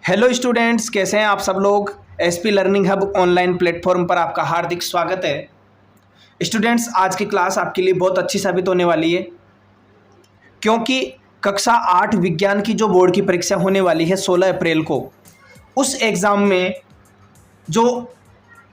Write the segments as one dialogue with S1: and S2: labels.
S1: Hello students, कैसे हैं आप सब लोग। SP learning hub online platform पर आपका हार्दिक स्वागत है। स्टूडेंट्स, आज की क्लास आपके लिए बहुत अच्छी साबित होने वाली है, क्योंकि कक्षा 8 विज्ञान की जो बोर्ड की परीक्षा होने वाली है 16 अप्रैल को, उस एग्ज़ाम में जो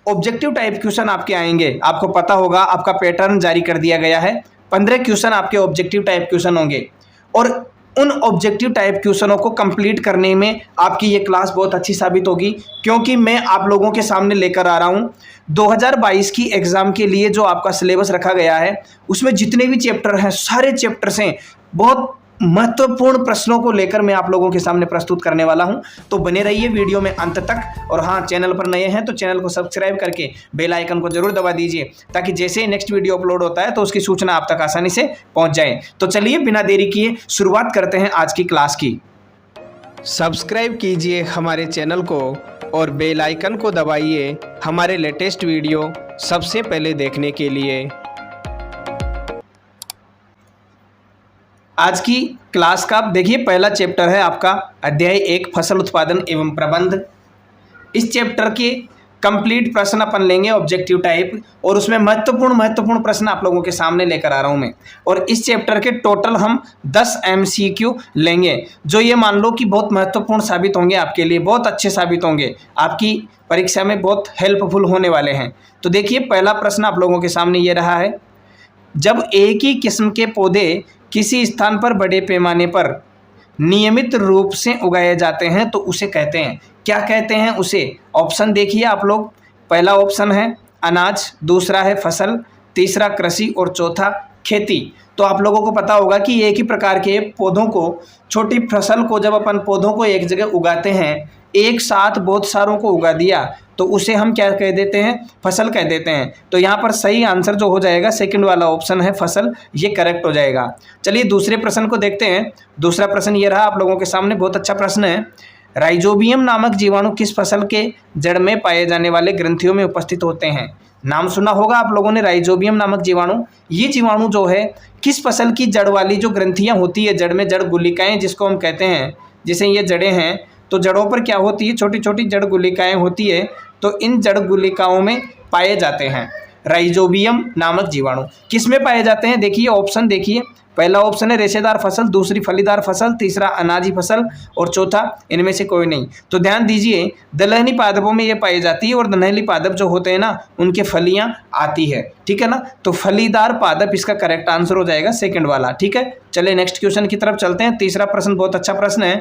S1: ऑब्जेक्टिव टाइप क्वेश्चन आपके आएंगे, आपको पता होगा आपका पैटर्न जारी कर दिया गया है। 15 क्वेश्चन आपके ऑब्जेक्टिव टाइप क्वेश्चन होंगे और उन ऑब्जेक्टिव टाइप क्वेश्चनों को कंप्लीट करने में आपकी ये क्लास बहुत अच्छी साबित होगी, क्योंकि मैं आप लोगों के सामने लेकर आ रहा हूँ 2022 की एग्ज़ाम के लिए जो आपका सिलेबस रखा गया है, उसमें जितने भी चैप्टर हैं सारे चैप्टर्स हैं बहुत महत्वपूर्ण प्रश्नों को लेकर मैं आप लोगों के सामने प्रस्तुत करने वाला हूं। तो बने रहिए वीडियो में अंत तक। और हाँ, चैनल पर नए हैं तो चैनल को सब्सक्राइब करके बेल आइकन को जरूर दबा दीजिए, ताकि जैसे ही नेक्स्ट वीडियो अपलोड होता है तो उसकी सूचना आप तक आसानी से पहुंच जाए। तो चलिए बिना देरी किए शुरुआत करते हैं आज की क्लास की। सब्सक्राइब कीजिए हमारे चैनल को और बेल आइकन को दबाइए हमारे लेटेस्ट वीडियो सबसे पहले देखने के लिए। आज की क्लास का देखिए, पहला चैप्टर है आपका अध्याय 1 फसल उत्पादन एवं प्रबंध। इस चैप्टर के कंप्लीट प्रश्न अपन लेंगे ऑब्जेक्टिव टाइप, और उसमें महत्वपूर्ण प्रश्न आप लोगों के सामने लेकर आ रहा हूं मैं। और इस चैप्टर के टोटल हम 10 MCQ लेंगे, जो ये मान लो कि बहुत महत्वपूर्ण साबित होंगे आपके लिए, बहुत अच्छे साबित होंगे, आपकी परीक्षा में बहुत हेल्पफुल होने वाले हैं। तो देखिए, पहला प्रश्न आप लोगों के सामने ये रहा है, जब एक ही किस्म के पौधे किसी स्थान पर बड़े पैमाने पर नियमित रूप से उगाए जाते हैं तो उसे कहते हैं, क्या कहते हैं उसे। ऑप्शन देखिए आप लोग, पहला ऑप्शन है अनाज, दूसरा है फसल, तीसरा कृषि और चौथा खेती। तो आप लोगों को पता होगा कि एक ही प्रकार के पौधों को, छोटी फसल को जब अपन पौधों को एक जगह उगाते हैं, एक साथ बहुत सारों को उगा दिया, तो उसे हम क्या कह देते हैं, फसल कह देते हैं। तो यहाँ पर सही आंसर जो हो जाएगा सेकंड वाला ऑप्शन है फसल, ये करेक्ट हो जाएगा। चलिए दूसरे प्रश्न को देखते हैं। दूसरा प्रश्न ये रहा आप लोगों के सामने, बहुत अच्छा प्रश्न है। राइजोबियम नामक जीवाणु किस फसल के जड़ में पाए जाने वाले ग्रंथियों में उपस्थित होते हैं। नाम सुना होगा आप लोगों ने, राइजोबियम नामक जीवाणु। ये जीवाणु जो है किस फसल की जड़ वाली जो ग्रंथियां होती है, जड़ में जड़ गुलिकाएं जिसको हम कहते हैं, जैसे ये जड़ें हैं तो जड़ों पर क्या होती है, छोटी छोटी जड़ गुलिकाएं होती है, तो इन जड़ गुलिकाओं में पाए जाते हैं राइजोबियम नामक जीवाणु। किस में पाए जाते हैं, देखिए ऑप्शन देखिए, पहला ऑप्शन है रेशेदार फसल, दूसरी फलीदार फसल, तीसरा अनाजी फसल और चौथा इनमें से कोई नहीं। तो ध्यान दीजिए, दलहनी पादपों में ये पाई जाती है और दलहनी पादप जो होते हैं ना, उनके फलियां आती है, ठीक है ना। तो फलीदार पादप इसका करेक्ट आंसर हो जाएगा सेकंड वाला, ठीक है। चलिए नेक्स्ट क्वेश्चन की तरफ चलते हैं। तीसरा प्रश्न बहुत अच्छा प्रश्न है।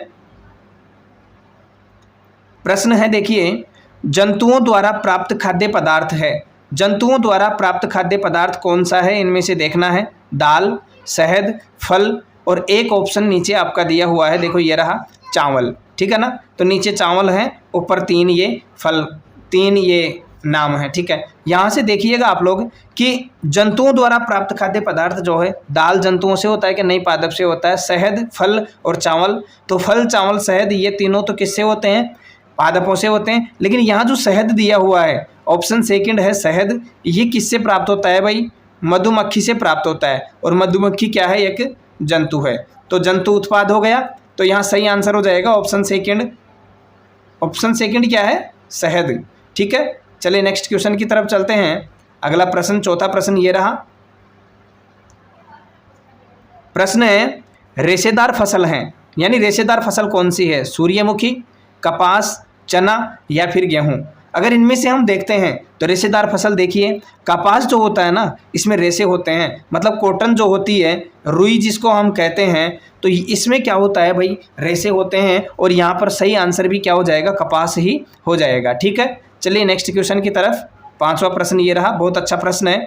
S1: प्रश्न है देखिए, जंतुओं द्वारा प्राप्त खाद्य पदार्थ है। जंतुओं द्वारा प्राप्त खाद्य पदार्थ कौन सा है, इनमें से देखना है। दाल, शहद, फल और एक ऑप्शन नीचे आपका दिया हुआ है, देखो ये रहा चावल, ठीक है ना। तो नीचे चावल है, ऊपर 3 ये फल, 3 ये नाम है, ठीक है। यहाँ से देखिएगा आप लोग कि जंतुओं द्वारा प्राप्त खाद्य पदार्थ जो है, दाल जंतुओं से होता है कि नहीं, पादप से होता है। शहद, फल और चावल, तो फल, चावल, शहद ये तीनों तो किससे होते हैं, पादपों से होते हैं। लेकिन यहाँ जो शहद दिया हुआ है, ऑप्शन सेकंड है शहद, ये किससे प्राप्त होता है भाई, मधुमक्खी से प्राप्त होता है। और मधुमक्खी क्या है, एक जंतु है, तो जंतु उत्पाद हो गया। तो यहाँ सही आंसर हो जाएगा ऑप्शन सेकंड। ऑप्शन सेकंड क्या है, शहद, ठीक है। चलिए नेक्स्ट क्वेश्चन की तरफ चलते हैं। अगला प्रश्न, चौथा प्रश्न ये रहा। प्रश्न है, रेशेदार फसल है, यानी रेशेदार फसल कौन सी है, सूर्यमुखी, कपास, चना या फिर गेहूं। अगर इनमें से हम देखते हैं तो रेशेदार फसल देखिए, कपास जो होता है ना, इसमें रेशे होते हैं, मतलब कॉटन जो होती है, रुई जिसको हम कहते हैं, तो इसमें क्या होता है भाई, रेशे होते हैं। और यहाँ पर सही आंसर भी क्या हो जाएगा, कपास ही हो जाएगा, ठीक है। चलिए नेक्स्ट क्वेश्चन की तरफ। पांचवा प्रश्न ये रहा, बहुत अच्छा प्रश्न है।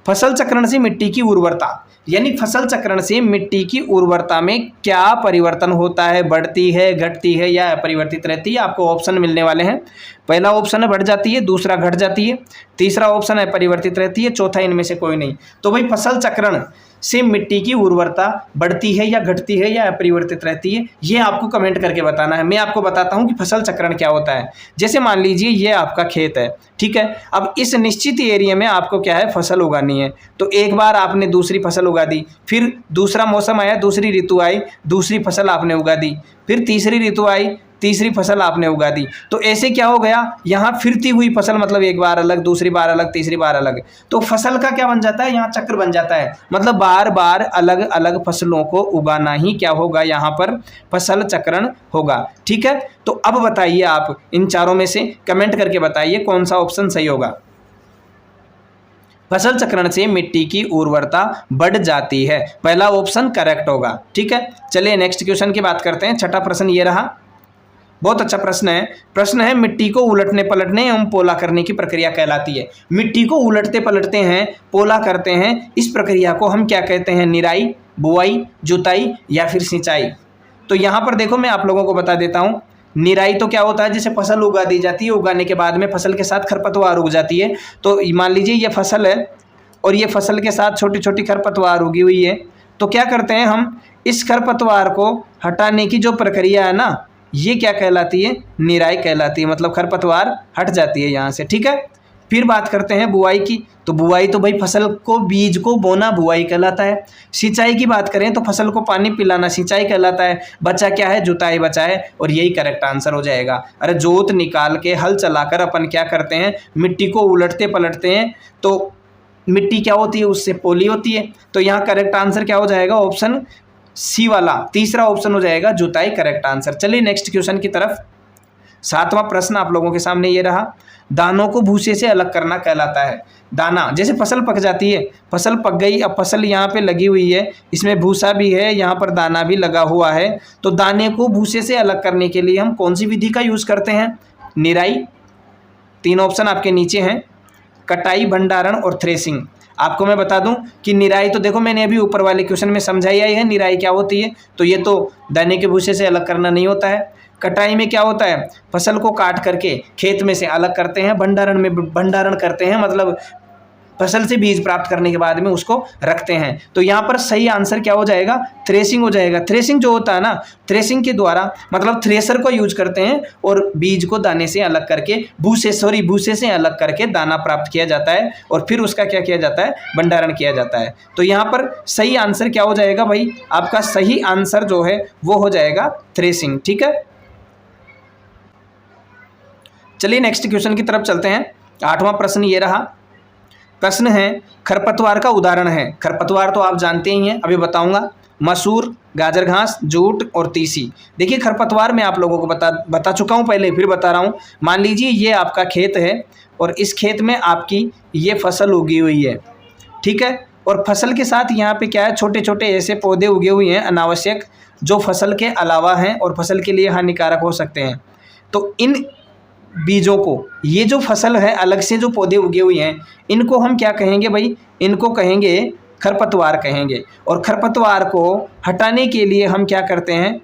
S1: फसल चक्रण से मिट्टी की उर्वरता, यानी फसल चक्रण से मिट्टी की उर्वरता में क्या परिवर्तन होता है, बढ़ती है, घटती है या अपरिवर्तित रहती है। आपको ऑप्शन मिलने वाले हैं। पहला ऑप्शन है बढ़ जाती है, दूसरा घट जाती है, तीसरा ऑप्शन है परिवर्तित रहती है, चौथा इनमें से कोई नहीं। तो भाई फसल चक्रण से मिट्टी की उर्वरता बढ़ती है या घटती है या अपरिवर्तित रहती है, ये आपको कमेंट करके बताना है। मैं आपको बताता हूँ कि फसल चक्रण क्या होता है। जैसे मान लीजिए ये आपका खेत है, ठीक है। अब इस निश्चित एरिया में आपको क्या है, फसल उगानी है। तो एक बार आपने दूसरी फसल उगा दी, फिर दूसरा मौसम आया, दूसरी ऋतु आई, दूसरी फसल आपने उगा दी, फिर तीसरी ऋतु आई, तीसरी फसल आपने उगा दी। तो ऐसे क्या हो गया, यहाँ फिरती हुई फसल, मतलब एक बार अलग, दूसरी बार अलग, तीसरी बार अलग। तो फसल का क्या बन जाता है, यहाँ चक्र बन जाता है, मतलब बार बार अलग अलग फसलों को उगाना ही क्या होगा, यहाँ पर फसल चक्रण होगा। ठीक है, तो अब बताइए आप इन चारों में से कमेंट करके बताइए कौन सा ऑप्शन सही होगा। फसल चक्रण से मिट्टी की उर्वरता बढ़ जाती है, पहला ऑप्शन करेक्ट होगा। ठीक है, चलिए नेक्स्ट क्वेश्चन की बात करते हैं। छठा प्रश्न ये रहा, बहुत अच्छा प्रश्न है। प्रश्न है मिट्टी को उलटने पलटने एवं पोला करने की प्रक्रिया कहलाती है। मिट्टी को उलटते पलटते हैं, पोला करते हैं, इस प्रक्रिया को हम क्या कहते हैं, निराई, बुआई, जुताई या फिर सिंचाई। तो यहाँ पर देखो मैं आप लोगों को बता देता हूँ, निराई तो क्या होता है, जैसे फसल उगा दी जाती है, उगाने के बाद में फसल के साथ खरपतवार उग जाती है। तो मान लीजिए ये फसल है और ये फसल के साथ छोटी छोटी खरपतवार उगी हुई है, तो क्या करते हैं हम, इस खरपतवार को हटाने की जो प्रक्रिया है ना, ये क्या कहलाती है, निराई कहलाती है, मतलब खरपतवार हट जाती है यहाँ से। ठीक है, फिर बात करते हैं बुआई की। तो बुआई तो भाई फसल को, बीज को बोना बुआई कहलाता है। सिंचाई की बात करें तो फसल को पानी पिलाना सिंचाई कहलाता है। बचा क्या है, जुताई बचा है, और यही करेक्ट आंसर हो जाएगा। अरे जोत निकाल के हल चलाकर अपन क्या करते हैं, मिट्टी को उलटते पलटते हैं, तो मिट्टी क्या होती है, उससे पोली होती है। तो यहाँ करेक्ट आंसर क्या हो जाएगा, ऑप्शन सी वाला, तीसरा ऑप्शन हो जाएगा जुताई, करेक्ट आंसर। चलिए नेक्स्ट क्वेश्चन की तरफ। सातवां प्रश्न आप लोगों के सामने ये रहा, दानों को भूसे से अलग करना कहलाता है। दाना, जैसे फसल पक जाती है, फसल पक गई, अब फसल यहाँ पे लगी हुई है, इसमें भूसा भी है, यहाँ पर दाना भी लगा हुआ है। तो दाने को भूसे से अलग करने के लिए हम कौन सी विधि का यूज़ करते हैं, निराई, तीन ऑप्शन आपके नीचे हैं, कटाई, भंडारण और थ्रेसिंग। आपको मैं बता दूं कि निराई तो देखो मैंने अभी ऊपर वाले क्वेश्चन में समझाई आई है, निराई क्या होती है, तो ये तो दाने के भूसे से अलग करना नहीं होता है। कटाई में क्या होता है, फसल को काट करके खेत में से अलग करते हैं। भंडारण में भंडारण करते हैं, मतलब फसल से बीज प्राप्त करने के बाद में उसको रखते हैं। तो यहाँ पर सही आंसर क्या हो जाएगा, थ्रेसिंग हो जाएगा। थ्रेसिंग जो होता है ना, थ्रेसिंग के द्वारा मतलब थ्रेसर को यूज करते हैं और बीज को दाने से अलग करके, भूसे से अलग करके दाना प्राप्त किया जाता है और फिर उसका क्या किया जाता है, भंडारण किया जाता है। तो यहाँ पर सही आंसर क्या हो जाएगा भाई, आपका सही आंसर जो है वो हो जाएगा थ्रेसिंग। ठीक है, चलिए नेक्स्ट क्वेश्चन की तरफ चलते हैं। आठवां प्रश्न ये रहा, प्रश्न है खरपतवार का उदाहरण है। खरपतवार तो आप जानते ही हैं, अभी बताऊंगा, मसूर, गाजर घास, जूट और तीसी। देखिए खरपतवार मैं आप लोगों को बता चुका हूं पहले, फिर बता रहा हूं। मान लीजिए ये आपका खेत है और इस खेत में आपकी ये फसल उगी हुई है, ठीक है, और फसल के साथ यहाँ पे क्या है, छोटे छोटे ऐसे पौधे उगे हुए हैं अनावश्यक, जो फसल के अलावा हैं और फसल के लिए हानिकारक हो सकते हैं। तो इन बीजों को, ये जो फसल है अलग से जो पौधे उगे हुए हैं, इनको हम क्या कहेंगे भाई, इनको कहेंगे खरपतवार कहेंगे। और खरपतवार को हटाने के लिए हम क्या करते हैं,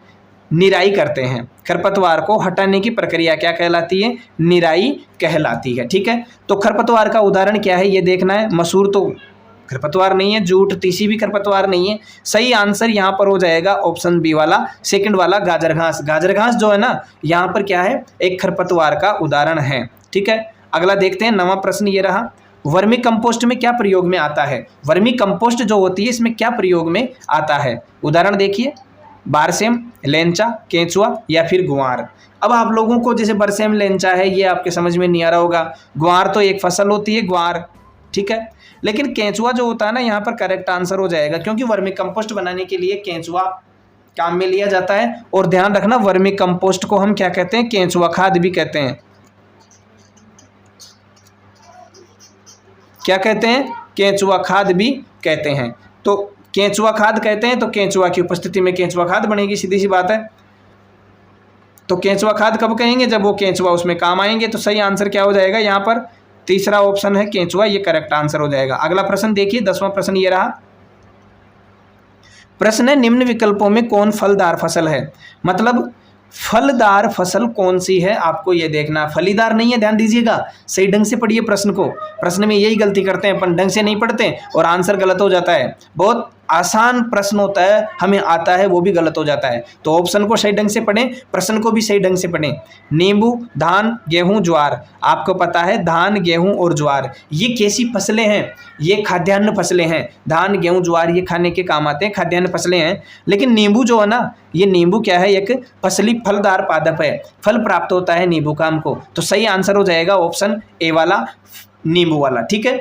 S1: निराई करते हैं। खरपतवार को हटाने की प्रक्रिया क्या कहलाती है, निराई कहलाती है। ठीक है, तो खरपतवार का उदाहरण क्या है ये देखना है। मसूर तो खरपतवार नहीं है, जूट तीसी भी खरपतवार नहीं है। सही आंसर यहाँ पर हो जाएगा ऑप्शन बी वाला, सेकंड वाला, गाजर घास। गाजर घास जो है ना, यहाँ पर क्या है, एक खरपतवार का उदाहरण है। ठीक है, अगला देखते हैं। नवा प्रश्न ये रहा, वर्मी कंपोस्ट में क्या प्रयोग में आता है। वर्मी कंपोस्ट जो होती है इसमें क्या प्रयोग में आता है, उदाहरण देखिए, बारसेम, लेंचा, केंचुआ या फिर गुआर। अब आप लोगों को जैसे बरसेम लेंचा है ये आपके समझ में नहीं आ रहा होगा, गुआर तो एक फसल होती है गुआर, ठीक है, लेकिन केंचुआ जो होता है ना, यहाँ पर करेक्ट आंसर हो जाएगा, क्योंकि वर्मी कंपोस्ट बनाने के लिए केंचुआ काम में लिया जाता है। और ध्यान रखना, वर्मी कंपोस्ट को हम क्या कहते हैं, केंचुआ खाद भी कहते हैं। क्या कहते हैं, केंचुआ खाद भी कहते हैं। तो केंचुआ खाद कहते हैं, तो केंचुआ की उपस्थिति में केंचुआ खाद बनेगी, सीधी सी बात है। तो केंचुआ खाद कब कहेंगे, जब वो केंचुआ उसमें काम आएंगे। तो सही आंसर क्या हो जाएगा, यहाँ पर तीसरा ऑप्शन है केंचुआ, ये करेक्ट आंसर हो जाएगा। अगला प्रश्न देखिए, 10वां प्रश्न ये रहा। प्रश्न है निम्न विकल्पों में कौन फलदार फसल है। मतलब फलदार फसल कौन सी है आपको ये देखना, फलीदार नहीं है, ध्यान दीजिएगा, सही ढंग से पढ़िए प्रश्न को। प्रश्न में यही गलती करते हैं अपन, ढंग से नहीं पढ़ते और आंसर गलत हो जाता है। बहुत आसान प्रश्न होता है हमें आता है वो भी गलत हो जाता है। तो ऑप्शन को सही ढंग से पढ़ें, प्रश्न को भी सही ढंग से पढ़ें। नींबू, धान, गेहूं, ज्वार। आपको पता है धान, गेहूं और ज्वार ये कैसी फसलें हैं? ये खाद्यान्न फसलें हैं। धान, गेहूं, ज्वार ये खाने के काम आते हैं, खाद्यान्न फसलें हैं। लेकिन नींबू जो है ना, ये नींबू क्या है? एक फसली फलदार पादप है, फल प्राप्त होता है नींबू का हमको। तो सही आंसर हो जाएगा ऑप्शन ए वाला, नींबू वाला। ठीक है,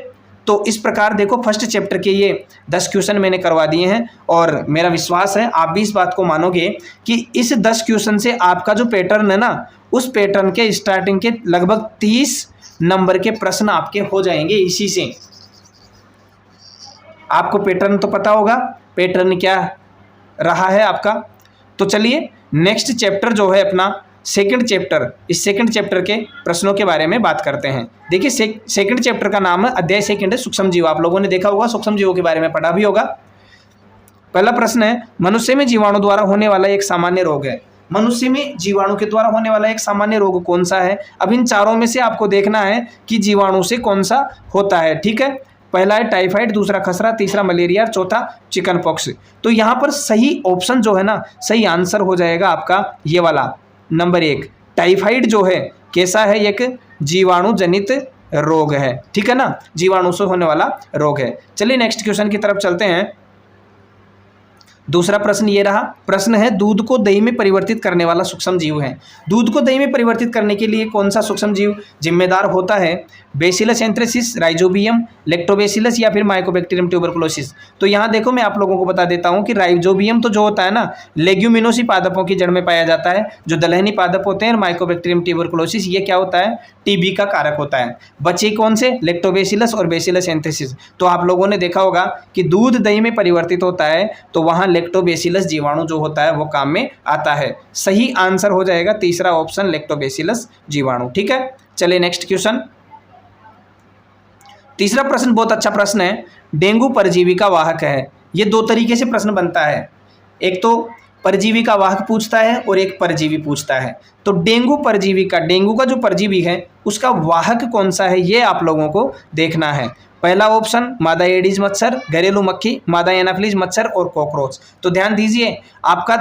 S1: तो इस प्रकार देखो फर्स्ट चैप्टर के ये 10 क्वेश्चन मैंने करवा दिए हैं और मेरा विश्वास है आप भी इस बात को मानोगे कि इस 10 क्वेश्चन से आपका जो पैटर्न है ना, उस पैटर्न के स्टार्टिंग के लगभग 30 नंबर के प्रश्न आपके हो जाएंगे। इसी से आपको पैटर्न तो पता होगा, पैटर्न क्या रहा है आपका। तो चलिए नेक्स्ट चैप्टर जो है अपना सेकंड चैप्टर, इस सेकंड चैप्टर के प्रश्नों के बारे में बात करते हैं। देखिए सेकंड चैप्टर का नाम है, अध्याय सेकंड है सूक्ष्म जीव। आप लोगों ने देखा होगा, सूक्ष्म जीवों के बारे में पढ़ा भी होगा। पहला प्रश्न है, मनुष्य में जीवाणु द्वारा होने वाला एक सामान्य रोग है। मनुष्य में जीवाणु के द्वारा होने वाला एक सामान्य रोग कौन सा है? अब इन चारों में से आपको देखना है कि जीवाणु से कौन सा होता है। ठीक है, पहला है टाइफाइड, दूसरा खसरा, तीसरा मलेरिया, चौथा चिकन पॉक्स। तो यहाँ पर सही ऑप्शन जो है ना, सही आंसर हो जाएगा आपका ये वाला नंबर 1। टाइफाइड जो है कैसा है? एक जीवाणु जनित रोग है। ठीक है ना, जीवाणु से होने वाला रोग है। चलिए नेक्स्ट क्वेश्चन की तरफ चलते हैं। दूसरा प्रश्न ये रहा, प्रश्न है दूध को दही में परिवर्तित करने वाला सूक्ष्म जीव है। दूध को दही में परिवर्तित करने के लिए कौन सा सूक्ष्म जीव जिम्मेदार होता है? बेसिलस एंथ्रेसिस, राइजोबियम, लैक्टोबैसिलस या फिर माइकोबैक्टीरियम ट्यूबरकुलोसिस। तो यहाँ देखो मैं आप लोगों को बता देता हूँ कि राइजोबियम तो जो होता है ना, लेग्यूमिनोसी पादपों की जड़ में पाया जाता है, जो दलहनी पादप होते हैं। माइकोबैक्टीरियम ट्यूबरकुलोसिस ये क्या होता है? टीबी का कारक होता है। बचे कौन से? लैक्टोबैसिलस और बेसिलस एंथ्रेसिस। तो आप लोगों ने देखा होगा कि दूध दही में परिवर्तित होता है तो वहाँ लैक्टोबैसिलस जीवाणु जो होता है वो काम में आता है। सही आंसर हो जाएगा तीसरा ऑप्शन, लैक्टोबैसिलस जीवाणु। ठीक है, चलिए नेक्स्ट क्वेश्चन। तीसरा प्रश्न बहुत अच्छा प्रश्न है। डेंगू परजीवी का वाहक है। ये दो तरीके से प्रश्न बनता है, एक तो परजीवी का वाहक पूछता है और एक परजीवी पूछता है। तो डेंगू परजीवी का, डेंगू का जो परजीवी है उसका वाहक कौन सा है ये आप लोगों को देखना है। पहला ऑप्शन मादा एडीज मच्छर, घरेलू मक्खी, मादा एनाफिलीज मच्छर और कॉकरोच। तो ध्यान दीजिए आपका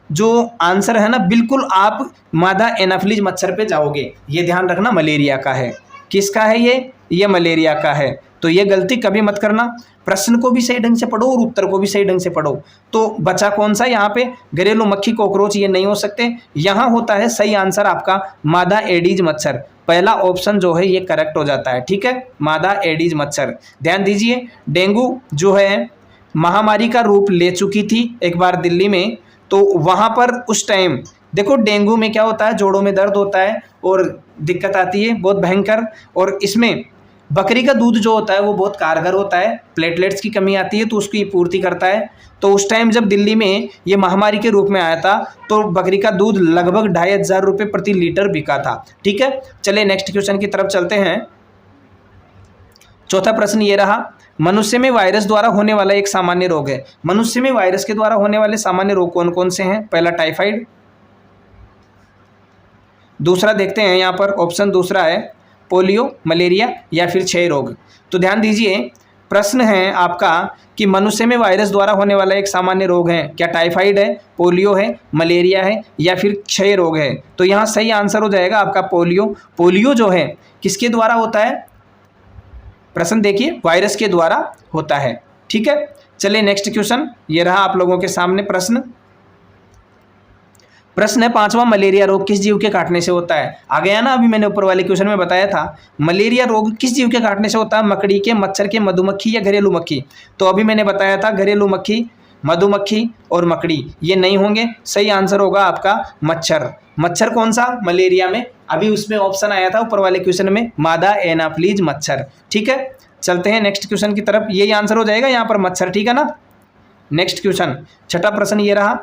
S1: जो आंसर है ना, बिल्कुल आप मादा एनाफिलीज मच्छर पे जाओगे। ये ध्यान रखना मलेरिया का है। किसका है ये मलेरिया का है। तो ये गलती कभी मत करना, प्रश्न को भी सही ढंग से पढ़ो और उत्तर को भी सही ढंग से पढ़ो। तो बचा कौन सा यहाँ पे? घरेलू मक्खी, कॉकरोच ये नहीं हो सकते। यहाँ होता है सही आंसर आपका मादा एडीज मच्छर। पहला ऑप्शन जो है ये करेक्ट हो जाता है। ठीक है, मादा एडीज मच्छर। ध्यान दीजिए डेंगू जो है महामारी का रूप ले चुकी थी एक बार दिल्ली में। तो वहाँ पर उस टाइम देखो डेंगू में क्या होता है, जोड़ों में दर्द होता है और दिक्कत आती है बहुत भयंकर। और इसमें बकरी का दूध जो होता है वो बहुत कारगर होता है, प्लेटलेट्स की कमी आती है तो उसकी पूर्ति करता है। तो उस टाइम जब दिल्ली में ये महामारी के रूप में आया था तो बकरी का दूध लगभग 2500 रुपये प्रति लीटर बिका था। ठीक है, चलिए नेक्स्ट क्वेश्चन की तरफ चलते हैं। चौथा प्रश्न ये रहा, मनुष्य में वायरस द्वारा होने वाला एक सामान्य रोग है। मनुष्य में वायरस के द्वारा होने वाले सामान्य रोग कौन कौन से हैं? पहला टाइफाइड, दूसरा देखते हैं यहाँ पर ऑप्शन दूसरा है पोलियो, मलेरिया या फिर क्षय रोग। तो ध्यान दीजिए प्रश्न है आपका कि मनुष्य में वायरस द्वारा होने वाला एक सामान्य रोग है, क्या टाइफाइड है, पोलियो है, मलेरिया है या फिर क्षय रोग है? तो यहाँ सही आंसर हो जाएगा आपका पोलियो। पोलियो जो है किसके द्वारा होता है? प्रश्न देखिए, वायरस के द्वारा होता है। ठीक है, चलिए नेक्स्ट क्वेश्चन ये रहा आप लोगों के सामने प्रश्न है पांचवा, मलेरिया रोग किस जीव के काटने से होता है? आ गया ना, अभी मैंने ऊपर वाले क्वेश्चन में बताया था मलेरिया रोग किस जीव के काटने से होता है? मकड़ी के, मच्छर के, मधुमक्खी या घरेलू मक्खी? तो अभी मैंने बताया था घरेलू मक्खी, मधुमक्खी और मकड़ी ये नहीं होंगे। सही आंसर होगा आपका मच्छर। मच्छर कौन सा? मलेरिया में अभी उसमें ऑप्शन आया था ऊपर वाले क्वेश्चन में, मादा एनाफिलीज मच्छर। ठीक है, चलते हैं नेक्स्ट क्वेश्चन की तरफ। यही आंसर हो जाएगा यहाँ पर मच्छर। ठीक है ना, नेक्स्ट क्वेश्चन छठा प्रश्न ये रहा,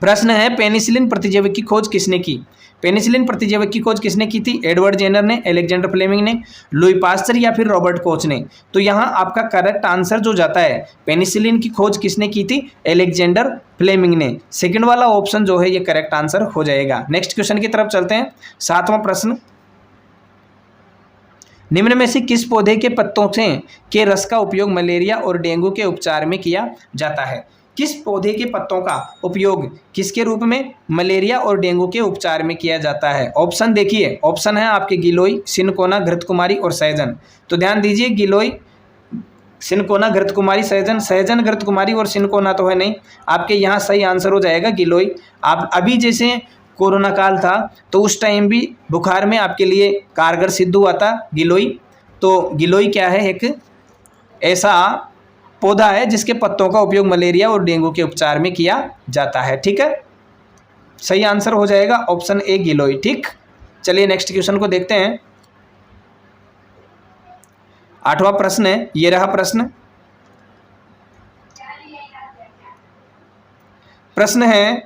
S1: प्रश्न है पेनिसिलिन प्रतिजैविक की खोज किसने की? पेनिसिलिन प्रतिजैविक की खोज किसने की थी? एडवर्ड जेनर ने, अलेक्जेंडर फ्लेमिंग ने, लुई पास्चर या फिर रॉबर्ट कोच ने? तो यहाँ आपका करेक्ट आंसर जो जाता है, पेनिसिलिन की खोज किसने की थी? अलेक्जेंडर फ्लेमिंग ने। सेकंड वाला ऑप्शन जो है ये करेक्ट आंसर हो जाएगा। नेक्स्ट क्वेश्चन की तरफ चलते हैं। सातवां प्रश्न, निम्न में से किस पौधे के पत्तों से के रस का उपयोग मलेरिया और डेंगू के उपचार में किया जाता है? किस पौधे के पत्तों का उपयोग किसके रूप में? मलेरिया और डेंगू के उपचार में किया जाता है। ऑप्शन देखिए, ऑप्शन है आपके गिलोय, सिनकोना, घृतकुमारी और सहजन। तो ध्यान दीजिए, गिलोय, सिनकोना, घृतकुमारी, सहजन। सहजन, घृतकुमारी और सिनकोना तो है नहीं, आपके यहाँ सही आंसर हो जाएगा गिलोय। आप अभी जैसे कोरोना काल था तो उस टाइम भी बुखार में आपके लिए कारगर सिद्ध हुआ था गिलोय। तो गिलोय क्या है? एक ऐसा पौधा है जिसके पत्तों का उपयोग मलेरिया और डेंगू के उपचार में किया जाता है। ठीक है, सही आंसर हो जाएगा ऑप्शन ए गिलोय। ठीक, चलिए नेक्स्ट क्वेश्चन को देखते हैं। 8वां प्रश्न है, ये रहा प्रश्न। प्रश्न है,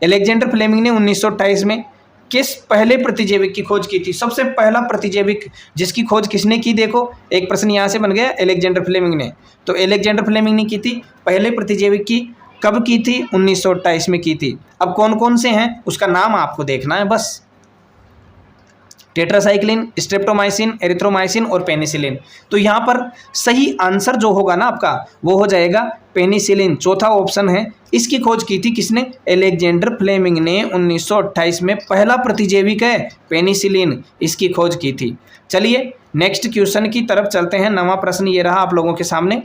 S1: अलेक्जेंडर फ्लेमिंग ने 1928 में किस पहले प्रतिजैविक की खोज की थी? सबसे पहला प्रतिजैविक जिसकी खोज किसने की? देखो, एक प्रश्न यहाँ से बन गया, अलेक्जेंडर फ्लेमिंग ने। तो अलेक्जेंडर फ्लेमिंग ने की थी पहले प्रतिजैविक की, कब की थी? 1928 में की थी। अब कौन कौन से हैं उसका नाम आपको देखना है बस। टेट्रासाइक्लिन, स्ट्रेप्टोमाइसिन, एरिथ्रोमाइसिन और पेनिसिलिन। तो यहाँ पर सही आंसर जो होगा ना आपका वो हो जाएगा पेनिसिलिन, चौथा ऑप्शन है। इसकी खोज की थी किसने? अलेक्जेंडर फ्लेमिंग ने 1928 में। पहला प्रतिजैविक है पेनिसिलिन, इसकी खोज की थी। चलिए नेक्स्ट क्वेश्चन की तरफ चलते हैं। 9वां प्रश्न ये रहा आप लोगों के सामने।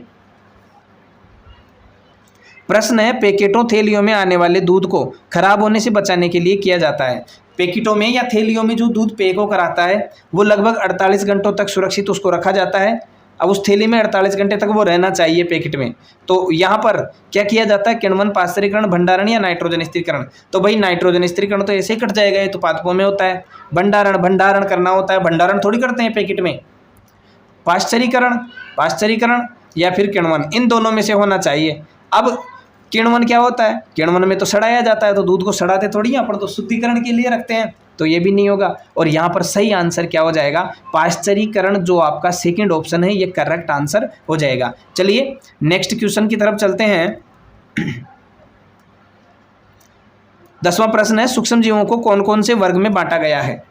S1: प्रश्न है, पैकेटों थैलियों में आने वाले दूध को खराब होने से बचाने के लिए किया जाता है। पैकेटों में या थैलियों में जो दूध पैक होकर आता है वो लगभग 48 घंटों तक सुरक्षित उसको रखा जाता है। अब उस थैली में 48 घंटे तक वो रहना चाहिए पैकेट में। तो यहाँ पर क्या किया जाता है? किण्वन, पास्चरीकरण, भंडारण या नाइट्रोजन स्थिरीकरण। तो भाई नाइट्रोजन स्थिरीकरण तो ऐसे ही कट जाएगा, ये तो पादपों में होता है। भंडारण करना होता है, भंडारण थोड़ी करते हैं पैकेट में। पास्चरीकरण या फिर किण्वन, इन दोनों में से होना चाहिए। अब किण्वन क्या होता है? किण्वन में तो सड़ाया जाता है, तो दूध को सड़ाते थोड़ी हैं अपन, तो शुद्धिकरण के लिए रखते हैं, तो ये भी नहीं होगा। और यहाँ पर सही आंसर क्या हो जाएगा? पाश्चरीकरण, जो आपका सेकंड ऑप्शन है, ये करेक्ट आंसर हो जाएगा। चलिए नेक्स्ट क्वेश्चन की तरफ चलते हैं। 10वां प्रश्न है, सूक्ष्म जीवों को कौन कौन से वर्ग में बांटा गया है?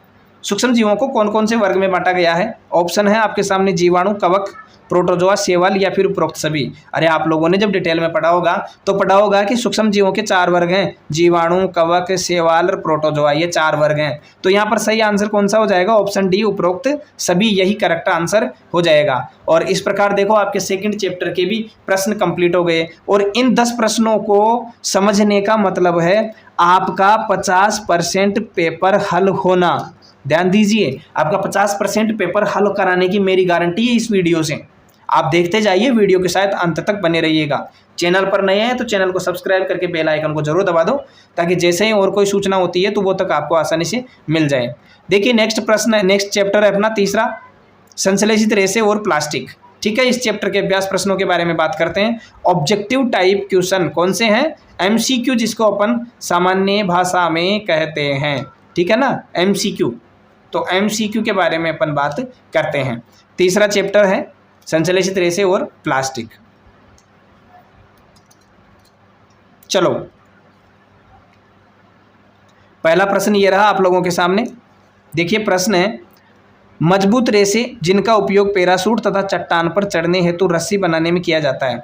S1: सूक्ष्म जीवों को कौन कौन से वर्ग में बांटा गया है? ऑप्शन है आपके सामने, जीवाणु, कवक, प्रोटोजोआ, शैवाल या फिर उपरोक्त सभी। अरे आप लोगों ने जब डिटेल में पढ़ा होगा तो पढ़ा होगा कि सूक्ष्म जीवों के 4 वर्ग हैं, जीवाणु, कवक, शैवाल और प्रोटोजोआ, ये 4 वर्ग हैं। तो यहाँ पर सही आंसर कौन सा हो जाएगा? ऑप्शन डी, उपरोक्त सभी, यही करेक्ट आंसर हो जाएगा। और इस प्रकार देखो आपके सेकंड चैप्टर के भी प्रश्न कंप्लीट हो गए। और इन 10 प्रश्नों को समझने का मतलब है आपका 50% पेपर हल होना। ध्यान दीजिए, आपका 50% पेपर हल कराने की मेरी गारंटी है इस वीडियो से। आप देखते जाइए वीडियो के साथ, अंत तक बने रहिएगा। चैनल पर नए हैं तो चैनल को सब्सक्राइब करके बेल आइकन को जरूर दबा दो, ताकि जैसे ही और कोई सूचना होती है तो वो तक आपको आसानी से मिल जाए। देखिए नेक्स्ट प्रश्न, नेक्स्ट चैप्टर है अपना तीसरा, संश्लेषित रेशे और प्लास्टिक। ठीक है, इस चैप्टर के अभ्यास प्रश्नों के बारे में बात करते हैं। ऑब्जेक्टिव टाइप क्वेश्चन कौन से हैं? MCQ, जिसको अपन सामान्य भाषा में कहते हैं। ठीक है ना, MCQ। तो MCQ के बारे में अपन बात करते हैं। तीसरा चैप्टर है संश्लेषित रेशे और प्लास्टिक। चलो पहला प्रश्न ये रहा आप लोगों के सामने। देखिए प्रश्न है, मजबूत रेशे जिनका उपयोग पैराशूट तथा चट्टान पर चढ़ने हेतु रस्सी बनाने में किया जाता है।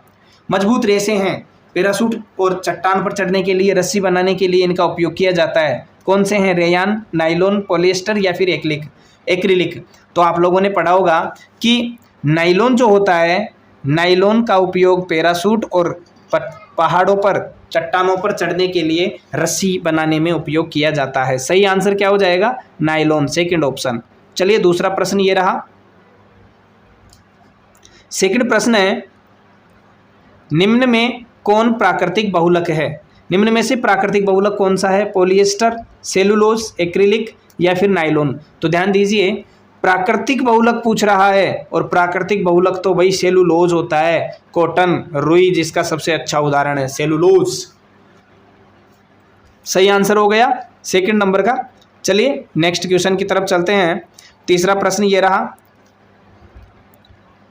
S1: मजबूत रेशे हैं, पैराशूट और चट्टान पर चढ़ने के लिए, रस्सी बनाने के लिए इनका उपयोग किया जाता है। कौन से हैं? रेयान, नाइलॉन, पॉलिएस्टर या फिर एक्रिलिक। तो आप लोगों ने पढ़ा होगा कि नाइलॉन जो होता है, नाइलॉन का उपयोग पैराशूट और पहाड़ों पर, चट्टानों पर चढ़ने के लिए रस्सी बनाने में उपयोग किया जाता है। सही आंसर क्या हो जाएगा? Nylon, second option. चलिए दूसरा प्रश्न ये रहा। सेकंड प्रश्न है, निम्न में कौन प्राकृतिक बहुलक है? निम्न में से प्राकृतिक बहुलक कौन सा है? पॉलिएस्टर, सेलुलोज, एक्रिलिक या फिर नाइलॉन। तो ध्यान दीजिए, प्राकृतिक बहुलक पूछ रहा है, और प्राकृतिक बहुलक तो भाई सेलुलोज होता है। कॉटन, रुई जिसका सबसे अच्छा उदाहरण है सेलुलोज। सही आंसर हो गया सेकंड नंबर का। चलिए नेक्स्ट क्वेश्चन की तरफ चलते हैं। तीसरा प्रश्न ये रहा,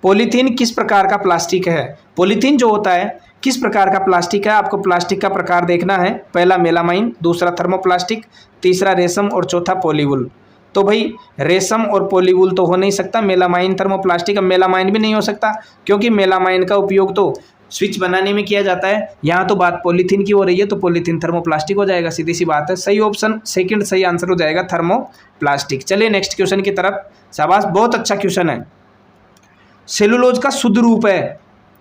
S1: पॉलीथीन किस प्रकार का प्लास्टिक है? पॉलीथीन जो होता है किस प्रकार का प्लास्टिक है? आपको प्लास्टिक का प्रकार देखना है। पहला मेलामाइन, दूसरा थर्मोप्लास्टिक, तीसरा रेशम और चौथा पॉलीवुल। तो भाई रेशम और पॉलीवूल तो हो नहीं सकता। मेलामाइन थर्मोप्लास्टिक, अब मेलामाइन भी नहीं हो सकता क्योंकि मेलामाइन का उपयोग तो स्विच बनाने में किया जाता है। यहाँ तो बात पॉलीथीन की हो रही है, तो पॉलीथीन थर्मोप्लास्टिक हो जाएगा, सीधी सी बात है। सही ऑप्शन सेकंड सही आंसर हो जाएगा थर्मोप्लास्टिक। चलिए नेक्स्ट क्वेश्चन की तरफ। शाबाश, बहुत अच्छा क्वेश्चन है। सेलुलोज का शुद्ध रूप है,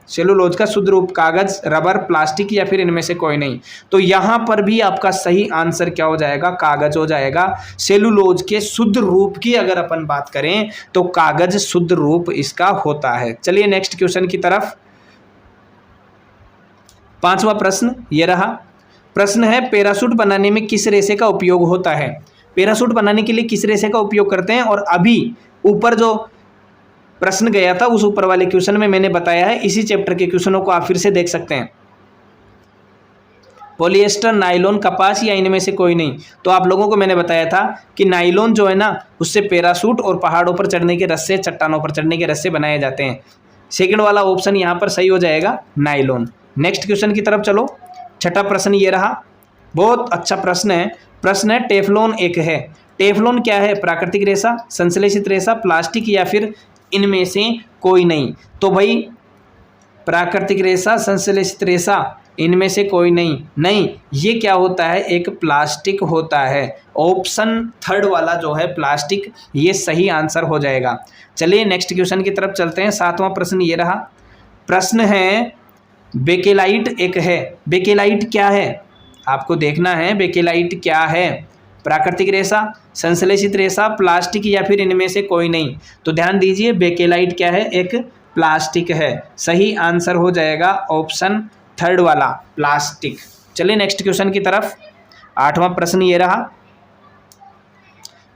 S1: सेलुलोज का शुद्ध रूप कागज, रबर, प्लास्टिक या फिर इनमें से कोई नहीं। तो यहाँ पर भी आपका सही आंसर क्या हो जाएगा? कागज हो जाएगा। सेलुलोज के शुद्ध रूप की अगर अपन बात करें तो कागज शुद्ध रूप इसका होता है। चलिए नेक्स्ट क्वेश्चन की तरफ। पांचवा प्रश्न ये रहा। प्रश्न है पैराशूट बनाने में किस रेशे का उपयोग होता है? पैराशूट बनाने के लिए किस रेशे का उपयोग करते हैं? और अभी ऊपर जो प्रश्न गया था उस ऊपर वाले क्वेश्चन में मैंने बताया है। इसी चैप्टर के क्वेश्चनों को आप फिर से देख सकते हैं। पॉलिएस्टर, नायलॉन, कपास या इनमें से कोई नहीं। तो आप लोगों को मैंने बताया था कि नायलॉन जो है ना, उससे पैराशूट और पहाड़ों पर चढ़ने के रस्से, चट्टानों पर चढ़ने के रस्से बनाए जाते हैं। सेकंड वाला ऑप्शन यहाँ पर सही हो जाएगा, नायलॉन। नेक्स्ट क्वेश्चन की तरफ चलो। छठा प्रश्न ये रहा, बहुत अच्छा प्रश्न है। प्रश्न है टेफ्लॉन एक है। टेफ्लॉन क्या है? प्राकृतिक रेशा, संश्लेषित रेशा, प्लास्टिक या फिर इनमें से कोई नहीं। तो भाई प्राकृतिक रेशा, संश्लेषित रेशा, इनमें से कोई नहीं। नहीं, ये क्या होता है? एक प्लास्टिक होता है। ऑप्शन थर्ड वाला जो है प्लास्टिक, ये सही आंसर हो जाएगा। चलिए नेक्स्ट क्वेश्चन की तरफ चलते हैं। सातवां प्रश्न ये रहा। प्रश्न है बेकेलाइट एक है। बेकेलाइट क्या है? आपको देखना है बेकेलाइट क्या है। प्राकृतिक रेशा, संश्लेषित रेशा, प्लास्टिक या फिर इनमें से कोई नहीं। तो ध्यान दीजिए, बेकेलाइट क्या है? एक प्लास्टिक है। सही आंसर हो जाएगा ऑप्शन थर्ड वाला, प्लास्टिक। चलिए नेक्स्ट क्वेश्चन की तरफ। आठवां प्रश्न ये रहा।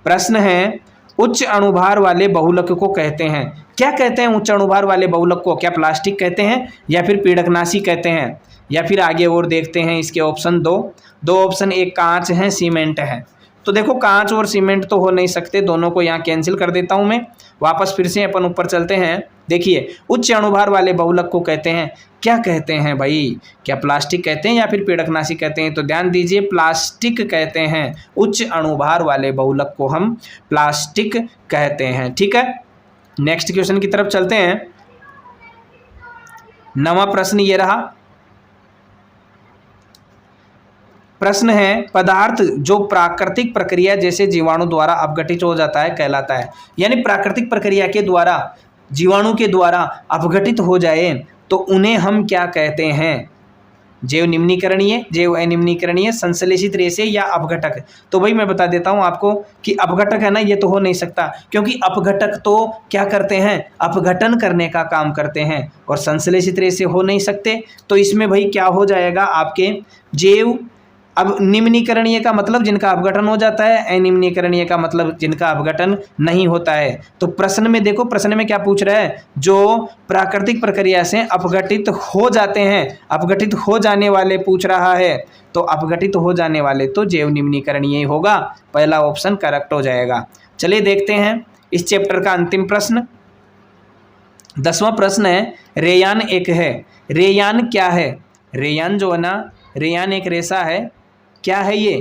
S1: प्रश्न है उच्च अणुभार वाले बहुलक को कहते हैं। क्या कहते हैं उच्च अणुभार वाले बहुलक को? क्या प्लास्टिक कहते हैं या फिर पीड़कनाशी कहते हैं या फिर आगे और देखते हैं इसके ऑप्शन दो ऑप्शन। एक कांच है, सीमेंट है। तो देखो कांच और सीमेंट तो हो नहीं सकते, दोनों को यहाँ कैंसिल कर देता हूँ मैं। वापस फिर से अपन ऊपर चलते हैं। देखिए उच्च अणुभार वाले बहुलक को कहते हैं, क्या कहते हैं भाई? क्या प्लास्टिक कहते हैं या फिर पीड़कनाशी कहते हैं? तो ध्यान दीजिए, प्लास्टिक कहते हैं। उच्च अणुभार वाले बहुलक को हम प्लास्टिक कहते हैं। ठीक है, नेक्स्ट क्वेश्चन की तरफ चलते हैं। नवा प्रश्न ये रहा। प्रश्न है पदार्थ जो प्राकृतिक प्रक्रिया जैसे जीवाणु द्वारा अपघटित हो जाता है कहलाता है। यानी प्राकृतिक प्रक्रिया के द्वारा, जीवाणु के द्वारा अपघटित हो जाए तो उन्हें हम क्या कहते हैं? जैव निम्नीकरणीय, जैव अनिम्नीकरणीय, संश्लेषित रेशे या अपघटक। तो भाई मैं बता देता हूं आपको कि अपघटक है ना, ये तो हो नहीं सकता क्योंकि अपघटक तो क्या करते हैं? अपघटन करने का काम करते हैं। और संश्लेषित रेशे हो नहीं सकते। तो इसमें भाई क्या हो जाएगा आपके? जैव अब निम्नीकरणीय का मतलब जिनका अपघटन हो जाता है, अनिम्नीकरणीय का मतलब जिनका अपघटन नहीं होता है। तो प्रश्न में देखो, प्रश्न में क्या पूछ रहा है? जो प्राकृतिक प्रक्रिया से अपघटित हो जाते हैं, अपघटित हो जाने वाले पूछ रहा है। तो अपघटित हो जाने वाले तो जैव निम्नीकरणीय होगा। पहला ऑप्शन करेक्ट हो जाएगा। चलिए देखते हैं इस चैप्टर का अंतिम प्रश्न। 10वां प्रश्न है रेयान एक है। रेयान क्या है? रेयान जो है ना, रेयान एक रेशा है। क्या है ये?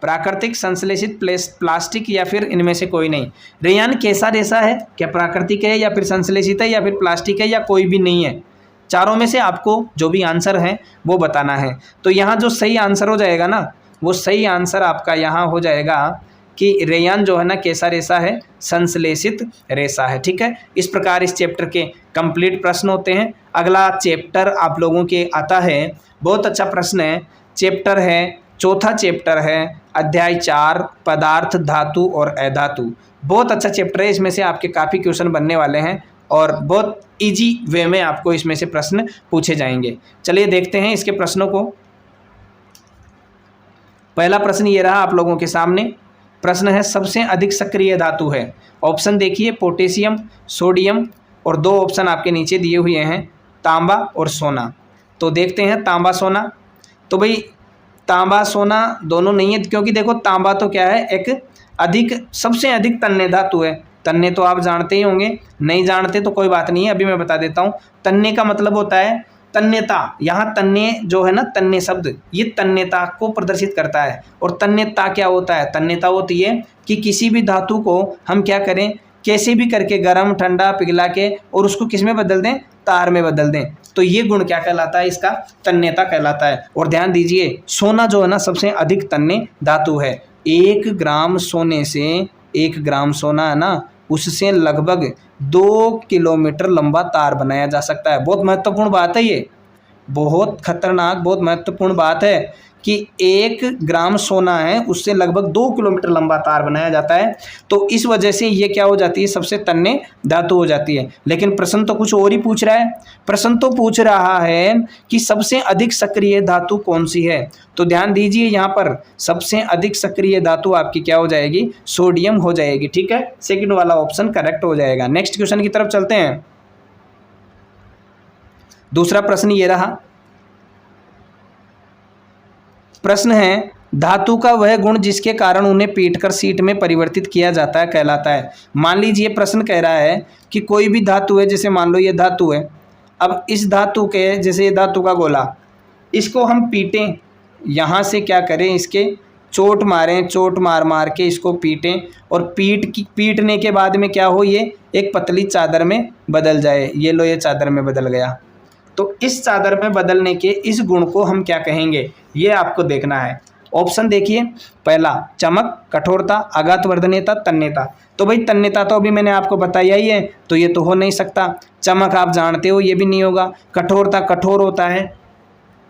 S1: प्राकृतिक, संश्लेषित, प्लास्टिक या फिर इनमें से कोई नहीं। रेयान कैसा रेशा है? क्या प्राकृतिक है या फिर संश्लेषित है या फिर प्लास्टिक है या कोई भी नहीं है? चारों में से आपको जो भी आंसर है वो बताना है। तो यहाँ जो सही आंसर हो जाएगा ना, वो सही आंसर आपका यहाँ हो जाएगा कि रेयान जो है ना कैसा रेशा है? संश्लेषित रेशा है। ठीक है, इस प्रकार इस चैप्टर के कंप्लीट प्रश्न होते हैं। अगला चैप्टर आप लोगों के आता है, बहुत अच्छा प्रश्न है। चैप्टर है, चौथा चैप्टर है, अध्याय 4, पदार्थ, धातु और अधातु। बहुत अच्छा चैप्टर है, इसमें से आपके काफ़ी क्वेश्चन बनने वाले हैं और बहुत इजी वे में आपको इसमें से प्रश्न पूछे जाएंगे। चलिए देखते हैं इसके प्रश्नों को। पहला प्रश्न ये रहा आप लोगों के सामने। प्रश्न है सबसे अधिक सक्रिय धातु है। ऑप्शन देखिए, पोटेशियम, सोडियम और 2 ऑप्शन आपके नीचे दिए हुए हैं, तांबा और सोना। तो देखते हैं तांबा सोना। तो भाई तांबा सोना दोनों नहीं है, क्योंकि देखो तांबा तो क्या है? एक अधिक, सबसे अधिक तन्य धातु है। तन्य तो आप जानते ही होंगे, नहीं जानते तो कोई बात नहीं है, अभी मैं बता देता हूँ। तन्य का मतलब होता है तन्यता, यहाँ तन्य जो है ना, तन्य शब्द, ये तन्यता को प्रदर्शित करता है। और तन्यता क्या होता है? तन्यता होती है कि किसी भी धातु को हम क्या करें, कैसे भी करके गर्म ठंडा पिघला के और उसको किस में बदल दें, तार में बदल दें। तो ये गुण क्या कहलाता है? इसका तन्यता कहलाता है। और ध्यान दीजिए, सोना जो है ना सबसे अधिक तन्य धातु है। 1 ग्राम सोने से, 1 ग्राम सोना है ना, उससे लगभग 2 किलोमीटर लंबा तार बनाया जा सकता है। बहुत महत्वपूर्ण बात है ये, बहुत खतरनाक, बहुत महत्वपूर्ण बात है कि 1 ग्राम सोना है, उससे लगभग 2 किलोमीटर लंबा तार बनाया जाता है। तो इस वजह से ये क्या हो जाती है? सबसे तन्य धातु हो जाती है। लेकिन प्रश्न तो कुछ और ही पूछ रहा है। प्रश्न तो पूछ रहा है कि सबसे अधिक सक्रिय धातु कौन सी है। तो ध्यान दीजिए, यहाँ पर सबसे अधिक सक्रिय धातु आपकी क्या हो जाएगी? सोडियम हो जाएगी। ठीक है, सेकंड वाला ऑप्शन करेक्ट हो जाएगा। नेक्स्ट क्वेश्चन की तरफ चलते हैं। दूसरा प्रश्न ये रहा। प्रश्न है, धातु का वह गुण जिसके कारण उन्हें पीटकर शीट में परिवर्तित किया जाता है कहलाता है। मान लीजिए प्रश्न कह रहा है कि कोई भी धातु है, जैसे मान लो ये धातु है। अब इस धातु के, जैसे ये धातु का गोला, इसको हम पीटें, यहाँ से क्या करें, इसके चोट मारें, चोट मार मार के इसको पीटें, और पीटने के बाद में क्या हो, ये एक पतली चादर में बदल जाए। ये लो, ये चादर में बदल गया। तो इस चादर में बदलने के इस गुण को हम क्या कहेंगे, ये आपको देखना है। ऑप्शन देखिए, पहला चमक, कठोरता, आघातवर्धनीयता, तन्यता। तो भाई तन्यता तो अभी मैंने आपको बताया ही है, तो ये तो हो नहीं सकता। चमक आप जानते हो, ये भी नहीं होगा। कठोरता, कठोर होता है,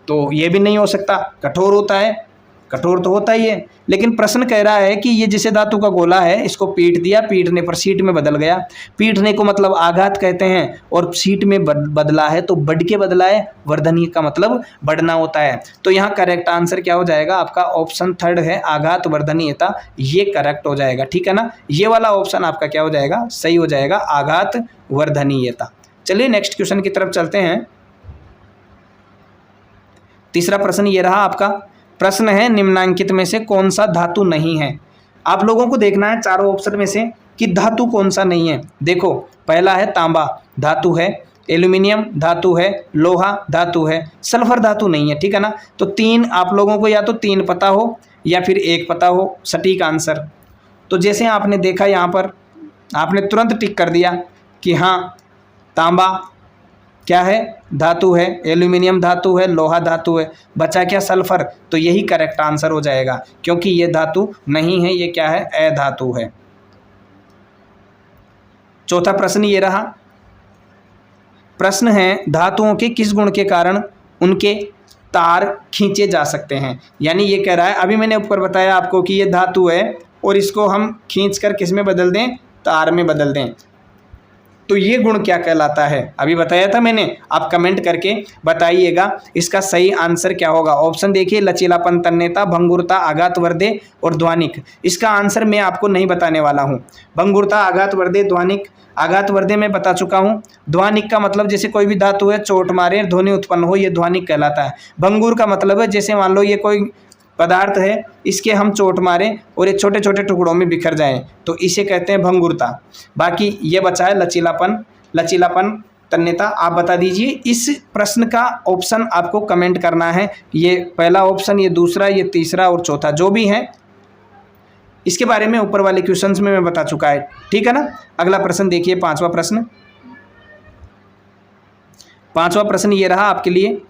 S1: तो ये भी नहीं हो सकता। कठोर होता है, कठोर तो होता ही है। लेकिन प्रश्न कह रहा है कि ये जैसे धातु का गोला है, इसको पीट दिया, पीटने पर शीट में बदल गया। पीटने को मतलब आघात कहते हैं, और शीट में बदला है तो बढ़ के बदला है। वर्धनीय का मतलब बढ़ना होता है। तो यहाँ करेक्ट आंसर क्या हो जाएगा आपका? ऑप्शन थर्ड है, आघात वर्धनीयता। ये करेक्ट हो जाएगा। ठीक है ना, ये वाला ऑप्शन आपका क्या हो जाएगा? सही हो जाएगा, आघात वर्धनीयता। चलिए नेक्स्ट क्वेश्चन की तरफ चलते हैं। तीसरा प्रश्न ये रहा आपका। प्रश्न है, निम्नांकित में से कौन सा धातु नहीं है? आप लोगों को देखना है चारों ऑप्शन में से कि धातु कौन सा नहीं है। देखो, पहला है तांबा धातु है, एल्यूमिनियम धातु है, लोहा धातु है, सल्फर धातु नहीं है। ठीक है ना, तो 3 आप लोगों को या तो 3 पता हो या फिर 1 पता हो सटीक आंसर। तो जैसे आपने देखा, यहाँ पर आपने तुरंत टिक कर दिया कि हाँ, तांबा क्या है? धातु है, एल्यूमिनियम धातु है, लोहा धातु है। बचा क्या? सल्फर। तो यही करेक्ट आंसर हो जाएगा, क्योंकि ये धातु नहीं है, ये क्या है? अधातु है। चौथा प्रश्न ये रहा। प्रश्न है, धातुओं के किस गुण के कारण उनके तार खींचे जा सकते हैं? यानी ये कह रहा है, अभी मैंने ऊपर बताया आपको कि ये धातु है और इसको हम खींचकर किस में बदल दें? तार में बदल दें। तो ये गुण क्या कहलाता है? अभी बताया था मैंने, आप कमेंट करके बताइएगा इसका सही आंसर क्या होगा। ऑप्शन देखिए, लचीलापन, तन्यता, भंगुरता, आघातवर्धे और ध्वनिक। इसका आंसर मैं आपको नहीं बताने वाला हूँ। भंगुरता, आघातवर्धे, ध्वनिक। आघातवर्धे में बता चुका हूँ। ध्वनिक का मतलब जैसे कोई भी धातु है, चोट मारे, ध्वनि उत्पन्न हो, ये ध्वनिक कहलाता है। भंगुर का मतलब है जैसे मान लो ये कोई पदार्थ है, इसके हम चोट मारें और ये छोटे छोटे टुकड़ों में बिखर जाएं, तो इसे कहते हैं भंगुरता। बाकी ये बचा है लचीलापन, तन्यता। आप बता दीजिए इस प्रश्न का ऑप्शन आपको कमेंट करना है। ये पहला ऑप्शन, ये दूसरा, ये तीसरा और चौथा, जो भी है इसके बारे में ऊपर वाले क्वेश्चंस में मैं बता चुका है। ठीक है ना। अगला प्रश्न देखिए, पांचवा प्रश्न ये रहा आपके लिए।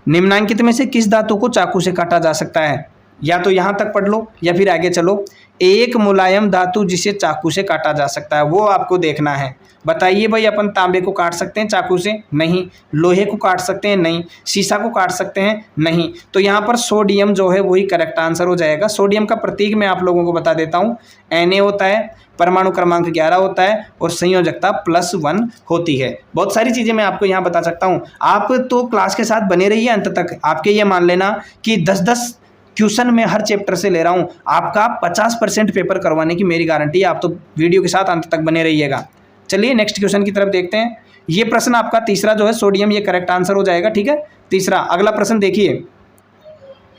S1: निम्नांकित में से किस धातु को चाकू से काटा जा सकता है? या तो यहाँ तक पढ़ लो या फिर आगे चलो। एक मुलायम धातु जिसे चाकू से काटा जा सकता है, वो आपको देखना है। बताइए भाई, अपन तांबे को काट सकते हैं चाकू से? नहीं। लोहे को काट सकते हैं? नहीं। शीशा को काट सकते हैं? नहीं। तो यहाँ पर सोडियम जो है वही करेक्ट आंसर हो जाएगा। सोडियम का प्रतीक मैं आप लोगों को बता देता हूँ, Na होता है, परमाणु क्रमांक 11 होता है और संयोजकता +1 होती है। बहुत सारी चीज़ें मैं आपको यहाँ बता सकता हूँ। आप तो क्लास के साथ बने रहिए अंत तक। आपके ये मान लेना कि 10-10 क्वेश्चन मैं हर चैप्टर से ले रहा हूँ। आपका 50% पेपर करवाने की मेरी गारंटी है। आप तो वीडियो के साथ अंत तक बने रहिएगा। चलिए नेक्स्ट क्वेश्चन की तरफ देखते हैं। ये प्रश्न आपका तीसरा जो है, सोडियम, ये करेक्ट आंसर हो जाएगा। ठीक है, तीसरा। अगला प्रश्न देखिए,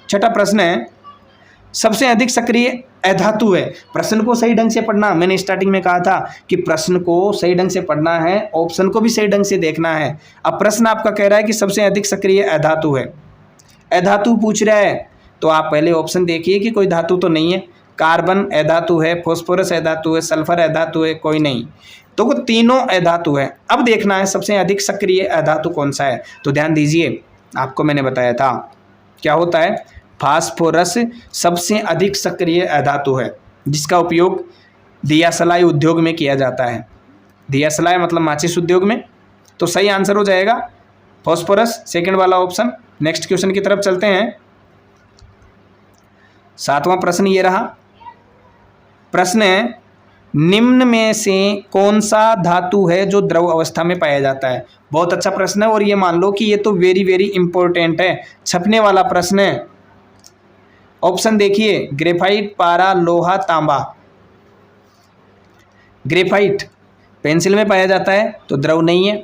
S1: छठा प्रश्न है, सबसे अधिक सक्रिय अधातु है। प्रश्न को सही ढंग से पढ़ना, मैंने स्टार्टिंग में कहा था कि प्रश्न को सही ढंग से पढ़ना है, ऑप्शन को भी सही ढंग से देखना है। अब प्रश्न आपका कह रहा है कि सबसे अधिक सक्रिय अधातु है, अधातु पूछ रहा है, तो आप पहले ऑप्शन देखिए कि कोई धातु तो नहीं है। कार्बन अधातु है, फास्फोरस अधातु है, सल्फर अधातु है, कोई नहीं, तो वो तीनों अधातु है। अब देखना है सबसे अधिक सक्रिय अधातु कौन सा है। तो ध्यान दीजिए, आपको मैंने बताया था क्या होता है, फास्फोरस सबसे अधिक सक्रिय अधातु है जिसका उपयोग दिया सलाई उद्योग में किया जाता है। दिया सलाई मतलब माचिस उद्योग में। तो सही आंसर हो जाएगा फास्फोरस, सेकंड वाला ऑप्शन। नेक्स्ट क्वेश्चन की तरफ चलते हैं। 7वां प्रश्न ये रहा। प्रश्न है, निम्न में से कौन सा धातु है जो द्रव अवस्था में पाया जाता है। बहुत अच्छा प्रश्न है और ये मान लो कि ये तो वेरी वेरी इंपॉर्टेंट है, छपने वाला प्रश्न है। ऑप्शन देखिए, ग्रेफाइट, पारा, लोहा, तांबा। ग्रेफाइट पेंसिल में पाया जाता है तो द्रव नहीं है,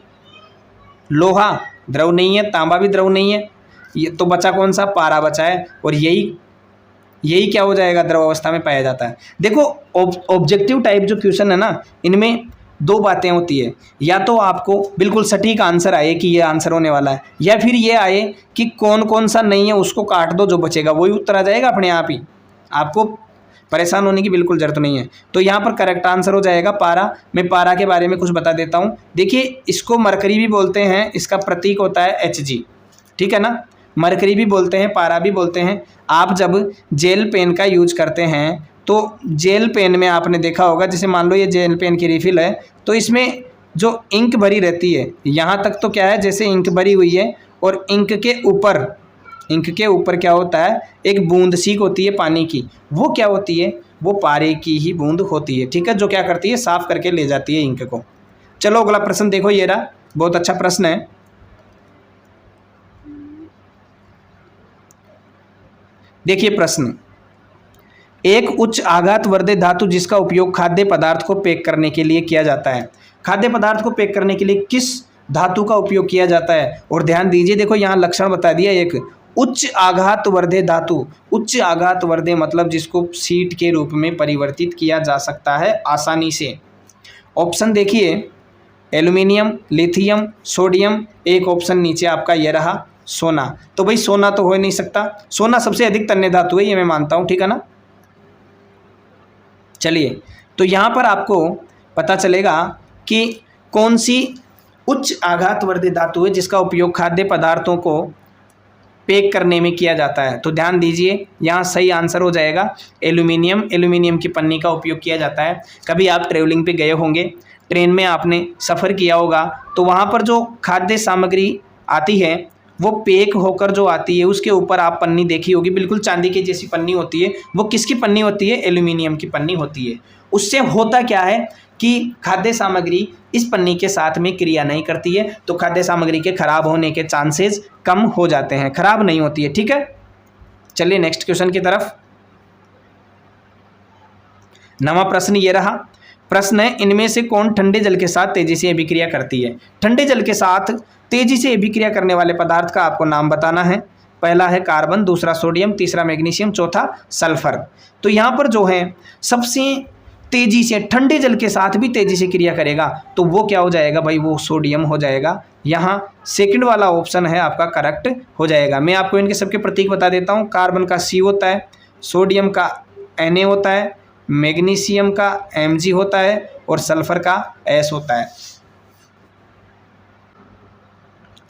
S1: लोहा द्रव नहीं है, तांबा भी द्रव नहीं है, ये तो बचा कौन सा, पारा बचा है। और यही क्या हो जाएगा, द्रव अवस्था में पाया जाता है। देखो ऑब्जेक्टिव टाइप जो क्वेश्चन है ना, इनमें दो बातें होती है, या तो आपको बिल्कुल सटीक आंसर आए कि ये आंसर होने वाला है, या फिर ये आए कि कौन कौन सा नहीं है उसको काट दो, जो बचेगा वही उत्तर आ जाएगा अपने आप ही। आपको परेशान होने की बिल्कुल जरूरत नहीं है। तो यहाँ पर करेक्ट आंसर हो जाएगा पारा। मैं पारा के बारे में कुछ बता देता हूँ। देखिए, इसको मरकरी भी बोलते हैं, इसका प्रतीक होता है Hg, ठीक है ना। मरकरी भी बोलते हैं, पारा भी बोलते हैं। आप जब जेल पेन का यूज करते हैं तो जेल पेन में आपने देखा होगा, जैसे मान लो ये जेल पेन की रिफिल है, तो इसमें जो इंक भरी रहती है, यहाँ तक तो क्या है जैसे इंक भरी हुई है, और इंक के ऊपर क्या होता है, एक बूंद सीक होती है पानी की। वो क्या होती है, वो पारे की ही बूंद होती है, ठीक है, जो क्या करती है, साफ करके ले जाती है इंक को। चलो अगला प्रश्न देखो, ये रहा, बहुत अच्छा प्रश्न है। देखिए प्रश्न, एक उच्च आघात वर्धक धातु जिसका उपयोग खाद्य पदार्थ को पैक करने के लिए किया जाता है। खाद्य पदार्थ को पैक करने के लिए किस धातु का उपयोग किया जाता है। और ध्यान दीजिए, देखो यहाँ लक्षण बता दिया, एक उच्च आघात वर्धक धातु। उच्च आघात वर्धक मतलब जिसको शीट के रूप में परिवर्तित किया जा सकता है आसानी से। ऑप्शन देखिए, एल्यूमिनियम, लिथियम, सोडियम। एक ऑप्शन नीचे आपका ये रहा, सोना। तो भाई सोना तो हो ही नहीं सकता, सोना सबसे अधिक तन्य धातु है, ये मैं मानता हूँ, ठीक है ना। चलिए, तो यहाँ पर आपको पता चलेगा कि कौन सी उच्च आघात वर्धक धातु है जिसका उपयोग खाद्य पदार्थों को पैक करने में किया जाता है। तो ध्यान दीजिए, यहाँ सही आंसर हो जाएगा एल्यूमिनियम। एल्यूमिनियम की पन्नी का उपयोग किया जाता है। कभी आप ट्रेवलिंग पे गए होंगे, ट्रेन में आपने सफ़र किया होगा, तो वहाँ पर जो खाद्य सामग्री आती है वो पैक होकर जो आती है, उसके ऊपर आप पन्नी देखी होगी, बिल्कुल चांदी की जैसी पन्नी होती है। वो किसकी पन्नी होती है, एल्यूमिनियम की पन्नी होती है। उससे होता क्या है कि खाद्य सामग्री इस पन्नी के साथ में क्रिया नहीं करती है, तो खाद्य सामग्री के खराब होने के चांसेस कम हो जाते हैं, खराब नहीं होती है, ठीक है। चलिए नेक्स्ट क्वेश्चन की तरफ। 9वां प्रश्न ये रहा। प्रश्न है, इनमें से कौन ठंडे जल के साथ तेजी से अभिक्रिया करती है। ठंडे जल के साथ तेजी से अभिक्रिया करने वाले पदार्थ का आपको नाम बताना है। पहला है कार्बन, दूसरा सोडियम, तीसरा मैग्नीशियम, चौथा सल्फर। तो यहाँ पर जो है सबसे तेजी से ठंडे जल के साथ भी तेजी से क्रिया करेगा, तो वो क्या हो जाएगा भाई, वो सोडियम हो जाएगा। यहाँ सेकंड वाला ऑप्शन है आपका करेक्ट हो जाएगा। मैं आपको इनके सबके प्रतीक बता देता हूँ। कार्बन का C होता है, सोडियम का Na होता है, मैग्नीशियम का Mg होता है, और सल्फर का S होता है।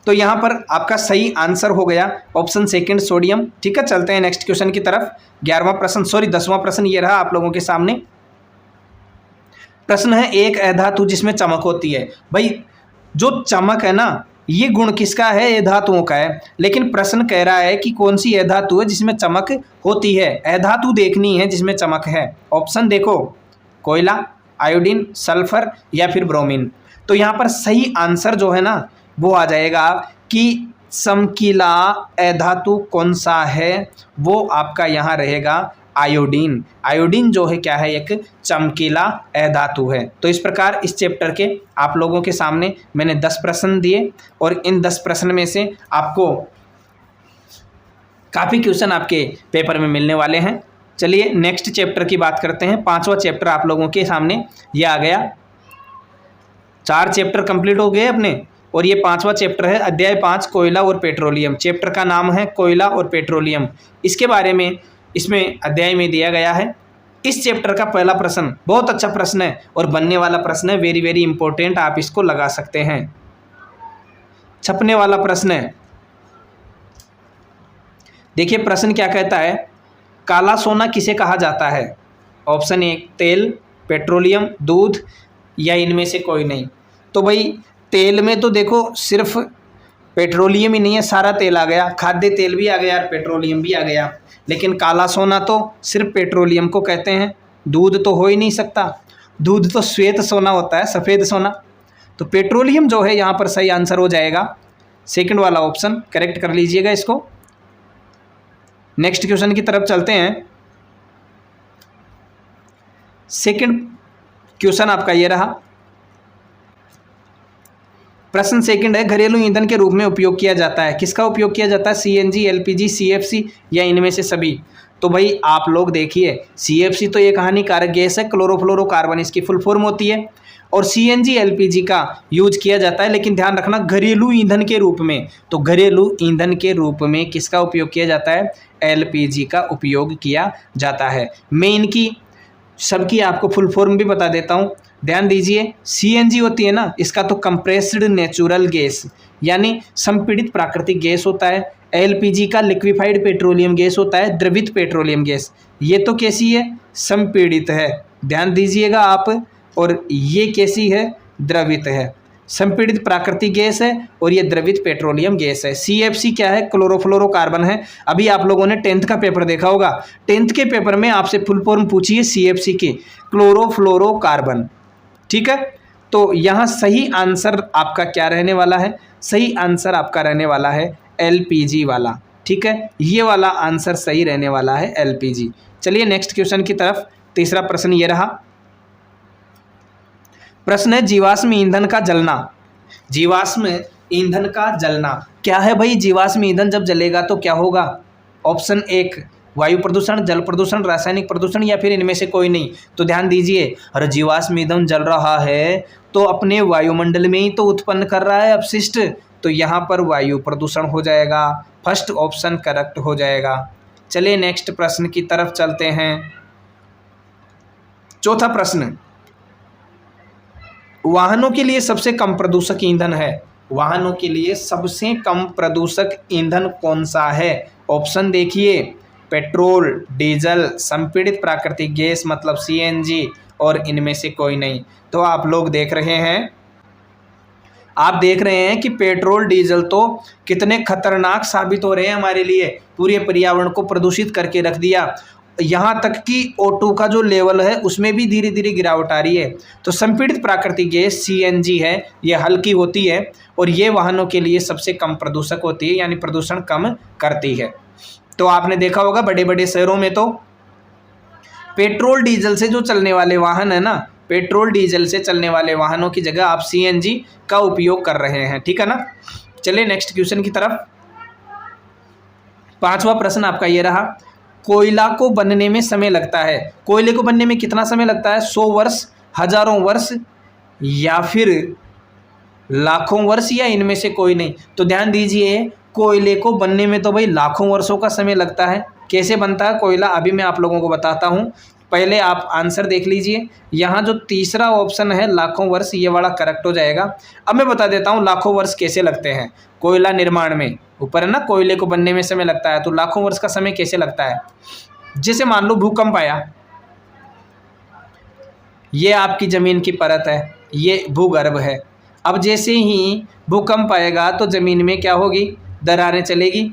S1: तो यहाँ पर आपका सही आंसर हो गया ऑप्शन सेकंड, सोडियम, ठीक है। चलते हैं नेक्स्ट क्वेश्चन की तरफ। 10वां प्रश्न ये रहा आप लोगों के सामने। प्रश्न है, एक अधातु जिसमें चमक होती है। भाई जो चमक है ना, ये गुण किसका है, ये धातुओं का है। लेकिन प्रश्न कह रहा है कि कौन सी अधातु है जिसमें चमक होती है। अधातु देखनी है जिसमें चमक है। ऑप्शन देखो, कोयला, आयोडीन, सल्फर या फिर ब्रोमीन। तो यहाँ पर सही आंसर जो है ना वो आ जाएगा कि चमकीला अधातु कौन सा है, वो आपका यहाँ रहेगा आयोडीन। आयोडीन जो है क्या है, एक चमकीला अधातु है। तो इस प्रकार इस चैप्टर के आप लोगों के सामने मैंने 10 प्रश्न दिए, और इन 10 प्रश्न में से आपको काफ़ी क्वेश्चन आपके पेपर में मिलने वाले हैं। चलिए नेक्स्ट चैप्टर की बात करते हैं। 5वां चैप्टर आप लोगों के सामने ये आ गया। 4 चैप्टर कंप्लीट हो गए अपने, और ये 5वां चैप्टर है, अध्याय 5 कोयला और पेट्रोलियम। चैप्टर का नाम है कोयला और पेट्रोलियम। इसके बारे में इसमें अध्याय में दिया गया है। इस चैप्टर का पहला प्रश्न बहुत अच्छा प्रश्न है और बनने वाला प्रश्न है, वेरी वेरी इंपॉर्टेंट, आप इसको लगा सकते हैं। छपने वाला प्रश्न है। देखिए प्रश्न क्या कहता है, काला सोना किसे कहा जाता है? ऑप्शन 1 तेल, पेट्रोलियम, दूध या इनमें से कोई नहीं। तो भाई तेल में तो देखो सिर्फ पेट्रोलियम ही नहीं है, सारा तेल आ गया, खाद्य तेल भी आ गया और पेट्रोलियम भी आ गया। लेकिन काला सोना तो सिर्फ पेट्रोलियम को कहते हैं, दूध तो हो ही नहीं सकता, दूध तो श्वेत सोना होता है, सफ़ेद सोना। तो पेट्रोलियम जो है यहाँ पर सही आंसर हो जाएगा, सेकंड वाला ऑप्शन करेक्ट कर लीजिएगा इसको। नेक्स्ट क्वेश्चन की तरफ चलते हैं। सेकंड क्वेश्चन आपका ये रहा। प्रश्न सेकंड है, घरेलू ईंधन के रूप में उपयोग किया जाता है, किसका उपयोग किया जाता है? सीएनजी, एलपीजी, सीएफसी या इनमें से सभी? तो भाई आप लोग देखिए, सीएफसी तो एक हानिकारक गैस है, क्लोरोफ्लोरोकार्बन इसकी फुल फॉर्म होती है, और सीएनजी एलपीजी का यूज किया जाता है, लेकिन ध्यान रखना घरेलू ईंधन के रूप में। तो घरेलू ईंधन के रूप में किसका उपयोग किया जाता है? एलपीजी का उपयोग किया जाता है। मैं इनकी सबकी आपको फुल फॉर्म भी बता देता हूँ, ध्यान दीजिए। सीएनजी होती है ना, इसका तो कंप्रेस्ड नेचुरल गैस यानी संपीड़ित प्राकृतिक गैस होता है। एलपीजी का लिक्विफाइड पेट्रोलियम गैस होता है, द्रवित पेट्रोलियम गैस। ये तो कैसी है? संपीड़ित है, ध्यान दीजिएगा आप। और ये कैसी है? द्रवित है। संपीड़ित प्राकृतिक गैस है और ये द्रवित पेट्रोलियम गैस है। सीएफसी क्या है? क्लोरोफ्लोरोकार्बन है। अभी आप लोगों ने 10th का पेपर देखा होगा, 10th के पेपर में आपसे फुल फॉर्म पूछी है सीएफसी की, क्लोरोफ्लोरोकार्बन, ठीक है। तो यहाँ सही आंसर आपका क्या रहने वाला है? सही आंसर आपका रहने वाला है एलपीजी वाला, ठीक है। ये वाला आंसर सही रहने वाला है एलपीजी। चलिए नेक्स्ट क्वेश्चन की तरफ। तीसरा प्रश्न ये रहा। प्रश्न है जीवाश्म ईंधन का जलना। जीवाश्म ईंधन का जलना क्या है भाई? जीवाश्म ईंधन जब जलेगा तो क्या होगा? ऑप्शन 1 वायु प्रदूषण, जल प्रदूषण, रासायनिक प्रदूषण या फिर इनमें से कोई नहीं। तो ध्यान दीजिए, अरे जीवाश्म ईंधन जल रहा है तो अपने वायुमंडल में ही तो उत्पन्न कर रहा है अपशिष्ट, तो यहाँ पर वायु प्रदूषण हो जाएगा। फर्स्ट ऑप्शन करेक्ट हो जाएगा। चलिए नेक्स्ट प्रश्न की तरफ चलते हैं। चौथा प्रश्न, वाहनों के लिए सबसे कम प्रदूषक ईंधन है। वाहनों के लिए सबसे कम प्रदूषक ईंधन कौन सा है? ऑप्शन देखिए, पेट्रोल, डीजल, संपीड़ित प्राकृतिक गैस मतलब सीएनजी और इनमें से कोई नहीं। तो आप लोग देख रहे हैं, आप देख रहे हैं कि पेट्रोल डीजल तो कितने खतरनाक साबित हो रहे हैं हमारे लिए, पूरे पर्यावरण को प्रदूषित करके रख दिया। यहाँ तक कि O2 का जो लेवल है उसमें भी धीरे धीरे गिरावट आ रही है। तो संपीड़ित प्राकृतिक गैस सीएनजी है, ये हल्की होती है और ये वाहनों के लिए सबसे कम प्रदूषक होती है, यानी प्रदूषण कम करती है। तो आपने देखा होगा बड़े बड़े शहरों में तो पेट्रोल डीजल से जो चलने वाले वाहन है ना, पेट्रोल डीजल से चलने वाले वाहनों की जगह आप सीएनजी का उपयोग कर रहे हैं, ठीक है ना। चलिए नेक्स्ट क्वेश्चन की तरफ। 5वां प्रश्न आपका ये रहा। कोयला को बनने में समय लगता है, कोयले को बनने में कितना समय लगता है? 100 वर्ष, हजारों वर्ष या फिर लाखों वर्ष या इनमें से कोई नहीं। तो ध्यान दीजिए, कोयले को बनने में तो भाई लाखों वर्षों का समय लगता है। कैसे बनता है कोयला, अभी मैं आप लोगों को बताता हूँ, पहले आप आंसर देख लीजिए। यहाँ जो तीसरा ऑप्शन है लाखों वर्ष, ये वाला करेक्ट हो जाएगा। अब मैं बता देता हूँ लाखों वर्ष कैसे लगते हैं कोयला निर्माण में। ऊपर है ना, कोयले को बनने में समय लगता है, तो लाखों वर्ष का समय कैसे लगता है? जैसे मान लो भूकंप आया, ये आपकी जमीन की परत है, ये भूगर्भ है। अब जैसे ही भूकंप आएगा तो जमीन में क्या होगी? दरारें चलेगी।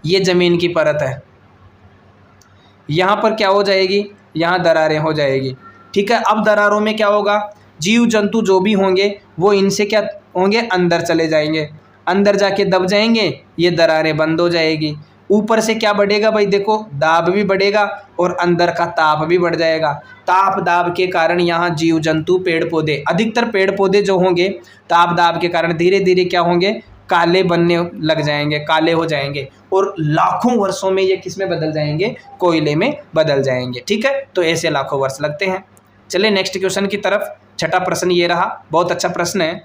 S1: ये जमीन की परत है, यहाँ पर क्या हो जाएगी? यहाँ दरारें हो जाएगी, ठीक है। अब दरारों में क्या होगा? जीव जंतु जो भी होंगे वो इनसे क्या होंगे? अंदर चले जाएंगे, अंदर जाके दब जाएंगे, ये दरारें बंद हो जाएगी। ऊपर से क्या बढ़ेगा भाई? देखो दाब भी बढ़ेगा और अंदर का ताप भी बढ़ जाएगा। ताप दाब के कारण यहाँ जीव जंतु, पेड़ पौधे, अधिकतर पेड़ पौधे जो होंगे ताप दाब के कारण धीरे धीरे क्या होंगे? काले बनने लग जाएंगे, काले हो जाएंगे और लाखों वर्षों में ये किस में बदल जाएंगे, कोयले में बदल जाएंगे। ठीक है, तो ऐसे लाखों वर्ष लगते हैं। चलिए नेक्स्ट क्वेश्चन की तरफ। छठा प्रश्न ये रहा, बहुत अच्छा प्रश्न है।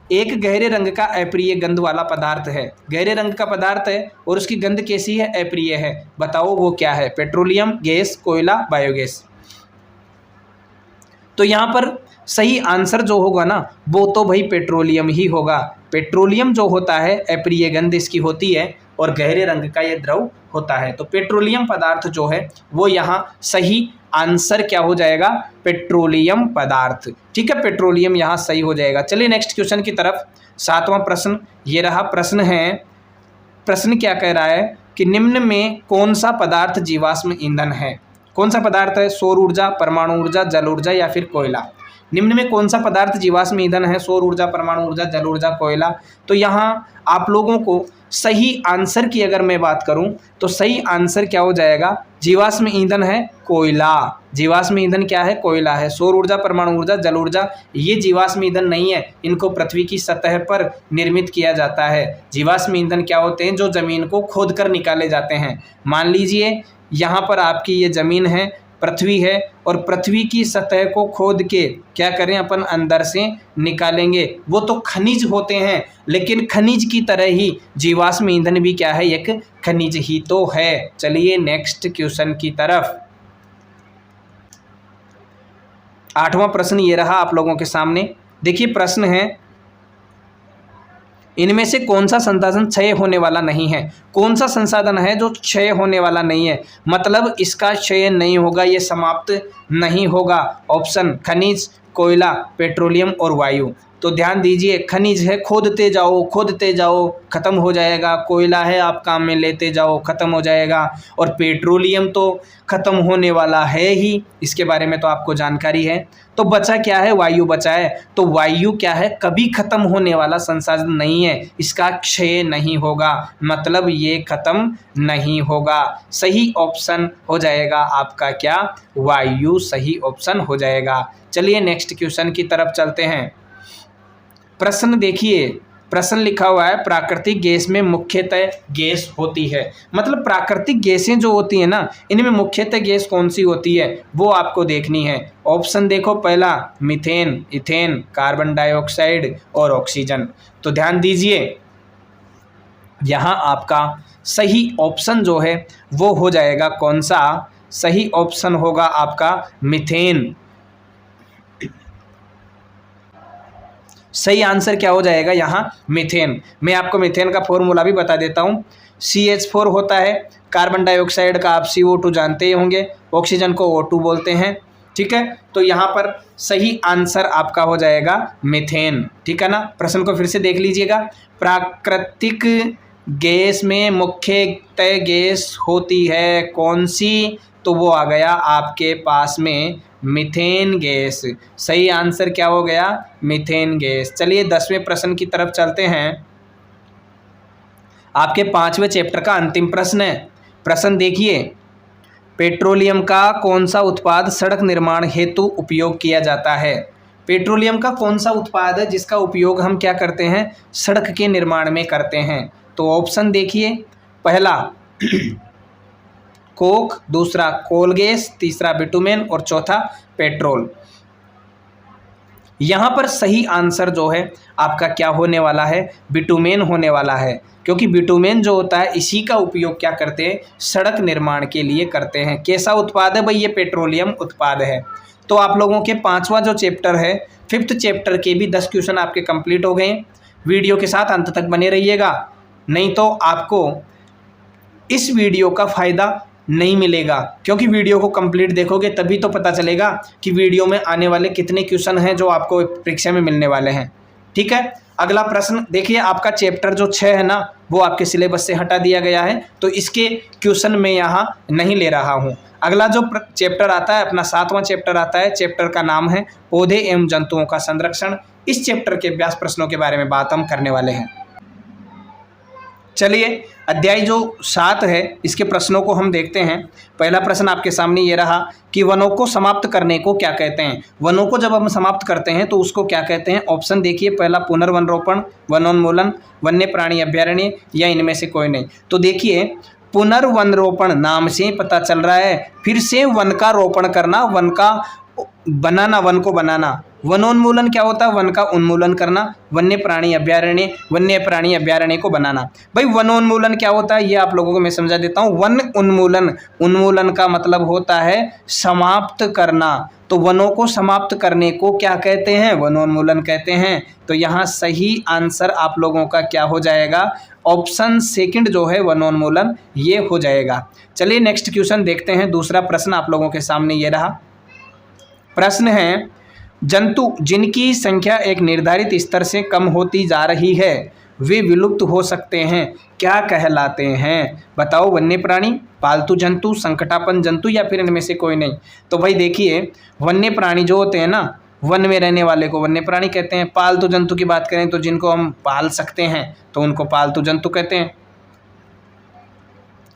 S1: एक गहरे रंग का अप्रिय गंध वाला पदार्थ है, गहरे रंग का पदार्थ है और उसकी गंध कैसी है, अप्रिय है। बताओ वो क्या है? पेट्रोलियम, गैस, कोयला, बायोगैस। तो यहाँ पर सही आंसर जो होगा ना वो तो भाई पेट्रोलियम ही होगा। पेट्रोलियम जो होता है अप्रिय गंध इसकी होती है और गहरे रंग का ये द्रव होता है। तो पेट्रोलियम पदार्थ जो है वो यहाँ सही आंसर क्या हो जाएगा, पेट्रोलियम पदार्थ। ठीक है, पेट्रोलियम यहाँ सही हो जाएगा। चलिए नेक्स्ट क्वेश्चन की तरफ। सातवां प्रश्न ये रहा। प्रश्न क्या कह रहा है कि निम्न में कौन सा पदार्थ जीवाश्म ईंधन है? कौन सा पदार्थ है? सौर ऊर्जा, परमाणु ऊर्जा, जल ऊर्जा या फिर कोयला। निम्न में कौन सा पदार्थ जीवाश्म ईंधन है? सौर ऊर्जा, परमाणु ऊर्जा, जल ऊर्जा, कोयला। तो यहाँ आप लोगों को सही आंसर की अगर मैं बात करूं तो सही आंसर क्या हो जाएगा, जीवाश्म ईंधन है कोयला। जीवाश्म ईंधन क्या है? कोयला है। सौर ऊर्जा, परमाणु ऊर्जा, जल ऊर्जा ये जीवाश्म ईंधन नहीं है, इनको पृथ्वी की सतह पर निर्मित किया जाता है। जीवाश्म ईंधन क्या होते हैं? जो जमीन को खोद कर निकाले जाते हैं। मान लीजिए यहाँ पर आपकी ये जमीन है, पृथ्वी है और पृथ्वी की सतह को खोद के क्या करें अपन अंदर से निकालेंगे। वो तो खनिज होते हैं, लेकिन खनिज की तरह ही जीवाश्म ईंधन भी क्या है, एक खनिज ही तो है। चलिए नेक्स्ट क्वेश्चन की तरफ। आठवां प्रश्न ये रहा आप लोगों के सामने। देखिए प्रश्न है, इनमें से कौन सा संसाधन क्षय होने वाला नहीं है? कौन सा संसाधन है जो क्षय होने वाला नहीं है, मतलब इसका क्षय नहीं होगा, ये समाप्त नहीं होगा? ऑप्शन खनिज, कोयला, पेट्रोलियम और वायु। तो ध्यान दीजिए, खनिज है खोदते जाओ खत्म हो जाएगा, कोयला है आप काम में लेते जाओ खत्म हो जाएगा, और पेट्रोलियम तो खत्म होने वाला है ही, इसके बारे में तो आपको जानकारी है। तो बचा क्या है? वायु बचा है। तो वायु क्या है? कभी खत्म होने वाला संसाधन नहीं है, इसका क्षय नहीं होगा, मतलब ये खत्म नहीं होगा। सही ऑप्शन हो जाएगा आपका क्या? वायु सही ऑप्शन हो जाएगा। चलिए नेक्स्ट क्वेश्चन की तरफ चलते हैं। प्रश्न देखिए, प्रश्न लिखा हुआ है प्राकृतिक गैस में मुख्यतः गैस होती है। मतलब प्राकृतिक गैसें जो होती है ना, इनमें मुख्यतः गैस कौन सी होती है वो आपको देखनी है। ऑप्शन देखो, पहला मीथेन, इथेन, कार्बन डाइऑक्साइड और ऑक्सीजन। तो ध्यान दीजिए, यहाँ आपका सही ऑप्शन जो है वो हो जाएगा कौन सा? सही ऑप्शन होगा आपका मीथेन। सही आंसर क्या हो जाएगा यहाँ? मीथेन। मैं आपको मीथेन का फॉर्मूला भी बता देता हूँ। CH4 होता है, कार्बन डाइऑक्साइड का आप CO2 जानते ही होंगे, ऑक्सीजन को O2 बोलते हैं। ठीक है, तो यहाँ पर सही आंसर आपका हो जाएगा मीथेन। ठीक है ना? प्रश्न को फिर से देख लीजिएगा। प्राकृतिक गैस में मुख्यतः गैस होती है कौन सी? तो वो आ गया आपके पास में मीथेन गैस। सही आंसर क्या हो गया? Methane gas. चलिए 10वें प्रश्न की तरफ चलते हैं। आपके 5वें चैप्टर का अंतिम प्रश्न है। प्रश्न देखिए, पेट्रोलियम का कौन सा उत्पाद सड़क निर्माण हेतु उपयोग किया जाता है? पेट्रोलियम का कौन सा उत्पाद है जिसका उपयोग हम क्या करते हैं? सड़क के निर्माण में करते हैं। तो ऑप्शन देखिए, पहला कोक, दूसरा कोल गैस, तीसरा बिटुमेन और चौथा पेट्रोल। यहाँ पर सही आंसर जो है आपका क्या होने वाला है? बिटुमेन होने वाला है, क्योंकि बिटुमेन जो होता है इसी का उपयोग क्या करते हैं? सड़क निर्माण के लिए करते हैं। कैसा उत्पाद है भाई? ये पेट्रोलियम उत्पाद है। तो आप लोगों के 5वां जो चैप्टर है, 5th चैप्टर के भी 10 क्वेश्चन आपके कंप्लीट हो गए। वीडियो के साथ अंत तक बने रहिएगा, नहीं तो आपको इस वीडियो का फ़ायदा नहीं मिलेगा, क्योंकि वीडियो को कंप्लीट देखोगे तभी तो पता चलेगा कि वीडियो में आने वाले कितने क्वेश्चन हैं जो आपको परीक्षा में मिलने वाले हैं। ठीक है, अगला प्रश्न देखिए, आपका चैप्टर जो 6 है ना वो आपके सिलेबस से हटा दिया गया है, तो इसके क्वेश्चन मैं यहाँ नहीं ले रहा हूँ। अगला जो चैप्टर आता है अपना 7वां चैप्टर आता है। चैप्टर का नाम है पौधे एवं जंतुओं का संरक्षण। इस चैप्टर के व्यास प्रश्नों के बारे में बात हम करने वाले हैं। चलिए अध्याय जो 7 है इसके प्रश्नों को हम देखते हैं। पहला प्रश्न आपके सामने ये रहा कि वनों को समाप्त करने को क्या कहते हैं। वनों को जब हम समाप्त करते हैं तो उसको क्या कहते हैं। ऑप्शन देखिए, पहला पुनर्वनरोपण, वनोन्मूलन, वन्य प्राणी अभ्यारण्य या इनमें से कोई नहीं। तो देखिए पुनर्वनरोपण नाम से ही पता चल रहा है फिर से वन का रोपण करना, वन का बनाना, वन को बनाना। वनोन्मूलन क्या होता है, वन का उन्मूलन करना। वन्य प्राणी अभ्यारण्य, वन्य प्राणी अभ्यारण्य को बनाना। भाई वनोन्मूलन क्या होता है ये आप लोगों को मैं समझा देता हूँ। वन उन्मूलन, उन्मूलन का मतलब होता है समाप्त करना। तो वनों को समाप्त करने को क्या कहते हैं, वनोन्मूलन कहते हैं। तो यहाँ सही आंसर आप लोगों का क्या हो जाएगा, ऑप्शन सेकंड जो है वनोन्मूलन, ये हो जाएगा। चलिए नेक्स्ट क्वेश्चन देखते हैं। दूसरा प्रश्न आप लोगों के सामने ये रहा। प्रश्न है, जंतु जिनकी संख्या एक निर्धारित स्तर से कम होती जा रही है वे विलुप्त हो सकते हैं, क्या कहलाते हैं। बताओ, वन्य प्राणी, पालतू जंतु, संकटापन्न जंतु या फिर इनमें से कोई नहीं। तो भाई देखिए वन्य प्राणी जो होते हैं ना, वन में रहने वाले को वन्य प्राणी कहते हैं। पालतू जंतु की बात करें तो जिनको हम पाल सकते हैं तो उनको पालतू जंतु कहते हैं।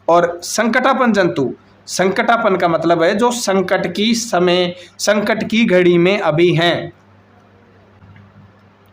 S1: और संकटापन्न जंतु, संकटापन का मतलब है जो संकट की समय, संकट की घड़ी में अभी हैं।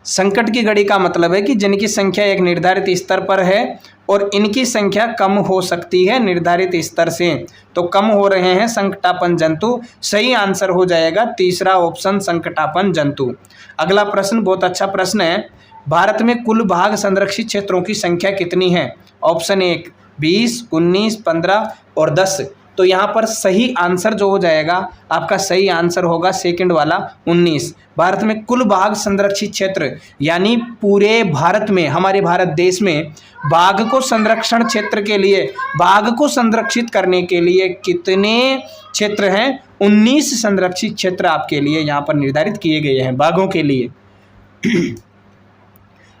S1: संकट की घड़ी का मतलब है कि जिनकी संख्या एक निर्धारित स्तर पर है और इनकी संख्या कम हो सकती है निर्धारित स्तर से, तो कम हो रहे हैं संकटापन्न जंतु। सही आंसर हो जाएगा तीसरा ऑप्शन, संकटापन्न जंतु। अगला प्रश्न बहुत अच्छा प्रश्न है। भारत में कुल बाघ संरक्षित क्षेत्रों की संख्या कितनी है। ऑप्शन 1 20, 19, 15 और 10। तो यहाँ पर सही आंसर जो हो जाएगा आपका, सही आंसर होगा सेकंड वाला 19। भारत में कुल बाघ संरक्षित क्षेत्र यानी पूरे भारत में, हमारे भारत देश में बाघ को संरक्षण क्षेत्र के लिए, बाघ को संरक्षित करने के लिए कितने क्षेत्र हैं, 19 संरक्षित क्षेत्र आपके लिए यहाँ पर निर्धारित किए गए हैं बाघों के लिए।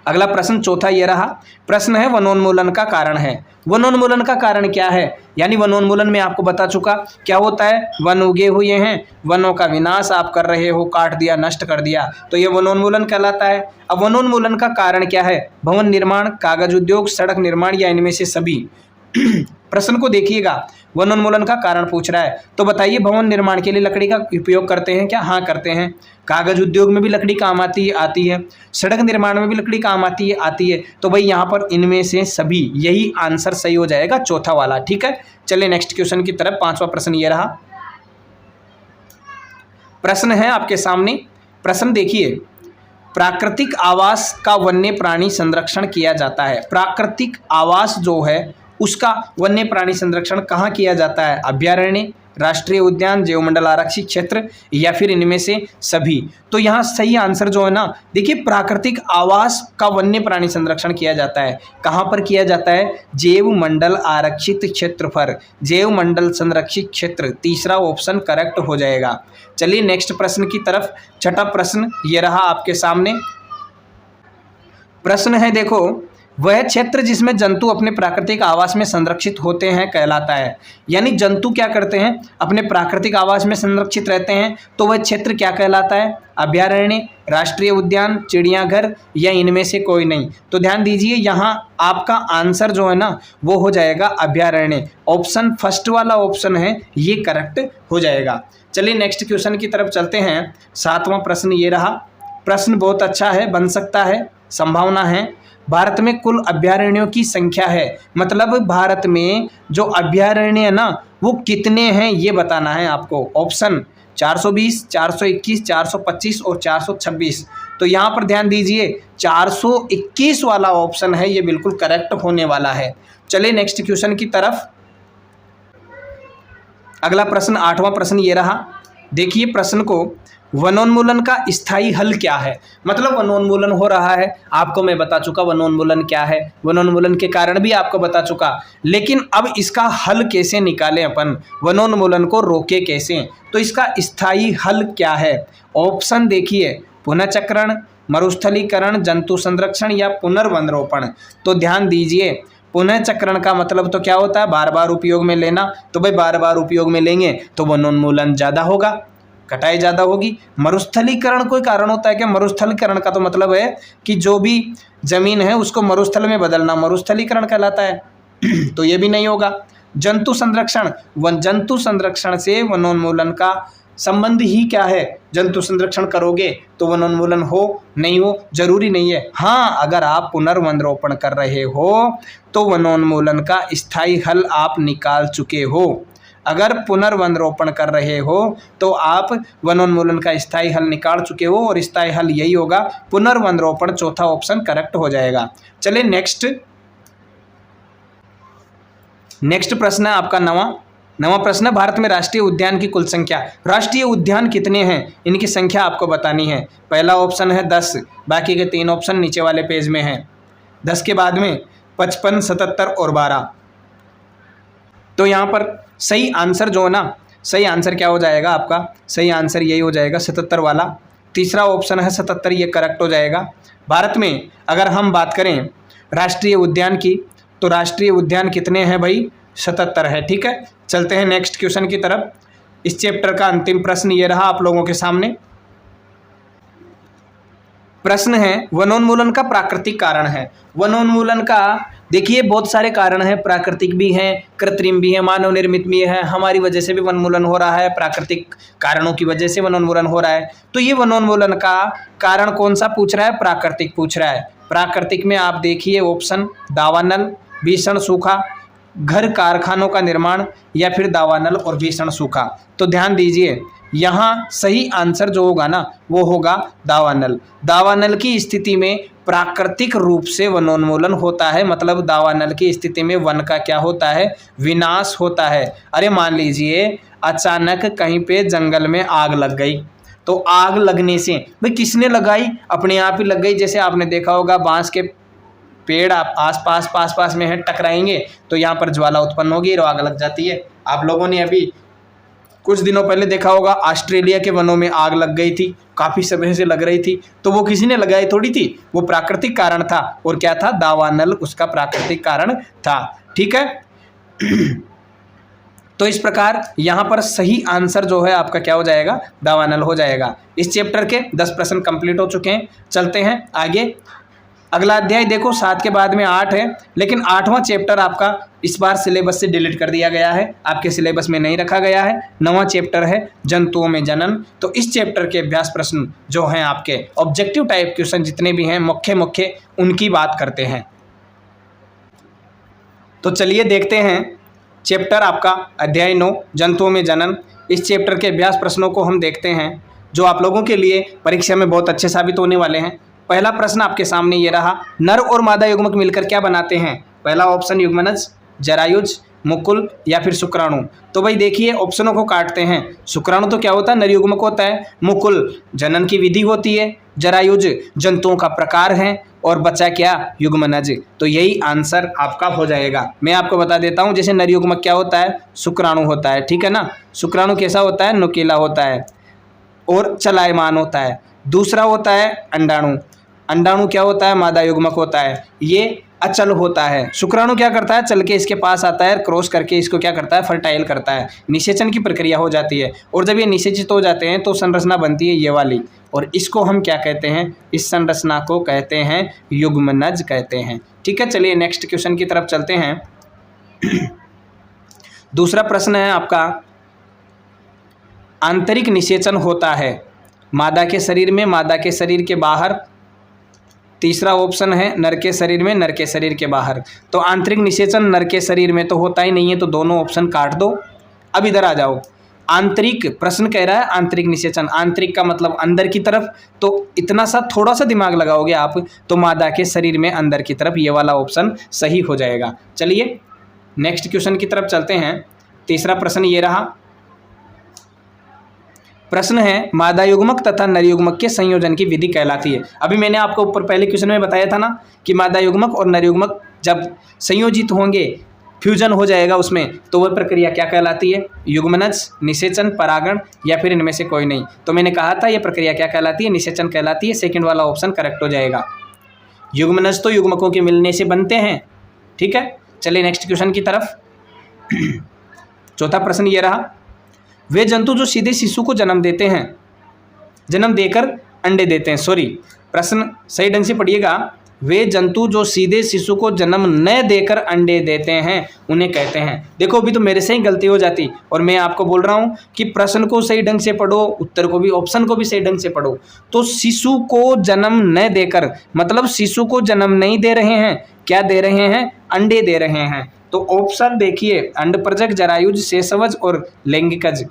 S1: अगला प्रश्न चौथा ये रहा। प्रश्न है वनोन्मूलन का कारण है। वनोन्मूलन का कारण क्या है, यानी वनोन्मूलन में आपको बता चुका क्या होता है। वन उगे हुए हैं, वनों का विनाश आप कर रहे हो, काट दिया, नष्ट कर दिया, तो ये वनोन्मूलन कहलाता है। अब वनोन्मूलन का कारण क्या है, भवन निर्माण, कागज उद्योग, सड़क निर्माण या इनमें से सभी। प्रश्न को देखिएगा, वनोन्मूलन का कारण पूछ रहा है तो बताइए भवन निर्माण के लिए लकड़ी का उपयोग करते हैं क्या, हाँ करते हैं। कागज उद्योग में भी लकड़ी काम आती है, सड़क निर्माण में भी लकड़ी काम आती है। तो भाई यहाँ पर इनमें से सभी, यही आंसर सही हो जाएगा चौथा वाला। ठीक है, चलिए नेक्स्ट क्वेश्चन की तरफ। पांचवा प्रश्न ये रहा। प्रश्न है आपके सामने, प्रश्न देखिए, प्राकृतिक आवास का वन्य प्राणी संरक्षण किया जाता है। प्राकृतिक आवास जो है उसका वन्य प्राणी संरक्षण कहाँ किया जाता है, अभ्यारण्य, राष्ट्रीय उद्यान, जैवमंडल आरक्षित क्षेत्र या फिर इनमें से सभी। तो यहाँ सही आंसर जो है ना, देखिए प्राकृतिक आवास का वन्य प्राणी संरक्षण किया जाता है, कहाँ पर किया जाता है, जैवमंडल आरक्षित क्षेत्र पर, जैवमंडल संरक्षित क्षेत्र, तीसरा ऑप्शन करेक्ट हो जाएगा। चलिए नेक्स्ट प्रश्न की तरफ। छठा प्रश्न ये रहा आपके सामने। प्रश्न है देखो, वह क्षेत्र जिसमें जंतु अपने प्राकृतिक आवास में संरक्षित होते हैं कहलाता है। यानी जंतु क्या करते हैं, अपने प्राकृतिक आवास में संरक्षित रहते हैं, तो वह क्षेत्र क्या कहलाता है, अभ्यारण्य, राष्ट्रीय उद्यान, चिड़ियाघर या इनमें से कोई नहीं। तो ध्यान दीजिए यहाँ आपका आंसर जो है ना वो हो जाएगा अभ्यारण्य। ऑप्शन फर्स्ट वाला ऑप्शन है ये करेक्ट हो जाएगा। चलिए नेक्स्ट क्वेश्चन की तरफ चलते हैं। सातवां प्रश्न ये रहा। प्रश्न बहुत अच्छा है, बन सकता है, संभावना है। भारत में कुल अभ्यारण्यों की संख्या है, मतलब भारत में जो अभ्यारण्य है ना वो कितने हैं ये बताना है आपको। ऑप्शन 420, 421, 425 और 426। तो यहाँ पर ध्यान दीजिए 421 वाला ऑप्शन है ये बिल्कुल करेक्ट होने वाला है। चलिए नेक्स्ट क्वेश्चन की तरफ। अगला प्रश्न, आठवां प्रश्न ये रहा। देखिए प्रश्न को, वनोन्मूलन का स्थायी हल क्या है। मतलब वनोन्मूलन हो रहा है, आपको मैं बता चुका वनोन्मूलन क्या है, वनोन्मूलन के कारण भी आपको बता चुका, लेकिन अब इसका हल कैसे निकालें अपन, वनोन्मूलन को रोके कैसे। तो इसका स्थायी हल क्या है। ऑप्शन देखिए, पुनःचक्रण, मरुस्थलीकरण, जंतु संरक्षण या पुनर्वनरोपण। तो ध्यान दीजिए, पुनःचक्रण का मतलब तो क्या होता है, बार बार उपयोग में लेना। तो भाई बार बार उपयोग में लेंगे तो वनोन्मूलन ज़्यादा होगा, कटाई ज़्यादा होगी। मरुस्थलीकरण कोई कारण होता है क्या? मरुस्थलीकरण का तो मतलब है कि जो भी जमीन है उसको मरुस्थल में बदलना मरुस्थलीकरण कहलाता है। तो ये भी नहीं होगा। जंतु संरक्षण, जंतु संरक्षण से वनोन्मूलन का संबंध ही क्या है? जंतु संरक्षण करोगे तो वनोन्मूलन हो नहीं हो जरूरी नहीं है। हाँ, अगर आप पुनर्वनरोपण कर रहे हो तो वनोन्मूलन का स्थायी हल आप निकाल चुके हो। अगर पुनर्वनरोपण कर रहे हो तो आप वनोन्मूलन का स्थायी हल निकाल चुके हो और स्थायी हल यही होगा पुनर्वनरोपण। चौथा ऑप्शन करेक्ट हो जाएगा। चलिए नेक्स्ट प्रश्न है आपका नवा प्रश्न है, भारत में राष्ट्रीय उद्यान की कुल संख्या। राष्ट्रीय उद्यान कितने हैं, इनकी संख्या आपको बतानी है। पहला ऑप्शन है 10, बाकी के 3 ऑप्शन नीचे वाले पेज में हैं। 10 के बाद में 55, 77 और 12। तो यहाँ पर सही आंसर जो है ना, सही आंसर क्या हो जाएगा आपका? सही आंसर यही हो जाएगा 77 वाला। तीसरा ऑप्शन है 77, ये करेक्ट हो जाएगा। भारत में अगर हम बात करें राष्ट्रीय उद्यान की तो राष्ट्रीय उद्यान कितने हैं भाई? 77 है। ठीक है, चलते हैं नेक्स्ट क्वेश्चन की तरफ। इस चैप्टर का अंतिम प्रश्न ये रहा आप लोगों के सामने। प्रश्न है वनोन्मूलन का प्राकृतिक कारण है। वनोन्मूलन का देखिए बहुत सारे कारण हैं, प्राकृतिक भी हैं, कृत्रिम भी हैं, मानव निर्मित भी है। हमारी वजह से भी वनोन्मूलन हो रहा है, प्राकृतिक कारणों की वजह से वनोन्मूलन हो रहा है। तो ये वनोन्मूलन का कारण कौन सा पूछ रहा है? प्राकृतिक पूछ रहा है। प्राकृतिक में आप देखिए ऑप्शन दावानल, भीषण सूखा, घर कारखानों का निर्माण या फिर दावानल और भीषण सूखा। तो ध्यान दीजिए यहाँ सही आंसर जो होगा ना वो होगा दावानल। दावानल की स्थिति में प्राकृतिक रूप से वनोन्मूलन होता है, मतलब दावानल की स्थिति में वन का क्या होता है? विनाश होता है। अरे मान लीजिए अचानक कहीं पे जंगल में आग लग गई, तो आग लगने से भाई किसने लगाई? अपने आप ही लग गई। जैसे आपने देखा होगा बांस के पेड़ आप पास में है, टकराएंगे तो यहाँ पर ज्वाला उत्पन्न होगी और आग लग जाती है। आप लोगों ने अभी कुछ दिनों पहले देखा होगा ऑस्ट्रेलिया के वनों में आग लग गई थी, काफ़ी समय से लग रही थी। तो वो किसी ने लगाई थोड़ी थी, वो प्राकृतिक कारण था। और क्या था? दावानल उसका प्राकृतिक कारण था। ठीक है। तो इस प्रकार यहाँ पर सही आंसर जो है आपका क्या हो जाएगा? दावानल हो जाएगा। इस चैप्टर के 10 प्रश्न कंप्लीट हो चुके हैं। चलते हैं आगे। अगला अध्याय देखो 7 के बाद में 8 है, लेकिन 8वां चैप्टर आपका इस बार सिलेबस से डिलीट कर दिया गया है, आपके सिलेबस में नहीं रखा गया है। 9वां चैप्टर है जंतुओं में जनन। तो इस चैप्टर के अभ्यास प्रश्न जो हैं आपके ऑब्जेक्टिव टाइप क्वेश्चन जितने भी हैं मुख्य उनकी बात करते हैं। तो चलिए देखते हैं चैप्टर आपका अध्याय 9 जंतुओं में जनन। इस चैप्टर के अभ्यास प्रश्नों को हम देखते हैं जो आप लोगों के लिए परीक्षा में बहुत अच्छे साबित होने वाले हैं। पहला प्रश्न आपके सामने ये रहा, नर और मादा युग्मक मिलकर क्या बनाते हैं? पहला ऑप्शन युग्मनज, जरायुज, मुकुल या फिर शुक्राणु। तो भाई देखिए ऑप्शनों को काटते हैं। शुक्राणु तो क्या होता है? नर युग्मक होता है। मुकुल जनन की विधि होती है। जरायुज जंतुओं का प्रकार है और बचा क्या? युग्मनज। तो यही आंसर आपका हो जाएगा। मैं आपको बता देता हूँ, जैसे नर युग्मक क्या होता है? शुक्राणु होता है। ठीक है ना। शुक्राणु कैसा होता है? नुकीला होता है और चलायमान होता है। दूसरा होता है अंडाणु। अंडाणु क्या होता है? मादा युग्मक होता है, ये अचल होता है। शुक्राणु क्या करता है? चल के इसके पास आता है, क्रॉस करके इसको क्या करता है? फर्टाइल करता है। निषेचन की प्रक्रिया हो जाती है और जब ये निषेचित हो जाते हैं तो संरचना बनती है ये वाली, और इसको हम क्या कहते हैं? इस संरचना को कहते हैं युग्मनज कहते हैं। ठीक है, चलिए नेक्स्ट क्वेश्चन की तरफ चलते हैं। दूसरा प्रश्न है आपका, आंतरिक निषेचन होता है मादा के शरीर में, मादा के शरीर के बाहर। तीसरा ऑप्शन है नर के शरीर में, नर के शरीर के बाहर। तो आंतरिक निषेचन नर के शरीर में तो होता ही नहीं है, तो दोनों ऑप्शन काट दो। अब इधर आ जाओ। आंतरिक प्रश्न कह रहा है आंतरिक निषेचन, आंतरिक का मतलब अंदर की तरफ, तो इतना सा थोड़ा सा दिमाग लगाओगे आप तो मादा के शरीर में अंदर की तरफ, ये वाला ऑप्शन सही हो जाएगा। चलिए नेक्स्ट क्वेश्चन की तरफ चलते हैं। तीसरा प्रश्न ये रहा। प्रश्न है मादा युग्मक तथा नर युग्मक के संयोजन की विधि कहलाती है। अभी मैंने आपको ऊपर पहले क्वेश्चन में बताया था ना कि मादा युग्मक और नर युग्मक जब संयोजित होंगे, फ्यूजन हो जाएगा उसमें, तो वह प्रक्रिया क्या कहलाती है? युग्मनज, निषेचन, परागण या फिर इनमें से कोई नहीं। तो मैंने कहा था यह प्रक्रिया क्या कहलाती है? निषेचन कहलाती है। सेकंड वाला ऑप्शन करेक्ट हो जाएगा। युग्मनज तो युग्मकों के मिलने से बनते हैं। ठीक है, चलिए नेक्स्ट क्वेश्चन की तरफ। चौथा प्रश्न ये रहा, वे जंतु जो सीधे शिशु को जन्म देकर अंडे देते हैं, सॉरी प्रश्न सही ढंग से पढ़िएगा, वे जंतु जो सीधे शिशु को जन्म न देकर अंडे देते हैं उन्हें कहते हैं। देखो अभी तो मेरे से ही गलती हो जाती और मैं आपको बोल रहा हूँ कि प्रश्न को सही ढंग से पढ़ो, उत्तर को भी, ऑप्शन को भी सही ढंग से पढ़ो। तो शिशु को जन्म न देकर मतलब शिशु को जन्म नहीं दे रहे हैं, क्या दे रहे हैं, अंडे दे रहे हैं। तो ऑप्शन देखिए अंडप्रजक, जरायुज, शेषवज और लैंगिकज।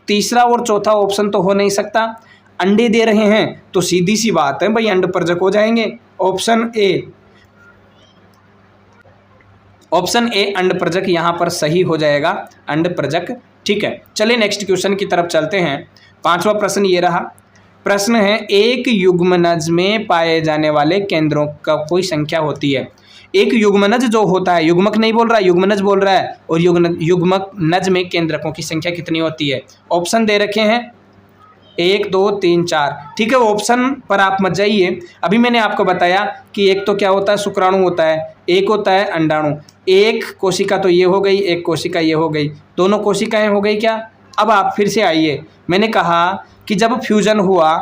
S1: तीसरा और चौथा ऑप्शन तो हो नहीं सकता। अंडे दे रहे हैं तो सीधी सी बात है भाई अंडप्रजक हो जाएंगे। ऑप्शन ए अंडप्रजक यहाँ पर सही हो जाएगा, अंडप्रजक। ठीक है, चलिए नेक्स्ट क्वेश्चन की तरफ चलते हैं। 5वां प्रश्न ये रहा। प्रश्न है, एक युग्मनज में पाए जाने वाले केंद्रों का कोई संख्या होती है। एक युग्मनज जो होता है, युग्मक नहीं बोल रहा है, युग्मनज बोल रहा है, और युग्मनज में केंद्रकों की संख्या कितनी होती है। ऑप्शन दे रखे हैं 1 2 3 4। ठीक है, ऑप्शन पर आप मत जाइए। अभी मैंने आपको बताया कि एक तो क्या होता है, शुक्राणु होता है, एक होता है अंडाणु। एक कोशिका तो ये हो गई, एक कोशिका ये हो गई, दोनों कोशिकाएं हो गई क्या। अब आप फिर से आइए, मैंने कहा कि जब फ्यूजन हुआ,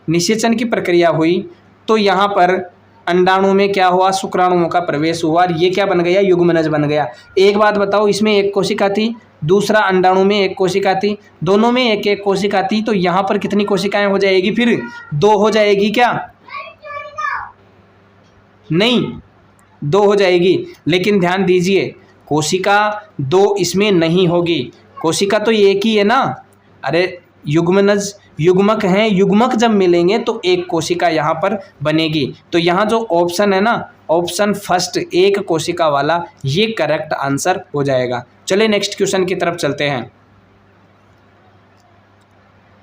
S1: निषेचन की प्रक्रिया हुई, तो यहाँ पर अंडाणु में क्या हुआ, शुक्राणुओं का प्रवेश हुआ और ये क्या बन गया, युग्मनज बन गया। एक बात बताओ, इसमें एक कोशिका थी, दूसरा अंडाणु में एक कोशिका थी, दोनों में एक एक कोशिका थी, तो यहाँ पर कितनी कोशिकाएं हो जाएगी, फिर 2 हो जाएगी क्या, नहीं 2 हो जाएगी। लेकिन ध्यान दीजिए कोशिका 2 इसमें नहीं होगी, कोशिका तो एक ही है ना। अरे युग्मनज युग्मक हैं, युग्मक जब मिलेंगे तो एक कोशिका यहाँ पर बनेगी। तो यहाँ जो ऑप्शन है ना, ऑप्शन फर्स्ट एक कोशिका वाला, ये करेक्ट आंसर हो जाएगा। चलिए नेक्स्ट क्वेश्चन की तरफ चलते हैं।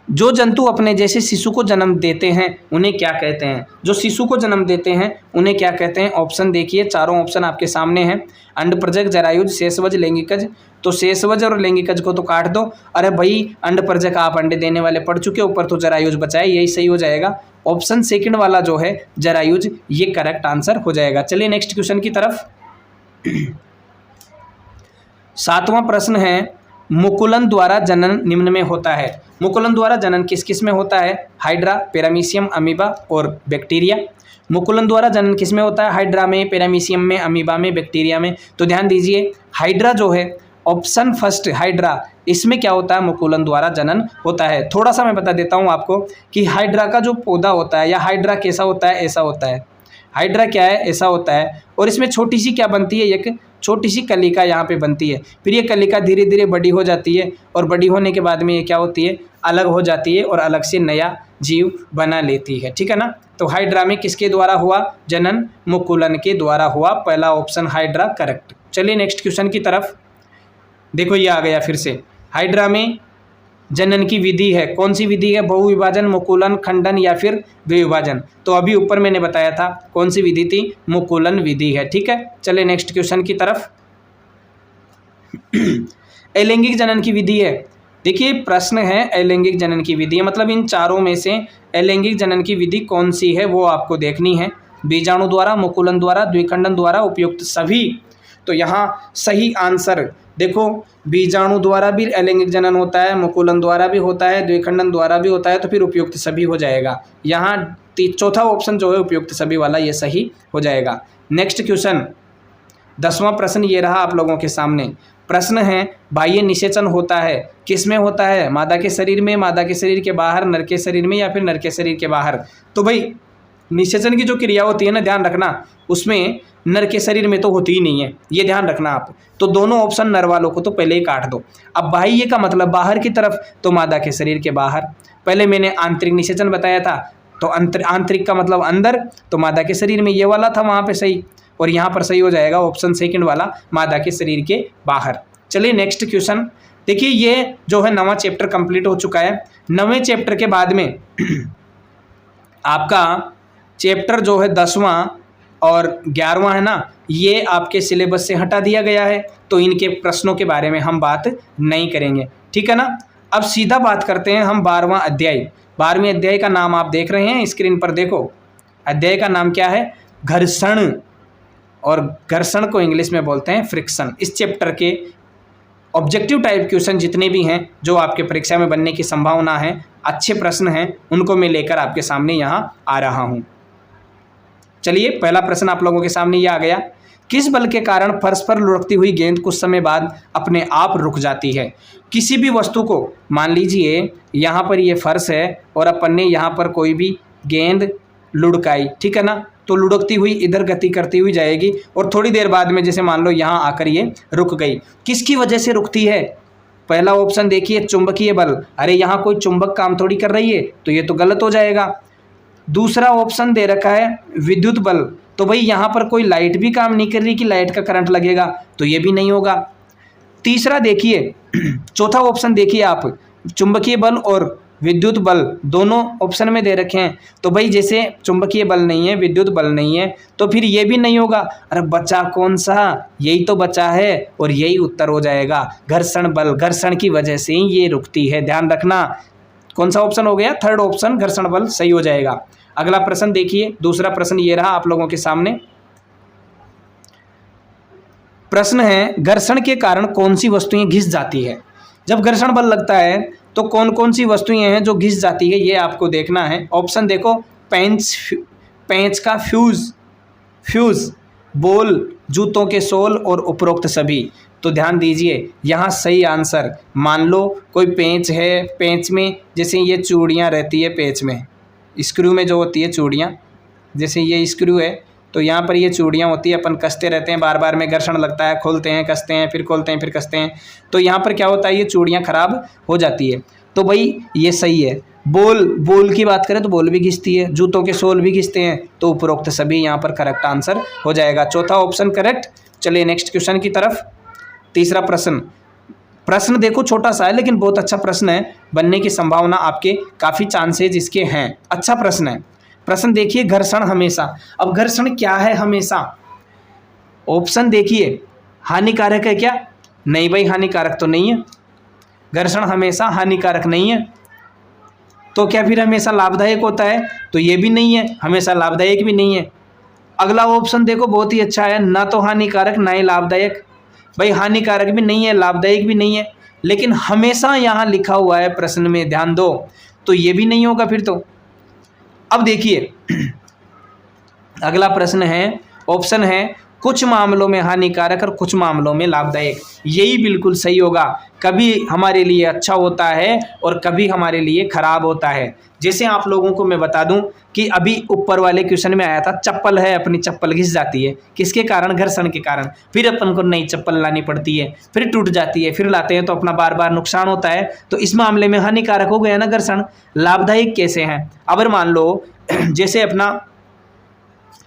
S1: जो जंतु अपने जैसे शिशु को जन्म देते हैं उन्हें क्या कहते हैं। जो शिशु को जन्म देते हैं उन्हें क्या कहते हैं। ऑप्शन देखिए, चारों ऑप्शन आपके सामने हैं। अंडप्रजक, जरायुज, शेषवज, लैंगिकज। तो शेषवज और लैंगिकज को तो काट दो। अरे भाई अंडप्रजक आप अंडे देने वाले पढ़ चुके, ऊपर तो जरायुज बचा है, यही सही हो जाएगा। ऑप्शन सेकंड वाला जो है जरायुज, ये करेक्ट आंसर हो जाएगा। चलिए नेक्स्ट क्वेश्चन की तरफ। 7वां प्रश्न है, मुकुलन द्वारा जनन निम्न में होता है। मुकुलन द्वारा जनन किस किस में होता है। हाइड्रा, पैरामीशियम, अमीबा और बैक्टीरिया। मुकुलन द्वारा जनन किस में होता है, हाइड्रा में, पैरामीशियम में, अमीबा में, बैक्टीरिया में। तो ध्यान दीजिए हाइड्रा जो है, ऑप्शन फर्स्ट हाइड्रा, इसमें क्या होता है, मुकुलन द्वारा जनन होता है। थोड़ा सा मैं बता देता हूँ आपको कि हाइड्रा का जो पौधा होता है, या हाइड्रा कैसा होता है, ऐसा होता है। हाइड्रा क्या है, ऐसा होता है, और इसमें छोटी सी क्या बनती है, एक छोटी सी कलिका यहाँ पे बनती है। फिर ये कलिका धीरे धीरे बड़ी हो जाती है, और बड़ी होने के बाद में ये क्या होती है, अलग हो जाती है, और अलग से नया जीव बना लेती है। ठीक है ना। तो हाइड्रा में किसके द्वारा हुआ जनन, मुकुलन के द्वारा हुआ। पहला ऑप्शन हाइड्रा करेक्ट। चलिए नेक्स्ट क्वेश्चन की तरफ। देखो ये आ गया फिर से, हाइड्रा में जनन की विधि है, कौन सी विधि है, बहुविभाजन, मुकुलन, खंडन या फिर विभाजन। तो अभी ऊपर मैंने बताया था कौन सी विधि थी, मुकुलन विधि है। ठीक है, चलिए नेक्स्ट क्वेश्चन की तरफ। अलैंगिक जनन की विधि है। देखिए प्रश्न है अलैंगिक जनन की विधि है, मतलब इन चारों में से अलैंगिक जनन की विधि कौन सी है वो आपको देखनी है। बीजाणु द्वारा, मुकुलन द्वारा, द्विखंडन द्वारा, उपयुक्त सभी। तो यहाँ सही आंसर देखो, बीजाणु द्वारा भी अलैंगिक जनन होता है, मुकुलन द्वारा भी होता है, द्विखंडन द्वारा भी होता है, तो फिर उपयुक्त सभी हो जाएगा। यहाँ चौथा ऑप्शन जो है उपयुक्त सभी वाला, ये सही हो जाएगा। नेक्स्ट क्वेश्चन 10वां प्रश्न ये रहा आप लोगों के सामने। प्रश्न है, बाह्य निषेचन होता है, किस में होता है, मादा के शरीर में, मादा के शरीर के बाहर, नर के शरीर में या फिर नर के शरीर के बाहर। तो भाई निषेचन की जो क्रिया होती है ना, ध्यान रखना, उसमें नर के शरीर में तो होती ही नहीं है, ये ध्यान रखना आप। तो दोनों ऑप्शन नर वालों को तो पहले ही काट दो। अब बाह्य का मतलब बाहर की तरफ, तो मादा के शरीर के बाहर। पहले मैंने आंतरिक निषेचन बताया था, तो आंतरिक का मतलब अंदर, तो मादा के शरीर में ये वाला था वहाँ पे सही, और यहाँ पर सही हो जाएगा ऑप्शन सेकंड वाला, मादा के शरीर के बाहर। चलिए नेक्स्ट क्वेश्चन। देखिए ये जो है 9वां चैप्टर कंप्लीट हो चुका है। 9वें चैप्टर के बाद में आपका चैप्टर जो है 10वां और 11वां है ना, ये आपके सिलेबस से हटा दिया गया है, तो इनके प्रश्नों के बारे में हम बात नहीं करेंगे। ठीक है ना। अब सीधा बात करते हैं हम 12वां अध्याय। 12वें अध्याय का नाम आप देख रहे हैं स्क्रीन पर, देखो अध्याय का नाम क्या है, घर्षण, और घर्षण को इंग्लिश में बोलते हैं फ्रिक्शन। इस चैप्टर के ऑब्जेक्टिव टाइप क्वेश्चन जितने भी हैं जो आपके परीक्षा में बनने की संभावना है, अच्छे प्रश्न हैं, उनको मैं लेकर आपके सामने यहाँ आ रहा हूँ। चलिए पहला प्रश्न आप लोगों के सामने ये आ गया, किस बल के कारण फर्श पर लुढ़कती हुई गेंद कुछ समय बाद अपने आप रुक जाती है। किसी भी वस्तु को, मान लीजिए यहाँ पर ये फर्श है और अपन ने यहाँ पर कोई भी गेंद लुढ़काई, ठीक है ना, तो लुढ़कती हुई इधर गति करती हुई जाएगी और थोड़ी देर बाद में जैसे मान लो यहाँ आकर ये रुक गई। किसकी वजह से रुकती है? पहला ऑप्शन देखिए चुंबकीय बल। अरे यहाँ कोई चुंबक काम थोड़ी कर रही है, तो ये तो गलत हो जाएगा। दूसरा ऑप्शन दे रखा है विद्युत बल, तो भाई यहाँ पर कोई लाइट भी काम नहीं कर रही कि लाइट का करंट लगेगा, तो ये भी नहीं होगा। तीसरा देखिए, चौथा ऑप्शन देखिए आप, चुंबकीय बल और विद्युत बल दोनों ऑप्शन में दे रखे हैं, तो भाई जैसे चुंबकीय बल नहीं है, विद्युत बल नहीं है, तो फिर ये भी नहीं होगा। अरे बचा कौन सा? यही तो बचा है और यही उत्तर हो जाएगा, घर्षण बल। घर्षण की वजह से ही ये रुकती है, ध्यान रखना। कौन सा ऑप्शन हो गया? थर्ड ऑप्शन, घर्षण बल सही हो जाएगा। अगला प्रश्न देखिए, दूसरा प्रश्न ये रहा आप लोगों के सामने। प्रश्न है, घर्षण के कारण कौन सी वस्तुएं घिस जाती है। जब घर्षण बल लगता है तो कौन कौन सी वस्तुएं हैं जो घिस जाती है, ये आपको देखना है। ऑप्शन देखो, पेंच का फ्यूज, बॉल, जूतों के सोल और उपरोक्त सभी। तो ध्यान दीजिए, यहाँ सही आंसर, मान लो कोई पेंच है, पेंच में जैसे ये चूड़ियाँ रहती है, पेंच में स्क्रू में जो होती है चूड़ियाँ, जैसे ये स्क्रू है तो यहाँ पर ये चूड़ियाँ होती है, अपन कसते रहते हैं, बार बार में घर्षण लगता है, खोलते हैं, कसते हैं, फिर खोलते हैं, फिर कसते हैं, तो यहाँ पर क्या होता है, ये चूड़ियाँ खराब हो जाती है। तो भाई ये सही है। बॉल की बात करें तो बॉल भी घिसती है, जूतों के सोल भी घिसते हैं, तो उपरोक्त सभी यहाँ पर करेक्ट आंसर हो जाएगा। चौथा ऑप्शन करेक्ट। चलिए नेक्स्ट क्वेश्चन की तरफ। तीसरा प्रश्न देखो छोटा सा है लेकिन बहुत अच्छा प्रश्न है, बनने की संभावना आपके काफ़ी चांसेज इसके हैं, अच्छा प्रश्न है। प्रश्न देखिए, घर्षण हमेशा। अब घर्षण क्या है हमेशा? ऑप्शन देखिए, हानिकारक है क्या? नहीं भाई, हानिकारक तो नहीं है। घर्षण हमेशा हानिकारक नहीं है। तो क्या फिर हमेशा लाभदायक होता है? तो ये भी नहीं है, हमेशा लाभदायक भी नहीं है। अगला ऑप्शन देखो बहुत ही अच्छा है, ना तो हानिकारक ना ही लाभदायक। भाई हानिकारक भी नहीं है, लाभदायक भी नहीं है, लेकिन हमेशा यहाँ लिखा हुआ है प्रश्न में, ध्यान दो, तो ये भी नहीं होगा फिर तो। अब देखिए अगला प्रश्न है, ऑप्शन है कुछ मामलों में हानिकारक और कुछ मामलों में लाभदायक। यही बिल्कुल सही होगा, कभी हमारे लिए अच्छा होता है और कभी हमारे लिए खराब होता है। जैसे आप लोगों को मैं बता दूं कि अभी ऊपर वाले क्वेश्चन में आया था, चप्पल है, अपनी चप्पल घिस जाती है, किसके कारण? घर्षण के कारण। फिर अपन को नई चप्पल लानी पड़ती है, फिर टूट जाती है, फिर लाते हैं तो अपना बार बार नुकसान होता है। तो इस मामले में हानिकारक हो गया ना घर्षण। लाभदायक कैसे हैं? अगर मान लो जैसे अपना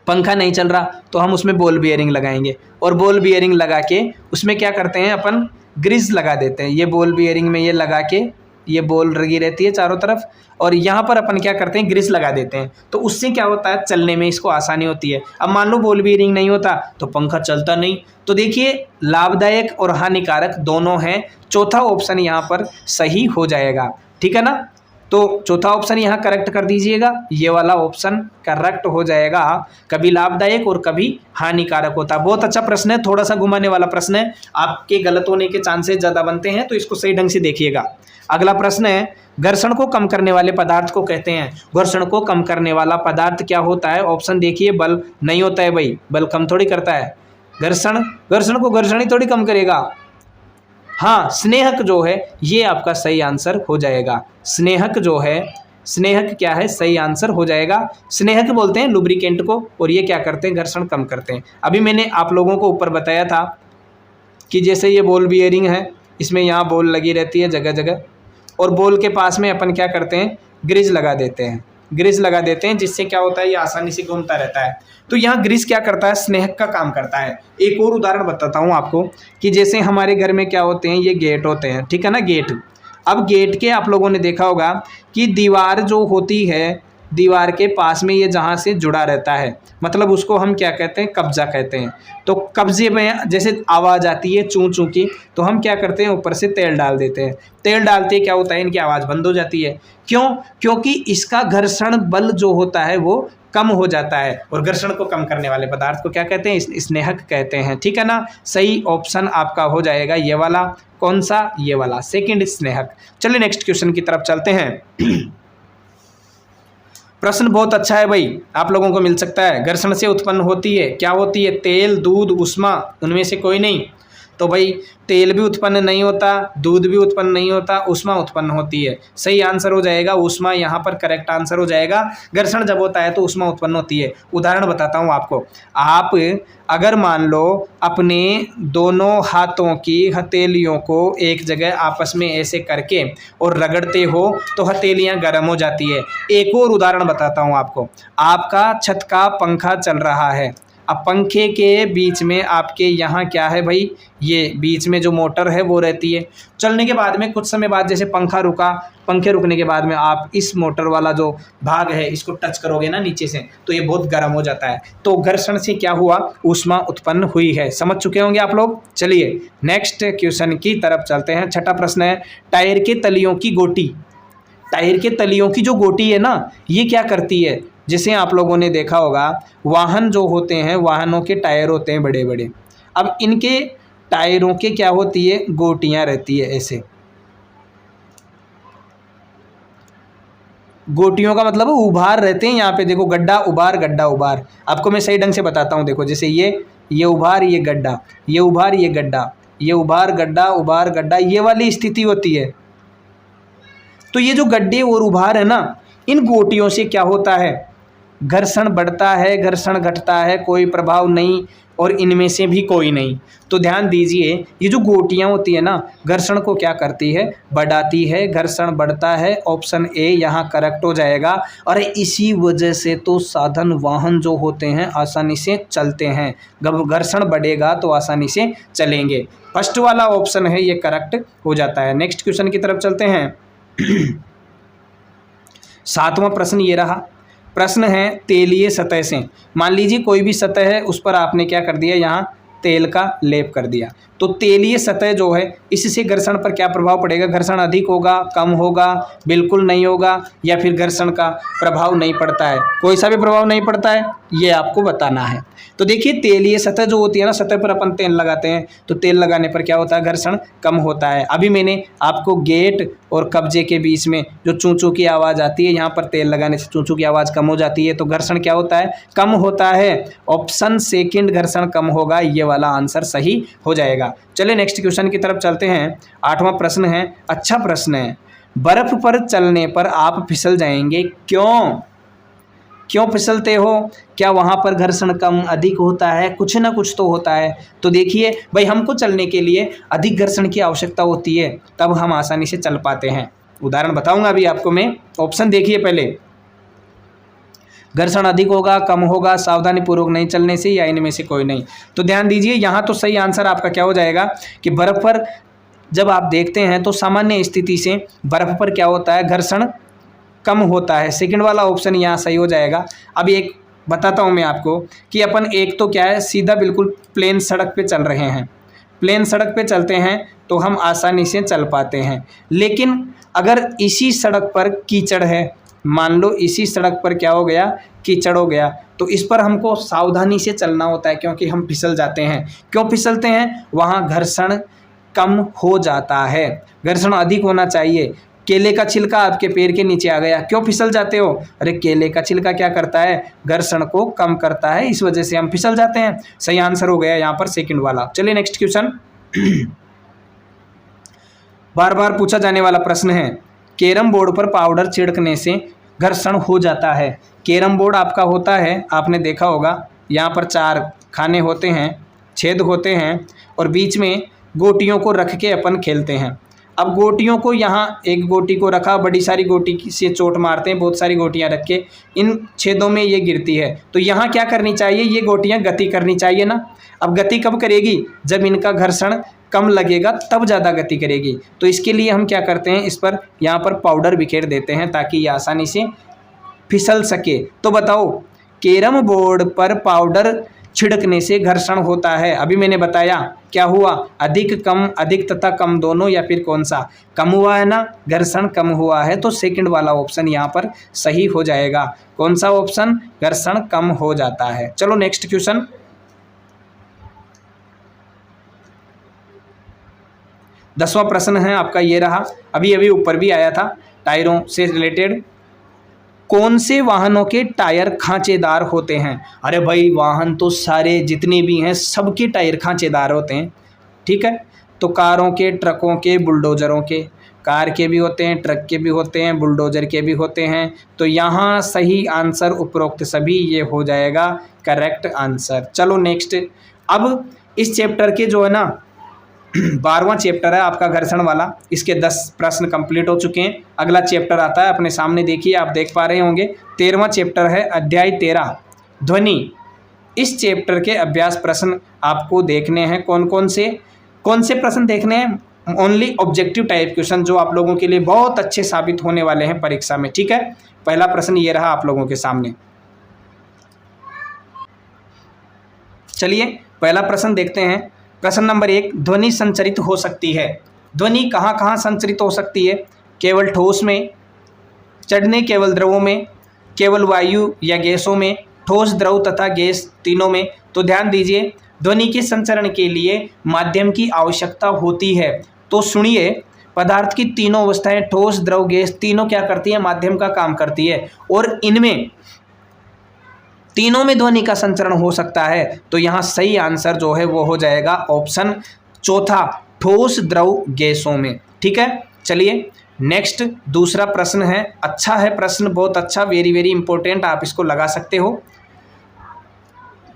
S1: पंखा नहीं चल रहा तो हम उसमें बॉल बियरिंग लगाएंगे, और बॉल बियरिंग लगा के उसमें क्या करते हैं अपन, ग्रीस लगा देते हैं। ये बॉल बियरिंग में ये लगा के, ये बॉल लगी रहती है चारों तरफ, और यहाँ पर अपन क्या करते हैं, ग्रीस लगा देते हैं। तो उससे क्या होता है, चलने में इसको आसानी होती है। अब मान लो बॉल बियरिंग नहीं होता तो पंखा चलता नहीं। तो देखिए लाभदायक और हानिकारक दोनों हैं, चौथा ऑप्शन यहाँ पर सही हो जाएगा, ठीक है ना। तो चौथा ऑप्शन यहाँ करेक्ट कर दीजिएगा, ये वाला ऑप्शन करेक्ट हो जाएगा। कभी लाभदायक और कभी हानिकारक होता है। बहुत अच्छा प्रश्न है, थोड़ा सा घुमाने वाला प्रश्न है, आपके गलत होने के चांसेस ज़्यादा बनते हैं, तो इसको सही ढंग से देखिएगा। अगला प्रश्न है, घर्षण को कम करने वाले पदार्थ को कहते हैं। घर्षण को कम करने वाला पदार्थ क्या होता है? ऑप्शन देखिए, बल नहीं होता है भाई, बल कम थोड़ी करता है घर्षण को घर्षण ही थोड़ी कम करेगा। हाँ, स्नेहक जो है ये आपका सही आंसर हो जाएगा। स्नेहक जो है, स्नेहक क्या है, सही आंसर हो जाएगा। स्नेहक बोलते हैं लुब्रिकेंट को, और ये क्या करते हैं, घर्षण कम करते हैं। अभी मैंने आप लोगों को ऊपर बताया था कि जैसे ये बॉल बियरिंग है, इसमें यहाँ बॉल लगी रहती है जगह जगह, और बॉल के पास में अपन क्या करते हैं, ग्रीस लगा देते हैं, जिससे क्या होता है, ये आसानी से घूमता रहता है। तो यहाँ ग्रीस क्या करता है, स्नेहक का काम करता है। एक और उदाहरण बताता हूँ आपको कि जैसे हमारे घर में क्या होते हैं, ये गेट होते हैं, ठीक है ना, गेट। अब गेट के आप लोगों ने देखा होगा कि दीवार जो होती है, दीवार के पास में ये जहाँ से जुड़ा रहता है, मतलब उसको हम क्या कहते हैं, कब्जा कहते हैं। तो कब्जे में जैसे आवाज़ आती है चूं चूं की, तो हम क्या करते हैं, ऊपर से तेल डाल देते हैं। तेल डालते क्या होता है, इनकी आवाज़ बंद हो जाती है। क्यों? क्योंकि इसका घर्षण बल जो होता है वो कम हो जाता है। और घर्षण को कम करने वाले पदार्थ को क्या कहते हैं? स्नेहक कहते हैं। ठीक है ना, सही ऑप्शन आपका हो जाएगा ये वाला। कौन सा? ये वाला, सेकंड स्नेहक। चलिए नेक्स्ट क्वेश्चन की तरफ चलते हैं। प्रश्न बहुत अच्छा है भाई, आप लोगों को मिल सकता है। घर्षण से उत्पन्न होती है, क्या होती है? तेल, दूध, ऊष्मा, उनमें से कोई नहीं। तो भाई तेल भी उत्पन्न नहीं होता, दूध भी उत्पन्न नहीं होता, ऊष्मा उत्पन्न होती है। सही आंसर हो जाएगा ऊष्मा, यहाँ पर करेक्ट आंसर हो जाएगा। घर्षण जब होता है तो ऊष्मा उत्पन्न होती है। उदाहरण बताता हूँ आपको। आप अगर मान लो अपने दोनों हाथों की हथेलियों को एक जगह आपस में ऐसे करके और रगड़ते हो तो हथेलियाँ गर्म हो जाती है। एक और उदाहरण बताता हूँ आपको। आपका छत का पंखा चल रहा है, अब पंखे के बीच में आपके यहाँ क्या है भाई? ये बीच में जो मोटर है वो रहती है। चलने के बाद में कुछ समय बाद जैसे पंखा रुका, पंखे रुकने के बाद में आप इस मोटर वाला जो भाग है इसको टच करोगे ना नीचे से, तो ये बहुत गर्म हो जाता है। तो घर्षण से क्या हुआ? ऊष्मा उत्पन्न हुई है। समझ चुके होंगे आप लोग। चलिए नेक्स्ट क्वेश्चन की तरफ चलते हैं। छठा प्रश्न है, टायर के तलियों की गोटी। टायर के तलियों की जो गोटी है ना, ये क्या करती है? जिसे आप लोगों ने देखा होगा, वाहन जो होते हैं, वाहनों के टायर होते हैं बड़े बड़े। अब इनके टायरों के क्या होती है? गोटियां रहती है ऐसे। गोटियों का मतलब उभार रहते हैं। यहाँ पे देखो, गड्ढा उभार, गड्ढा उभार। आपको मैं सही ढंग से बताता हूँ। देखो जैसे ये उभार, ये गड्ढा, ये उभार, ये गड्ढा, ये उभार, गड्ढा, उभार, गड्ढा, ये वाली स्थिति होती है। तो ये जो गड्ढे और उभार है ना, इन गोटियों से क्या होता है? घर्षण बढ़ता है, घर्षण घटता है, कोई प्रभाव नहीं, और इनमें से भी कोई नहीं। तो ध्यान दीजिए, ये जो गोटियां होती है ना, घर्षण को क्या करती है? बढ़ाती है। घर्षण बढ़ता है, ऑप्शन ए यहाँ करेक्ट हो जाएगा। और इसी वजह से तो साधन वाहन जो होते हैं आसानी से चलते हैं। जब घर्षण बढ़ेगा तो आसानी से चलेंगे। फर्स्ट वाला ऑप्शन है ये करेक्ट हो जाता है। नेक्स्ट क्वेश्चन की तरफ चलते हैं। सातवां प्रश्न ये रहा। प्रश्न है तेलीय सतह से। मान लीजिए कोई भी सतह है, उस पर आपने क्या कर दिया? यहाँ तेल का लेप कर दिया। तो तेलीय सतह जो है, इससे घर्षण पर क्या प्रभाव पड़ेगा? घर्षण अधिक होगा, कम होगा, बिल्कुल नहीं होगा, या फिर घर्षण का प्रभाव नहीं पड़ता है? कोई सा भी प्रभाव नहीं पड़ता है, ये आपको बताना है। तो देखिए तेलीय सतह जो होती है ना, सतह पर अपन तेल लगाते हैं, तो तेल लगाने पर क्या होता है? घर्षण कम होता है। अभी मैंने आपको गेट और कब्जे के बीच में जो चूं चूं की आवाज़ आती है, यहाँ पर तेल लगाने से चूं चूं की आवाज़ कम हो जाती है। तो घर्षण क्या होता है? कम होता है। ऑप्शन सेकंड घर्षण कम होगा, ये वाला आंसर सही हो जाएगा। चलिए नेक्स्ट क्वेश्चन की तरफ चलते हैं। आठवां प्रश्न है, अच्छा प्रश्न है। बर्फ पर चलने पर आप फिसल जाएंगे, क्यों? क्यों फिसलते हो? क्या वहाँ पर घर्षण कम अधिक होता है? कुछ ना कुछ तो होता है। तो देखिए भाई, हमको चलने के लिए अधिक घर्षण की आवश्यकता होती है, तब हम आसानी से चल पाते हैं। उदाहरण बताऊंगा अभी आपको मैं। ऑप्शन देखिए पहले, घर्षण अधिक होगा, कम होगा, सावधानी पूर्वक नहीं चलने से, या इनमें से कोई नहीं। तो ध्यान दीजिए, यहाँ तो सही आंसर आपका क्या हो जाएगा कि बर्फ पर जब आप देखते हैं तो सामान्य स्थिति से बर्फ पर क्या होता है? घर्षण कम होता है। सेकंड वाला ऑप्शन यहाँ सही हो जाएगा। अब एक बताता हूँ मैं आपको कि अपन एक तो क्या है, सीधा बिल्कुल प्लेन सड़क पे चल रहे हैं। प्लेन सड़क पे चलते हैं तो हम आसानी से चल पाते हैं। लेकिन अगर इसी सड़क पर कीचड़ है, मान लो इसी सड़क पर क्या हो गया? कीचड़ हो गया, तो इस पर हमको सावधानी से चलना होता है, क्योंकि हम फिसल जाते हैं। क्यों फिसलते हैं? वहाँ घर्षण कम हो जाता है, घर्षण अधिक होना चाहिए। केले का छिलका आपके पैर के नीचे आ गया, क्यों फिसल जाते हो? अरे केले का छिलका क्या करता है? घर्षण को कम करता है, इस वजह से हम फिसल जाते हैं। सही आंसर हो गया यहाँ पर सेकंड वाला। चलिए नेक्स्ट क्वेश्चन। बार बार पूछा जाने वाला प्रश्न है, कैरम बोर्ड पर पाउडर छिड़कने से घर्षण हो जाता है। कैरम बोर्ड आपका होता है, आपने देखा होगा, यहाँ पर 4 खाने होते हैं, छेद होते हैं, और बीच में गोटियों को रख के अपन खेलते हैं। अब गोटियों को यहाँ एक गोटी को रखा, बड़ी सारी गोटी से चोट मारते हैं, बहुत सारी गोटियाँ रख के इन छेदों में ये गिरती है। तो यहाँ क्या करनी चाहिए? ये गोटियाँ गति करनी चाहिए ना। अब गति कब करेगी? जब इनका घर्षण कम लगेगा तब ज़्यादा गति करेगी। तो इसके लिए हम क्या करते हैं, इस पर यहाँ पर पाउडर बिखेर देते हैं ताकि ये आसानी से फिसल सके। तो बताओ, कैरम बोर्ड पर पाउडर छिड़कने से घर्षण होता है। अभी मैंने बताया क्या हुआ, अधिक कम, अधिक तथा कम दोनों, या फिर कौन सा कम हुआ है ना, घर्षण कम हुआ है, तो सेकंड वाला ऑप्शन यहाँ पर सही हो जाएगा। कौन सा ऑप्शन, घर्षण कम हो जाता है। चलो नेक्स्ट क्वेश्चन, 10वां प्रश्न है आपका ये रहा, अभी अभी ऊपर भी आया था टायरों से रिलेटेड। कौन से वाहनों के टायर खांचेदार होते हैं? अरे भाई वाहन तो सारे जितने भी हैं सबके टायर खांचेदार होते हैं, ठीक है। तो कारों के, ट्रकों के, बुलडोजरों के, कार के भी होते हैं, ट्रक के भी होते हैं, बुलडोजर के भी होते हैं। तो यहाँ सही आंसर उपरोक्त सभी ये हो जाएगा करेक्ट आंसर। चलो नेक्स्ट, अब इस चैप्टर के जो है ना 12वां चैप्टर है आपका घर्षण वाला, इसके 10 प्रश्न कंप्लीट हो चुके हैं। अगला चैप्टर आता है अपने सामने, देखिए आप देख पा रहे होंगे, 13वां चैप्टर है, अध्याय 13 ध्वनि। इस चैप्टर के अभ्यास प्रश्न आपको देखने हैं। कौन से प्रश्न देखने हैं? ओनली ऑब्जेक्टिव टाइप क्वेश्चन, जो आप लोगों के लिए बहुत अच्छे साबित होने वाले हैं परीक्षा में, ठीक है। पहला प्रश्न ये रहा आप लोगों के सामने। चलिए पहला प्रश्न देखते हैं। प्रश्न नंबर 1, ध्वनि संचरित हो सकती है। ध्वनि कहाँ कहाँ संचरित हो सकती है? केवल ठोस में, चढ़ने केवल द्रवों में, केवल वायु या गैसों में, ठोस, द्रव तथा गैस तीनों में। तो ध्यान दीजिए, ध्वनि के संचरण के लिए माध्यम की आवश्यकता होती है। तो सुनिए, पदार्थ की तीनों अवस्थाएं, ठोस, द्रव, गैस, तीनों क्या करती है? माध्यम का काम करती है, और इनमें तीनों में ध्वनि का संचरण हो सकता है। तो यहाँ सही आंसर जो है वो हो जाएगा ऑप्शन चौथा, ठोस, द्रव, गैसों में, ठीक है। चलिए नेक्स्ट दूसरा प्रश्न है, अच्छा है प्रश्न, बहुत अच्छा, वेरी वेरी इंपॉर्टेंट, आप इसको लगा सकते हो।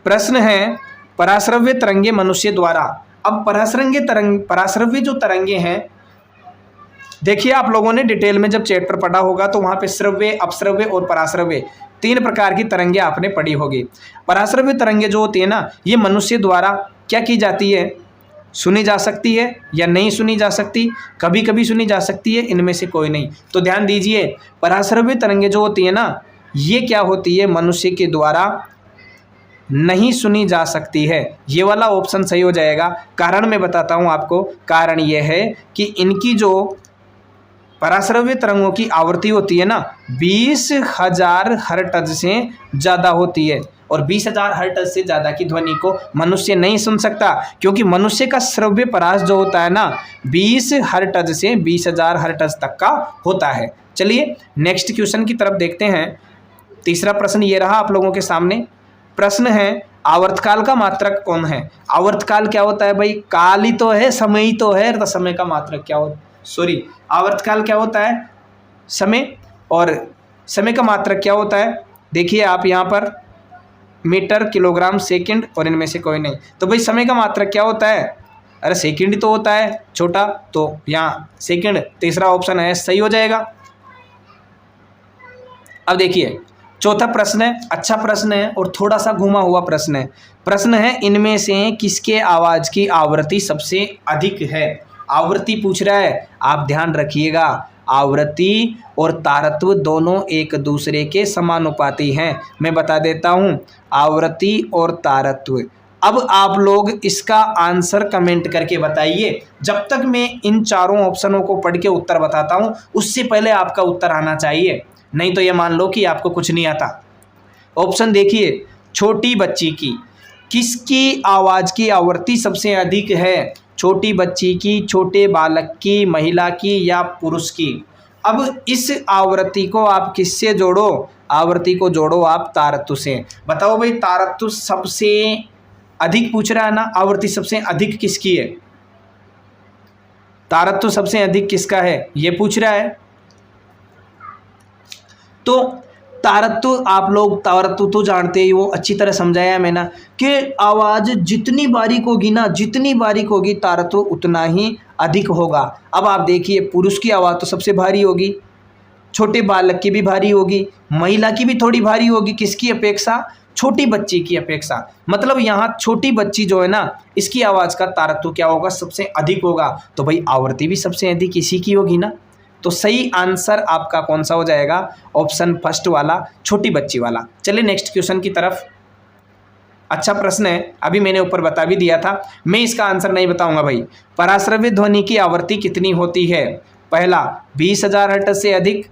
S1: प्रश्न है, पराश्रव्य तरंगे मनुष्य द्वारा। अब पराश्रव्य जो तरंगे हैं, देखिए आप लोगों ने डिटेल में जब चैप्टर पढ़ा होगा तो वहाँ पे श्रव्य, अपश्रव्य और पराश्रव्य 3 प्रकार की तरंगे आपने पढ़ी होगी। पराश्रव्य तरंगे जो होती है ना, ये मनुष्य द्वारा क्या की जाती है? सुनी जा सकती है या नहीं सुनी जा सकती, कभी कभी सुनी जा सकती है, इनमें से कोई नहीं। तो ध्यान दीजिए, पराश्रव्य तरंगे जो होती है ना, ये क्या होती है? मनुष्य के द्वारा नहीं सुनी जा सकती है। ये वाला ऑप्शन सही हो जाएगा। कारण मैं बताता हूँ आपको, कारण ये है कि इनकी जो पराश्रव्य तरंगों की आवृत्ति होती है ना, 20,000 हर्ट्ज से ज़्यादा होती है, और 20,000 हर्ट्ज से ज़्यादा की ध्वनि को मनुष्य नहीं सुन सकता, क्योंकि मनुष्य का श्रव्य परास जो होता है ना 20 हर्ट्ज से 20,000 हर्ट्ज तक का होता है। चलिए नेक्स्ट क्वेश्चन की तरफ देखते हैं। तीसरा प्रश्न ये रहा आप लोगों के सामने। प्रश्न है, आवर्तकाल का मात्रक कौन है? आवर्तकाल क्या होता है भाई? काल ही तो है, समय ही तो है, तो समय का मात्रक क्या होता है? आवर्तकाल क्या होता है? समय, और समय का मात्रक क्या होता है? देखिए आप यहाँ पर मीटर, किलोग्राम, सेकंड, और इनमें से कोई नहीं। तो भाई समय का मात्रक क्या होता है? अरे सेकंड ही तो होता है छोटा, तो यहाँ सेकंड तीसरा ऑप्शन है, सही हो जाएगा। अब देखिए चौथा प्रश्न है, अच्छा प्रश्न है और थोड़ा सा घुमा हुआ प्रश्न है। प्रश्न है, इनमें से किसके आवाज की आवृत्ति सबसे अधिक है? आवृत्ति पूछ रहा है, आप ध्यान रखिएगा, आवृत्ति और तारत्व दोनों एक दूसरे के समानुपाती हैं। मैं बता देता हूँ, आवृत्ति और तारत्व। अब आप लोग इसका आंसर कमेंट करके बताइए। जब तक मैं इन चारों ऑप्शनों को पढ़ के उत्तर बताता हूँ, उससे पहले आपका उत्तर आना चाहिए, नहीं तो ये मान लो कि आपको कुछ नहीं आता। ऑप्शन देखिए, छोटी बच्ची की, किसकी आवाज़ की आवृत्ति सबसे अधिक है? छोटी बच्ची की, छोटे बालक की, महिला की या पुरुष की? अब इस आवृत्ति को आप किससे जोड़ो? आवृत्ति को जोड़ो आप तारत्व से। बताओ भाई, तारत्व सबसे अधिक पूछ रहा है ना, आवृत्ति सबसे अधिक किसकी है? तारत्व सबसे अधिक किसका है ये पूछ रहा है। तो तारत्व, आप लोग तारत्व तो जानते ही हो, अच्छी तरह समझाया है मैंने कि आवाज़ जितनी बारीक होगी ना, जितनी बारीक होगी तारत्व उतना ही अधिक होगा। अब आप देखिए, पुरुष की आवाज़ तो सबसे भारी होगी, छोटे बालक की भी भारी होगी, महिला की भी थोड़ी भारी होगी, किसकी अपेक्षा? छोटी बच्ची की अपेक्षा। मतलब यहाँ छोटी बच्ची जो है ना, इसकी आवाज़ का तारत्व क्या होगा? सबसे अधिक होगा। तो भाई आवृत्ति भी सबसे अधिक इसी की होगी ना। तो सही आंसर आपका कौन सा हो जाएगा? ऑप्शन फर्स्ट वाला, छोटी बच्ची वाला। चलिए नेक्स्ट क्वेश्चन की तरफ। अच्छा प्रश्न है, अभी मैंने ऊपर बता भी दिया था, मैं इसका आंसर नहीं बताऊंगा भाई। पराश्रव्य ध्वनि की आवृत्ति कितनी होती है? पहला 20,000 हर्ट्ज से अधिक,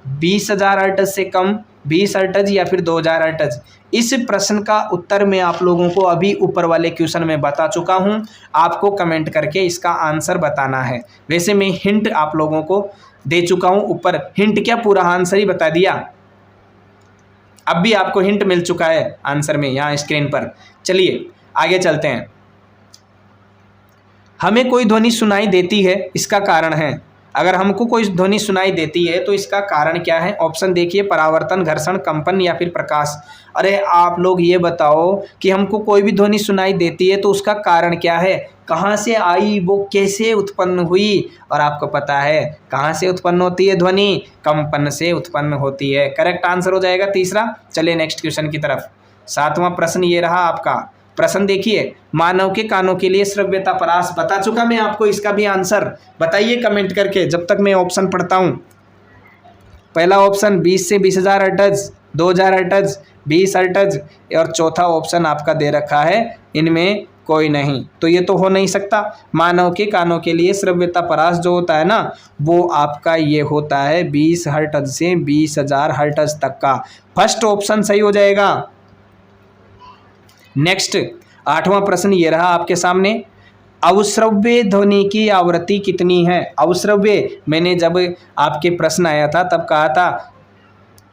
S1: 20,000 हर्ट्ज से कम, 20 हर्ट्ज या फिर 2,000 हर्ट्ज। इस प्रश्न का उत्तर मैं आप लोगों को अभी ऊपर वाले क्वेश्चन में बता चुका हूं, आपको कमेंट करके इसका आंसर बताना है। वैसे मैं हिंट आप लोगों को दे चुका हूं ऊपर, हिंट क्या पूरा आंसर ही बता दिया, अब भी आपको हिंट मिल चुका है आंसर में यहाँ स्क्रीन पर। चलिए आगे चलते हैं। हमें कोई ध्वनि सुनाई देती है, इसका कारण है। अगर हमको कोई ध्वनि सुनाई देती है तो इसका कारण क्या है? ऑप्शन देखिए, परावर्तन, घर्षण, कंपन या फिर प्रकाश। अरे आप लोग ये बताओ कि हमको कोई भी ध्वनि सुनाई देती है तो उसका कारण क्या है? कहाँ से आई, वो कैसे उत्पन्न हुई? और आपको पता है कहाँ से उत्पन्न होती है ध्वनि? कंपन से उत्पन्न होती है। करेक्ट आंसर हो जाएगा तीसरा। चलिए नेक्स्ट क्वेश्चन की तरफ। 7वां प्रश्न ये रहा आपका। प्रश्न देखिए, मानव के कानों के लिए श्रव्यता परास। बता चुका मैं आपको, इसका भी आंसर बताइए कमेंट करके जब तक मैं ऑप्शन पढ़ता हूँ। पहला ऑप्शन 20 से 20,000 हर्ट्ज, 2,000 हर्ट्ज, 20 हर्ट्ज, और चौथा ऑप्शन आपका दे रखा है इनमें कोई नहीं, तो ये तो हो नहीं सकता। मानव के कानों के लिए श्रव्यता परास जो होता है ना, वो आपका ये होता है 20 हर्ट्ज से 20,000 हर्ट्ज तक का। फर्स्ट ऑप्शन सही हो जाएगा। नेक्स्ट 8वां प्रश्न ये रहा आपके सामने। अवश्रव्य ध्वनि की आवृत्ति कितनी है? अवश्रव्य, मैंने जब आपके प्रश्न आया था तब कहा था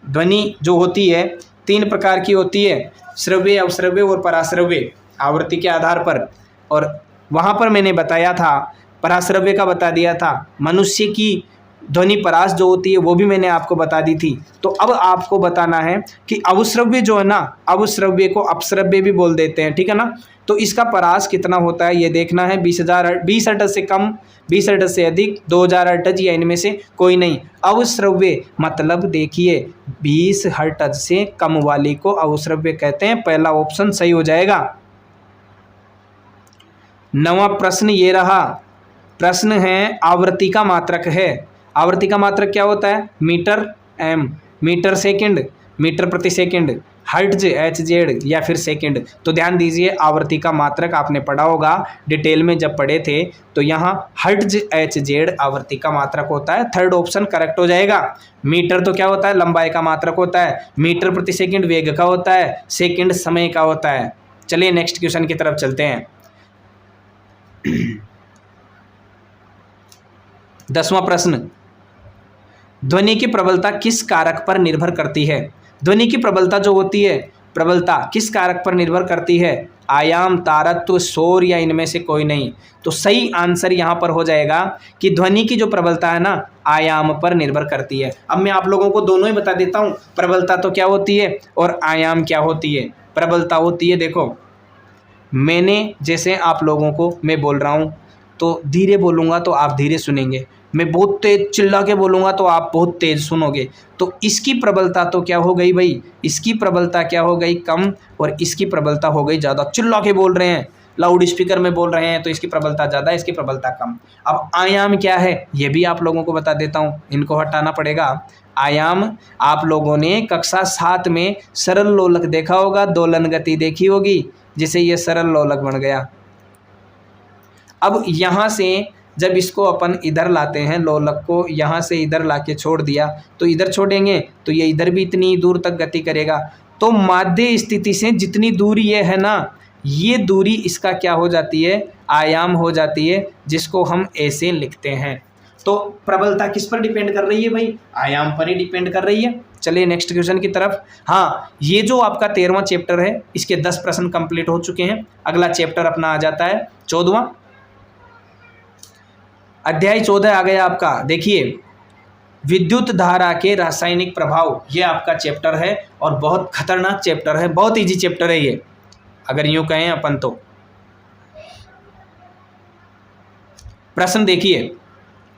S1: ध्वनि जो होती है 3 प्रकार की होती है, श्रव्य, अवश्रव्य और पराश्रव्य, आवृत्ति के आधार पर। और वहाँ पर मैंने बताया था, पराश्रव्य का बता दिया था, मनुष्य की ध्वनि परास जो होती है वो भी मैंने आपको बता दी थी। तो अब आपको बताना है कि अवश्रव्य जो है ना, अवश्रव्य को अपश्रव्य भी बोल देते हैं, ठीक है ना, तो इसका परास कितना होता है ये देखना है। 20 हर्ट्ज से कम, 20 हर्ट्ज से अधिक, 2,000 हर्ट्ज या इनमें से कोई नहीं। अवश्रव्य मतलब देखिए 20 हर्ट्ज से कम वाली को अवश्रव्य कहते हैं। पहला ऑप्शन सही हो जाएगा। 9वां प्रश्न ये रहा। प्रश्न है आवृत्ति का मात्रक है। आवृत्ति का मात्रक क्या होता है? Metre M, metre second, metre प्रति सेकंड, हर्ट्ज एच जेड या फिर सेकंड। तो ध्यान दीजिए, आवृत्ति का मात्रक आपने पढ़ा होगा डिटेल में जब पढ़े थे, तो यहाँ हर्ट्ज एच जेड आवृत्ति का मात्रक होता है। थर्ड ऑप्शन करेक्ट हो जाएगा। मीटर तो क्या होता है? लंबाई का मात्रक होता है। मीटर प्रति सेकंड वेग का होता है। सेकंड समय का होता है। चलिए नेक्स्ट क्वेश्चन की तरफ चलते हैं। 10वां प्रश्न, ध्वनि की प्रबलता किस कारक पर निर्भर करती है? ध्वनि की प्रबलता जो होती है, प्रबलता किस कारक पर निर्भर करती है? आयाम, तारत्व, शोर या इनमें से कोई नहीं। तो सही आंसर यहाँ पर हो जाएगा कि ध्वनि की जो प्रबलता है ना, आयाम पर निर्भर करती है। अब मैं आप लोगों को दोनों ही बता देता हूँ, प्रबलता तो क्या होती है और आयाम क्या होती है। प्रबलता होती है, देखो मैंने जैसे आप लोगों को मैं बोल रहा हूँ तो धीरे बोलूँगा तो आप धीरे सुनेंगे, मैं बहुत तेज चिल्ला के बोलूँगा तो आप बहुत तेज सुनोगे। तो इसकी प्रबलता तो क्या हो गई भाई, इसकी प्रबलता क्या हो गई? कम, और इसकी प्रबलता हो गई ज़्यादा। चिल्ला के बोल रहे हैं, लाउड स्पीकर में बोल रहे हैं, तो इसकी प्रबलता ज़्यादा, इसकी प्रबलता कम। अब आयाम क्या है ये भी आप लोगों को बता देता हूँ, इनको हटाना पड़ेगा। आयाम आप लोगों ने कक्षा 7 में सरल लोलक देखा होगा, दोलन गति देखी होगी, जिसे ये सरल लोलक बन गया। अब यहाँ से जब इसको अपन इधर लाते हैं, लोलक को यहाँ से इधर लाके छोड़ दिया, तो इधर छोड़ेंगे तो ये इधर भी इतनी दूर तक गति करेगा। तो माध्य स्थिति से जितनी दूरी ये है ना, ये दूरी इसका क्या हो जाती है? आयाम हो जाती है, जिसको हम ऐसे लिखते हैं। तो प्रबलता किस पर डिपेंड कर रही है भाई? आयाम पर ही डिपेंड कर रही है। चलिए नेक्स्ट क्वेश्चन की तरफ। हाँ, ये जो आपका 13वां चैप्टर है, इसके 10 प्रश्न कंप्लीट हो चुके हैं। अगला चैप्टर अपना आ जाता है 14वां। अध्याय 14 आ गया आपका। देखिए, विद्युत धारा के रासायनिक प्रभाव, ये आपका चैप्टर है और बहुत खतरनाक चैप्टर है, बहुत इजी चैप्टर है ये, अगर यूं कहें अपन तो। प्रश्न देखिए,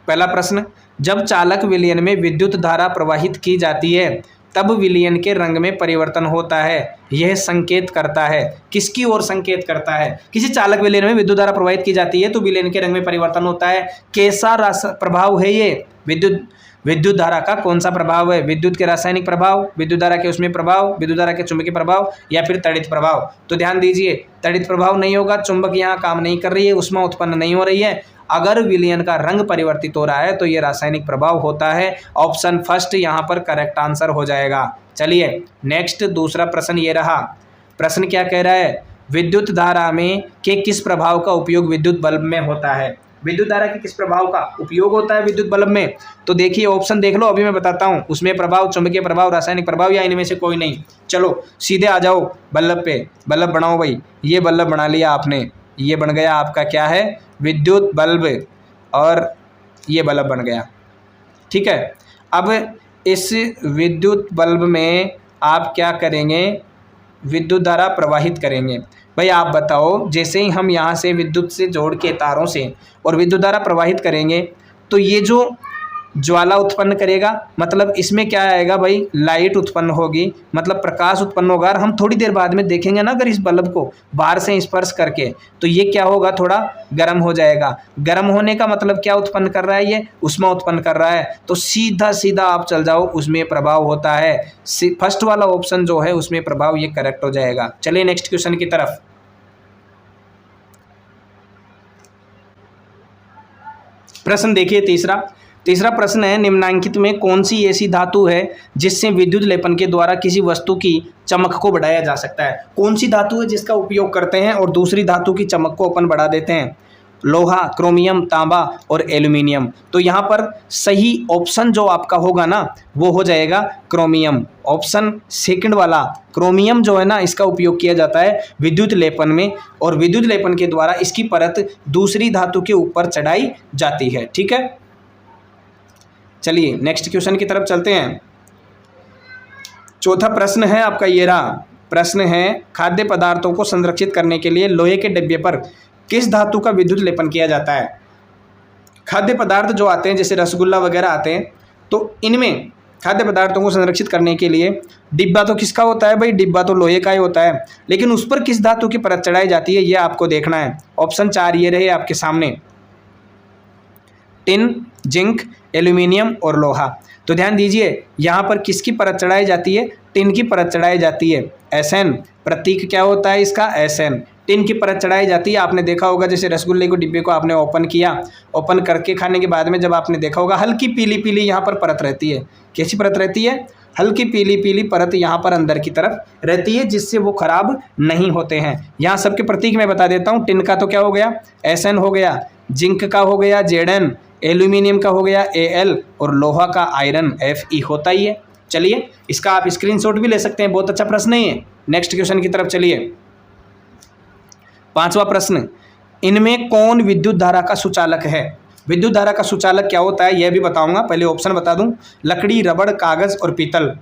S1: पहला प्रश्न, जब चालक विलयन में विद्युत धारा प्रवाहित की जाती है तब विलयन के रंग में परिवर्तन होता है। यह संकेत करता है, किसकी ओर संकेत करता है? किसी चालक विलयन में विद्युत धारा प्रवाहित की जाती है तो विलयन के रंग में परिवर्तन होता है। कैसा प्रभाव है ये? विद्युत विद्युत धारा का कौन सा प्रभाव है, विद्युत के रासायनिक प्रभाव, विद्युत धारा के उसमें प्रभाव, विद्युत धारा के चुंबकीय प्रभाव या फिर तड़ित प्रभाव। तो ध्यान दीजिए, तड़ित प्रभाव नहीं होगा, चुंबक यहाँ काम नहीं कर रही है, ऊष्मा उत्पन्न नहीं हो रही है। अगर विलयन का रंग परिवर्तित हो रहा है तो ये रासायनिक प्रभाव होता है। ऑप्शन फर्स्ट यहाँ पर करेक्ट आंसर हो जाएगा। चलिए नेक्स्ट दूसरा प्रश्न ये रहा। प्रश्न क्या कह रहा है, विद्युत धारा में के किस प्रभाव का उपयोग विद्युत बल्ब में होता है। विद्युत धारा के किस प्रभाव का उपयोग होता है विद्युत बल्ब में। तो देखिए ऑप्शन देख लो, अभी मैं बताता हूँ। उसमें प्रभाव, चुंबकीय प्रभाव, रासायनिक प्रभाव या इनमें से कोई नहीं। चलो सीधे आ जाओ बल्ब पे, बल्ब बनाओ भाई। ये बल्ब बना लिया आपने, ये बन गया आपका क्या है, विद्युत बल्ब, और ये बल्ब बन गया। ठीक है, अब इस विद्युत बल्ब में आप क्या करेंगे, विद्युत धारा प्रवाहित करेंगे। भाई आप बताओ, जैसे ही हम यहाँ से विद्युत से जोड़ के तारों से और विद्युत धारा प्रवाहित करेंगे तो ये जो ज्वाला उत्पन्न करेगा, मतलब इसमें क्या आएगा भाई, लाइट उत्पन्न होगी, मतलब प्रकाश उत्पन्न होगा। और हम थोड़ी देर बाद में देखेंगे ना, अगर इस बल्ब को बाहर से स्पर्श करके, तो ये क्या होगा, थोड़ा गर्म हो जाएगा। गर्म होने का मतलब क्या उत्पन्न कर रहा है, ये ऊष्मा उत्पन्न कर रहा है। तो सीधा सीधा आप चल जाओ, उसमें प्रभाव होता है। फर्स्ट वाला ऑप्शन जो है उसमें प्रभाव, ये करेक्ट हो जाएगा। चलिए नेक्स्ट क्वेश्चन की तरफ। प्रश्न देखिए तीसरा प्रश्न है, निम्नांकित में कौन सी ऐसी धातु है जिससे विद्युत लेपन के द्वारा किसी वस्तु की चमक को बढ़ाया जा सकता है। कौन सी धातु है जिसका उपयोग करते हैं और दूसरी धातु की चमक को अपन बढ़ा देते हैं। लोहा, क्रोमियम, तांबा और एल्यूमिनियम। तो यहाँ पर सही ऑप्शन जो आपका होगा ना, वो हो जाएगा क्रोमियम। ऑप्शन सेकंड वाला क्रोमियम जो है ना, इसका उपयोग किया जाता है विद्युत लेपन में, और विद्युत लेपन के द्वारा इसकी परत दूसरी धातु के ऊपर चढ़ाई जाती है। ठीक है, चलिए नेक्स्ट क्वेश्चन की तरफ चलते हैं। चौथा प्रश्न है आपका ये रहा। प्रश्न है, खाद्य पदार्थों को संरक्षित करने के लिए लोहे के डिब्बे पर किस धातु का विद्युत लेपन किया जाता है। खाद्य पदार्थ जो आते हैं, जैसे रसगुल्ला वगैरह आते हैं, तो इनमें खाद्य पदार्थों को संरक्षित करने के लिए डिब्बा तो किसका होता है भाई, डिब्बा तो लोहे का ही होता है, लेकिन उस पर किस धातु की परत चढ़ाई जाती है, ये आपको देखना है। ऑप्शन 4 ये रहे आपके सामने, टिन, जिंक, एल्यूमिनियम और लोहा। तो ध्यान दीजिए, यहाँ पर किसकी परत चढ़ाई जाती है, टिन की परत चढ़ाई जाती है। Sn प्रतीक क्या होता है इसका, Sn, टिन की परत चढ़ाई जाती है। आपने देखा होगा, जैसे रसगुल्ले को डिब्बे को आपने ओपन किया, ओपन करके खाने के बाद में जब आपने देखा होगा, हल्की पीली पीली यहाँ पर परत रहती है। कैसी परत रहती है, हल्की पीली पीली परत यहाँ पर अंदर की तरफ रहती है, जिससे वो खराब नहीं होते हैं। यहाँ सबके प्रतीक मैं बता देता हूँ। टिन का तो क्या हो गया, Sn हो गया, जिंक का हो गया Zn, एल्यूमिनियम का हो गया Al, और लोहा का आयरन Fe होता ही है। चलिए इसका आप स्क्रीनशॉट भी ले सकते हैं, बहुत अच्छा प्रश्न है ये। नेक्स्ट क्वेश्चन की तरफ चलिए। पांचवा प्रश्न, इनमें कौन विद्युत धारा का सुचालक है। विद्युत धारा का सुचालक क्या होता है यह भी बताऊंगा, पहले ऑप्शन बता दूं। लकड़ी, रबड़, कागज और पीतल।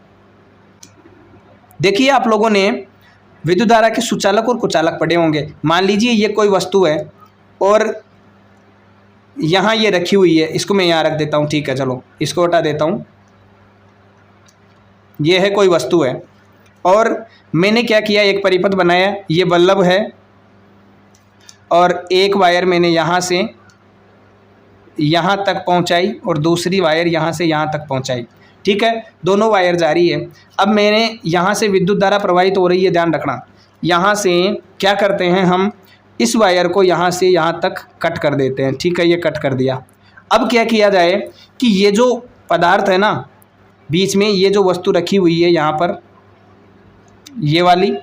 S1: देखिए आप लोगों ने विद्युत धारा के सुचालक और कुचालक पढ़े होंगे। मान लीजिए ये कोई वस्तु है और यहाँ ये रखी हुई है, इसको मैं यहाँ रख देता हूँ। ठीक है, चलो इसको हटा देता हूँ। ये है कोई वस्तु है और मैंने क्या किया, एक परिपथ बनाया, ये बल्ब है और एक वायर मैंने यहाँ से यहाँ तक पहुँचाई और दूसरी वायर यहाँ से यहाँ तक पहुँचाई। ठीक है, दोनों वायर जा रही है। अब मैंने यहाँ से विद्युत धारा प्रवाहित हो रही है, ध्यान रखना। यहाँ से क्या करते हैं हम, इस वायर को यहाँ से यहाँ तक कट कर देते हैं। ठीक है, ये कट कर दिया। अब क्या किया जाए कि ये जो पदार्थ है ना, बीच में ये जो वस्तु रखी हुई है यहाँ पर, ये वाली,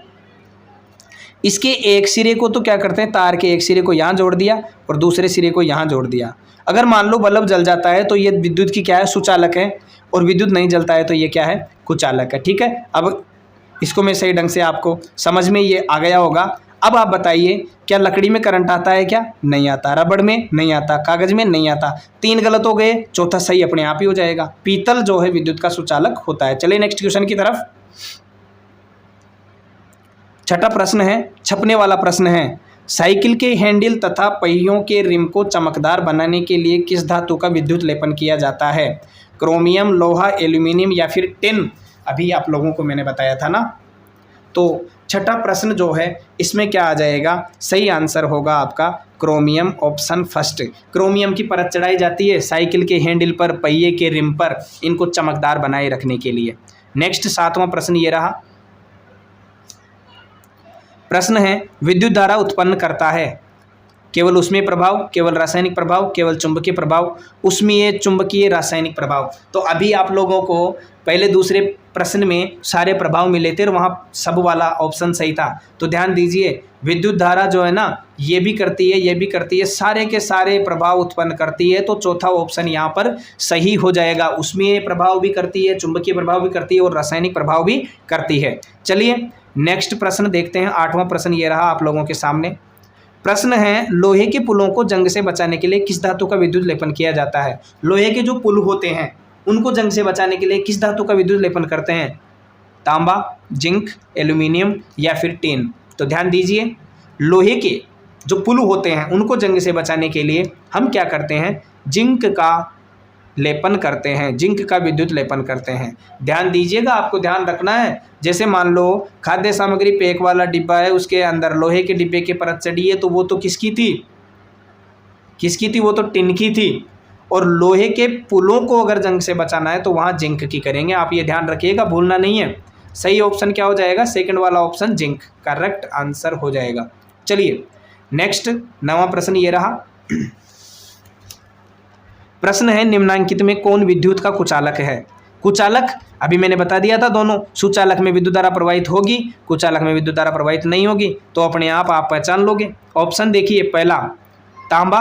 S1: इसके एक सिरे को तो क्या करते हैं, तार के एक सिरे को यहाँ जोड़ दिया और दूसरे सिरे को यहाँ जोड़ दिया। अगर मान लो बल्ब जल जाता है तो ये विद्युत की क्या है, सुचालक है, और विद्युत नहीं जलता है तो ये क्या है, कुचालक है। ठीक है, अब इसको मैं सही ढंग से आपको समझ में ये आ गया होगा। अब आप बताइए, क्या लकड़ी में करंट आता है क्या, नहीं आता। रबड़ में नहीं आता, कागज में नहीं आता। 3 गलत हो गए, चौथा सही अपने आप ही हो जाएगा। पीतल जो है विद्युत का सुचालक होता है। चलिए नेक्स्ट क्वेश्चन की तरफ। छठा प्रश्न है, छपने वाला प्रश्न है। साइकिल के हैंडल तथा पहियों के रिम को चमकदार बनाने के लिए किस धातु का विद्युत लेपन किया जाता है। क्रोमियम, लोहा, एल्यूमिनियम या फिर टिन। अभी आप लोगों को मैंने बताया था ना। तो छठा प्रश्न जो है इसमें क्या आ जाएगा, सही आंसर होगा आपका क्रोमियम, ऑप्शन फर्स्ट। क्रोमियम की परत चढ़ाई जाती है साइकिल के हैंडल पर, पहिए के रिम पर, इनको चमकदार बनाए रखने के लिए। नेक्स्ट 7वां प्रश्न ये रहा। प्रश्न है विद्युत धारा उत्पन्न करता है केवल ऊष्मीय प्रभाव, केवल रासायनिक प्रभाव, केवल चुंबकीय प्रभाव, ऊष्मीय, चुंबकीय, रासायनिक प्रभाव। तो अभी आप लोगों को पहले दूसरे प्रश्न में सारे प्रभाव मिले थे और वहाँ सब वाला ऑप्शन सही था। तो ध्यान दीजिए, विद्युत धारा जो है ना ये भी करती है, ये भी करती है, सारे के सारे प्रभाव उत्पन्न करती है। तो चौथा ऑप्शन यहाँ पर सही हो जाएगा। ऊष्मीय प्रभाव भी करती है, चुंबकीय प्रभाव भी करती है और रासायनिक प्रभाव भी करती है। चलिए नेक्स्ट प्रश्न देखते हैं। 8वां प्रश्न ये रहा आप लोगों के सामने। प्रश्न है लोहे के पुलों को जंग से बचाने के लिए किस धातु का विद्युत लेपन किया जाता है। लोहे के जो पुल होते हैं उनको जंग से बचाने के लिए किस धातु का विद्युत लेपन करते हैं, तांबा, जिंक, एल्यूमिनियम या फिर टिन। तो ध्यान दीजिए, लोहे के जो पुल होते हैं उनको जंग से बचाने के लिए हम क्या करते हैं, जिंक का लेपन करते हैं, जिंक का विद्युत लेपन करते हैं। ध्यान दीजिएगा, आपको ध्यान रखना है। जैसे मान लो खाद्य सामग्री पैक वाला डिब्बा है, उसके अंदर लोहे के डिब्बे की परत चढ़ी है, तो वो तो किसकी थी, किसकी थी, वो तो टिन की थी। और लोहे के पुलों को अगर जंग से बचाना है तो वहाँ जिंक की करेंगे। आप ये ध्यान रखिएगा, भूलना नहीं है। सही ऑप्शन क्या हो जाएगा, सेकंड वाला ऑप्शन जिंक करेक्ट आंसर हो जाएगा। चलिए नेक्स्ट 9वां प्रश्न ये रहा। प्रश्न है निम्नांकित में कौन विद्युत का कुचालक है। कुचालक अभी मैंने बता दिया था दोनों, सुचालक में विद्युत धारा प्रवाहित होगी, कुचालक में विद्युत धारा प्रवाहित नहीं होगी। तो अपने आप पहचान लोगे। ऑप्शन देखिए, पहला तांबा,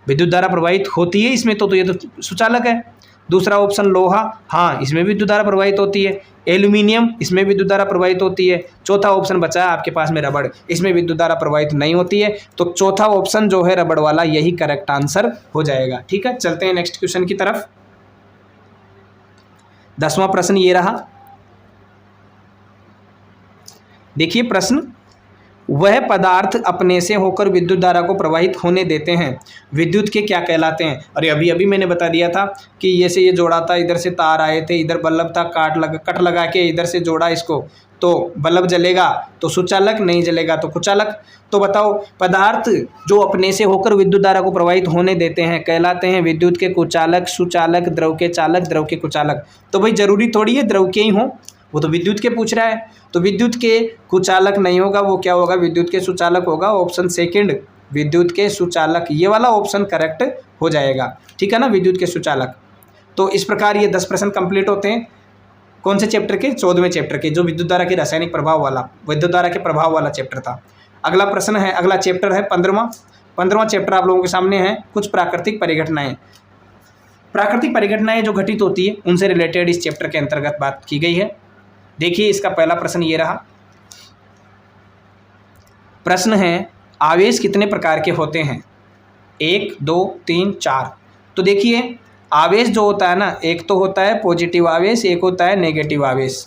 S1: विद्युत धारा प्रवाहित होती है इसमें, तो ये तो सुचालक है। दूसरा ऑप्शन लोहा, हाँ इसमें विद्युत धारा प्रवाहित होती है। एल्यूमिनियम, इसमें विद्युत धारा प्रवाहित होती है। चौथा ऑप्शन बचा है आपके पास में रबड़, इसमें विद्युत धारा प्रवाहित नहीं होती है। तो चौथा ऑप्शन जो है रबड़ वाला, यही करेक्ट आंसर हो जाएगा। ठीक है, चलते हैं नेक्स्ट क्वेश्चन की तरफ। 10वां प्रश्न ये रहा। देखिए प्रश्न, वह पदार्थ अपने से होकर विद्युत धारा को प्रवाहित होने देते हैं, विद्युत के क्या कहलाते हैं। अरे अभी अभी मैंने बता दिया था कि ये से ये जोड़ा था, इधर से तार आए थे, इधर बल्ब था, कट लगा के इधर से जोड़ा इसको, तो बल्ब जलेगा तो सुचालक, नहीं जलेगा तो कुचालक। तो बताओ, पदार्थ जो अपने से होकर विद्युत धारा को प्रवाहित होने देते हैं कहलाते हैं विद्युत के कुचालक, सुचालक, द्रव के चालक, द्रव के कुचालक। तो भाई जरूरी थोड़ी है द्रव के ही हो, वो तो विद्युत के पूछ रहा है। तो विद्युत के कुचालक नहीं होगा, वो क्या होगा, विद्युत के सुचालक होगा। ऑप्शन सेकंड विद्युत के सुचालक, ये वाला ऑप्शन करेक्ट हो जाएगा। ठीक है ना, विद्युत के सुचालक। तो इस प्रकार ये 10 प्रश्न कंप्लीट होते हैं। कौन से चैप्टर के, 14वें चैप्टर के, जो विद्युत धारा के रासायनिक प्रभाव वाला, विद्युत धारा के प्रभाव वाला चैप्टर था। अगला प्रश्न है, अगला चैप्टर है 15वां चैप्टर आप लोगों के सामने है। कुछ प्राकृतिक परिघटनाएं, प्राकृतिक परिघटनाएं जो घटित होती है उनसे रिलेटेड इस चैप्टर के अंतर्गत बात की गई है। देखिए इसका पहला प्रश्न ये रहा। प्रश्न है आवेश कितने प्रकार के होते हैं, 1, 2, 3, 4। तो देखिए आवेश जो होता है ना, एक तो होता है पॉजिटिव आवेश, एक होता है नेगेटिव आवेश,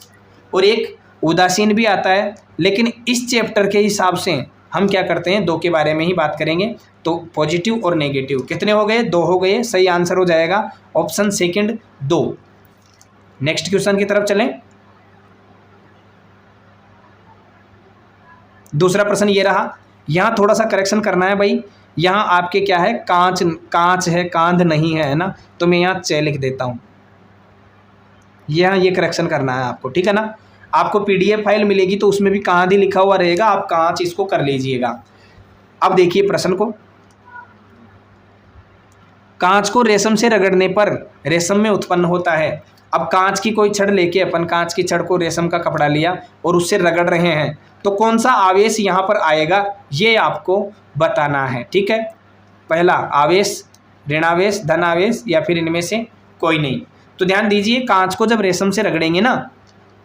S1: और एक उदासीन भी आता है। लेकिन इस चैप्टर के हिसाब से हम क्या करते हैं, 2 के बारे में ही बात करेंगे। तो पॉजिटिव और नेगेटिव कितने हो गए, 2 हो गए। सही आंसर हो जाएगा ऑप्शन सेकंड 2। नेक्स्ट क्वेश्चन की तरफ चलें। दूसरा प्रश्न ये रहा। यहाँ थोड़ा सा करेक्शन करना है भाई। यहाँ आपके क्या है, कांच है, कांध नहीं है ना। तो मैं यहाँ च लिख देता हूँ, यहाँ ये करेक्शन करना है आपको। ठीक है ना, आपको PDF फाइल मिलेगी तो उसमें भी कांध ही लिखा हुआ रहेगा, आप कांच इसको कर लीजिएगा। अब देखिए प्रश्न को, कांच को रेशम से रगड़ने पर रेशम में उत्पन्न होता है। अब कांच की कोई छड़ लेके अपन कांच की छड़ को रेशम का कपड़ा लिया और उससे रगड़ रहे हैं, तो कौन सा आवेश यहाँ पर आएगा ये आपको बताना है। ठीक है, पहला आवेश, ऋणावेश, धनावेश या फिर इनमें से कोई नहीं। तो ध्यान दीजिए, कांच को जब रेशम से रगड़ेंगे ना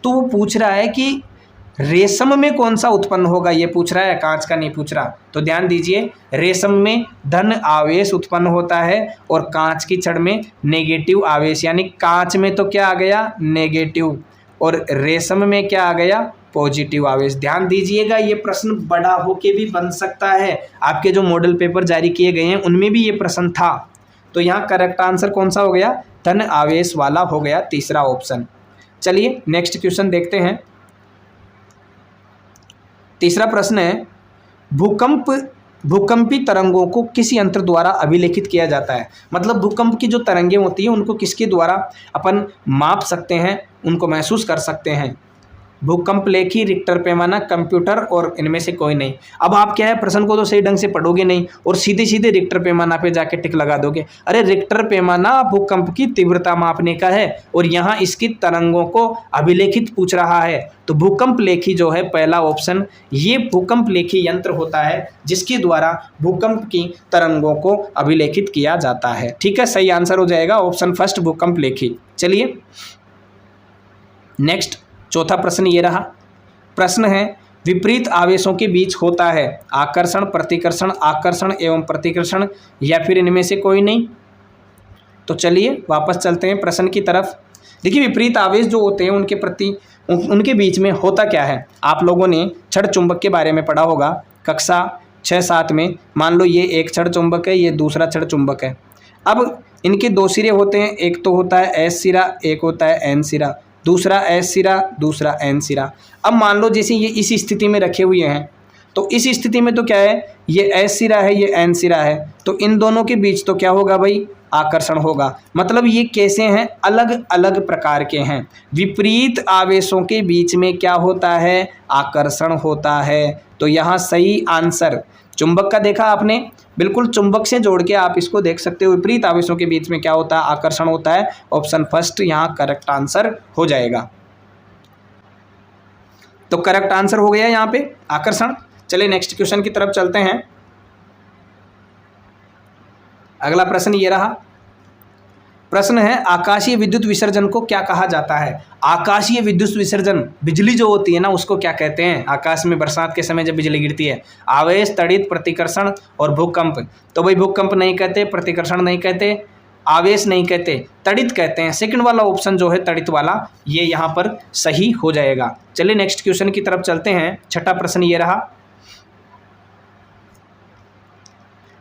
S1: तो वो पूछ रहा है कि रेशम में कौन सा उत्पन्न होगा, ये पूछ रहा है, कांच का नहीं पूछ रहा। तो ध्यान दीजिए, रेशम में धन आवेश उत्पन्न होता है और कांच की छड़ में नेगेटिव आवेश, यानी कांच में तो क्या आ गया, नेगेटिव, और रेशम में क्या आ गया, पॉजिटिव आवेश। ध्यान दीजिएगा, ये प्रश्न बड़ा होके भी बन सकता है। आपके जो मॉडल पेपर जारी किए गए हैं उनमें भी ये प्रश्न था। तो यहाँ करेक्ट आंसर कौन सा हो गया, धन आवेश वाला हो गया, तीसरा ऑप्शन। चलिए नेक्स्ट क्वेश्चन देखते हैं। तीसरा प्रश्न है, भूकंपी तरंगों को किस यंत्र द्वारा अभिलेखित किया जाता है। मतलब भूकंप की जो तरंगें होती हैं उनको किसके द्वारा अपन माप सकते हैं, उनको महसूस कर सकते हैं। भूकंप लेखी, रिक्टर पैमाना, कंप्यूटर और इनमें से कोई नहीं। अब आप क्या है, प्रश्न को तो सही ढंग से पढ़ोगे नहीं और सीधे सीधे रिक्टर पैमाना पे जाके टिक लगा दोगे। अरे रिक्टर पैमाना भूकंप की तीव्रता मापने का है और यहाँ इसकी तरंगों को अभिलेखित पूछ रहा है। तो भूकंप लेखी जो है पहला ऑप्शन, ये भूकंप लेखी यंत्र होता है जिसके द्वारा भूकंप की तरंगों को अभिलेखित किया जाता है। ठीक है, सही आंसर हो जाएगा ऑप्शन फर्स्ट, भूकंप लेखी। चलिए नेक्स्ट, चौथा प्रश्न ये रहा। प्रश्न है, विपरीत आवेशों के बीच होता है आकर्षण, प्रतिकर्षण, आकर्षण एवं प्रतिकर्षण या फिर इनमें से कोई नहीं। तो चलिए वापस चलते हैं प्रश्न की तरफ। देखिए विपरीत आवेश जो होते हैं उनके बीच में होता क्या है। आप लोगों ने क्षण चुंबक के बारे में पढ़ा होगा कक्षा 6-7 में। मान लो ये एक क्षण चुंबक है, ये दूसरा क्षण चुंबक है। अब इनके दो सिरे होते हैं, एक तो होता है एस सिरा, एक होता है एन सिरा, दूसरा एस सिरा, दूसरा एन सिरा। अब मान लो जैसे ये इस स्थिति में रखे हुए हैं, तो इस स्थिति में तो क्या है, ये एस सिरा है, ये एन सिरा है, तो इन दोनों के बीच तो क्या होगा भाई, आकर्षण होगा। मतलब ये कैसे हैं, अलग अलग प्रकार के हैं। विपरीत आवेशों के बीच में क्या होता है, आकर्षण होता है। तो यहाँ सही आंसर चुंबक का देखा आपने, बिल्कुल चुंबक से जोड़ के आप इसको देख सकते हो। विपरीत आवेशों के बीच में क्या होता है, आकर्षण होता है। ऑप्शन फर्स्ट यहाँ करेक्ट आंसर हो जाएगा। तो करेक्ट आंसर हो गया यहाँ पे आकर्षण। चलिए नेक्स्ट क्वेश्चन की तरफ चलते हैं। अगला प्रश्न ये रहा। प्रश्न है, आकाशीय विद्युत विसर्जन को क्या कहा जाता है। आकाशीय विद्युत विसर्जन, बिजली जो होती है ना उसको क्या कहते हैं। आकाश में बरसात के समय जब बिजली गिरती है, आवेश, तड़ित, प्रतिकर्षण और भूकंप। तो भाई भूकंप नहीं कहते, प्रतिकर्षण नहीं कहते, आवेश नहीं कहते, तड़ित कहते हैं। सेकंड वाला ऑप्शन जो है तड़ित वाला, ये यहाँ पर सही हो जाएगा। चलिए नेक्स्ट क्वेश्चन की तरफ चलते हैं। छठा प्रश्न ये रहा।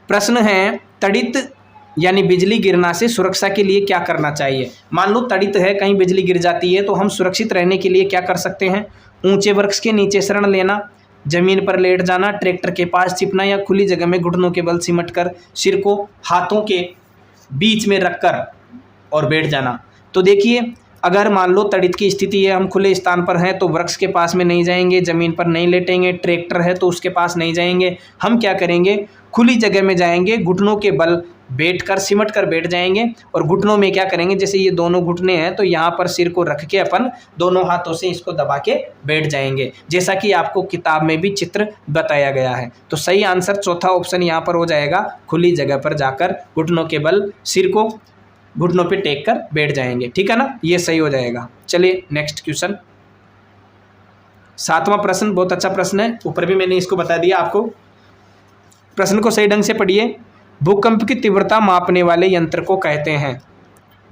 S1: प्रश्न है, तड़ित यानी बिजली गिरना से सुरक्षा के लिए क्या करना चाहिए। मान लो तड़ित है, कहीं बिजली गिर जाती है, तो हम सुरक्षित रहने के लिए क्या कर सकते हैं। ऊंचे वृक्ष के नीचे शरण लेना, जमीन पर लेट जाना, ट्रैक्टर के पास छिपना या खुली जगह में घुटनों के बल सिमट कर सिर को हाथों के बीच में रखकर और बैठ जाना। तो देखिए अगर मान लो तड़ित की स्थिति है, हम खुले स्थान पर हैं तो वृक्ष के पास में नहीं जाएंगे, ज़मीन पर नहीं लेटेंगे, ट्रैक्टर है तो उसके पास नहीं जाएंगे। हम क्या करेंगे, खुली जगह में जाएंगे, घुटनों के बल बैठकर सिमट कर बैठ जाएंगे और घुटनों में क्या करेंगे, जैसे ये दोनों घुटने हैं तो यहाँ पर सिर को रख के अपन दोनों हाथों से इसको दबा के बैठ जाएंगे, जैसा कि आपको किताब में भी चित्र बताया गया है। तो सही आंसर चौथा ऑप्शन यहाँ पर हो जाएगा, खुली जगह पर जाकर घुटनों के बल सिर को घुटनों पे टेक कर बैठ जाएंगे। ठीक है ना, ये सही हो जाएगा। चलिए नेक्स्ट क्वेश्चन, सातवां प्रश्न बहुत अच्छा प्रश्न है, ऊपर भी मैंने इसको बता दिया आपको। प्रश्न को सही ढंग से पढ़िए। भूकंप की तीव्रता मापने वाले यंत्र को कहते हैं।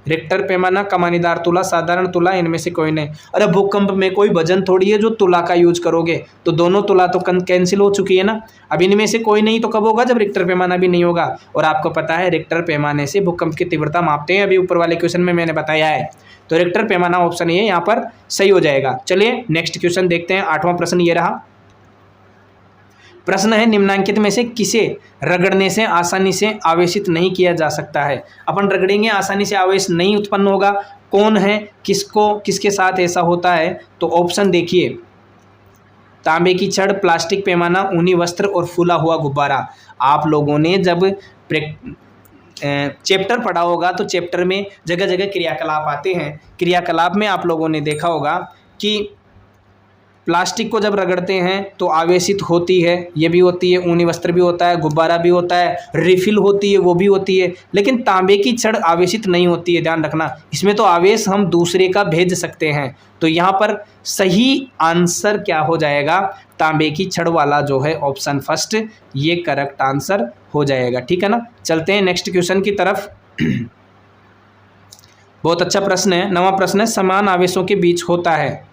S1: रिक्टर पैमाना, कमानीदार तुला, साधारण तुला, इनमें से कोई नहीं। अरे भूकंप में कोई वजन थोड़ी है जो तुला का यूज करोगे, तो दोनों तुला तो कैंसिल हो चुकी है ना। अब इनमें से कोई नहीं तो कब होगा, जब रिक्टर पैमाना भी नहीं होगा। और आपको पता है रिक्टर पैमाने से भूकंप की तीव्रता मापते हैं, अभी ऊपर वाले क्वेश्चन में मैंने बताया है। तो रिक्टर पैमाना ऑप्शन ये यहाँ पर सही हो जाएगा। चलिए नेक्स्ट क्वेश्चन देखते हैं। आठवां प्रश्न ये रहा। प्रश्न है, निम्नांकित में से किसे रगड़ने से आसानी से आवेशित नहीं किया जा सकता है। अपन रगड़ेंगे आसानी से आवेश नहीं उत्पन्न होगा, कौन है, किसके साथ ऐसा होता है। तो ऑप्शन देखिए, तांबे की छड़, प्लास्टिक पैमाना, ऊनी वस्त्र और फूला हुआ गुब्बारा। आप लोगों ने जब चैप्टर पढ़ा होगा तो चैप्टर में जगह जगह क्रियाकलाप आते हैं। क्रियाकलाप में आप लोगों ने देखा होगा कि प्लास्टिक को जब रगड़ते हैं तो आवेशित होती है, ये भी होती है, ऊनी वस्त्र भी होता है, गुब्बारा भी होता है, रिफिल होती है, वो भी होती है। लेकिन तांबे की छड़ आवेशित नहीं होती है, ध्यान रखना। इसमें तो आवेश हम दूसरे का भेज सकते हैं। तो यहाँ पर सही आंसर क्या हो जाएगा, तांबे की छड़ वाला जो है ऑप्शन फर्स्ट, ये करेक्ट आंसर हो जाएगा। ठीक है ना, चलते हैं नेक्स्ट क्वेश्चन की तरफ। बहुत अच्छा प्रश्न है। नवा प्रश्न है, समान आवेशों के बीच होता है।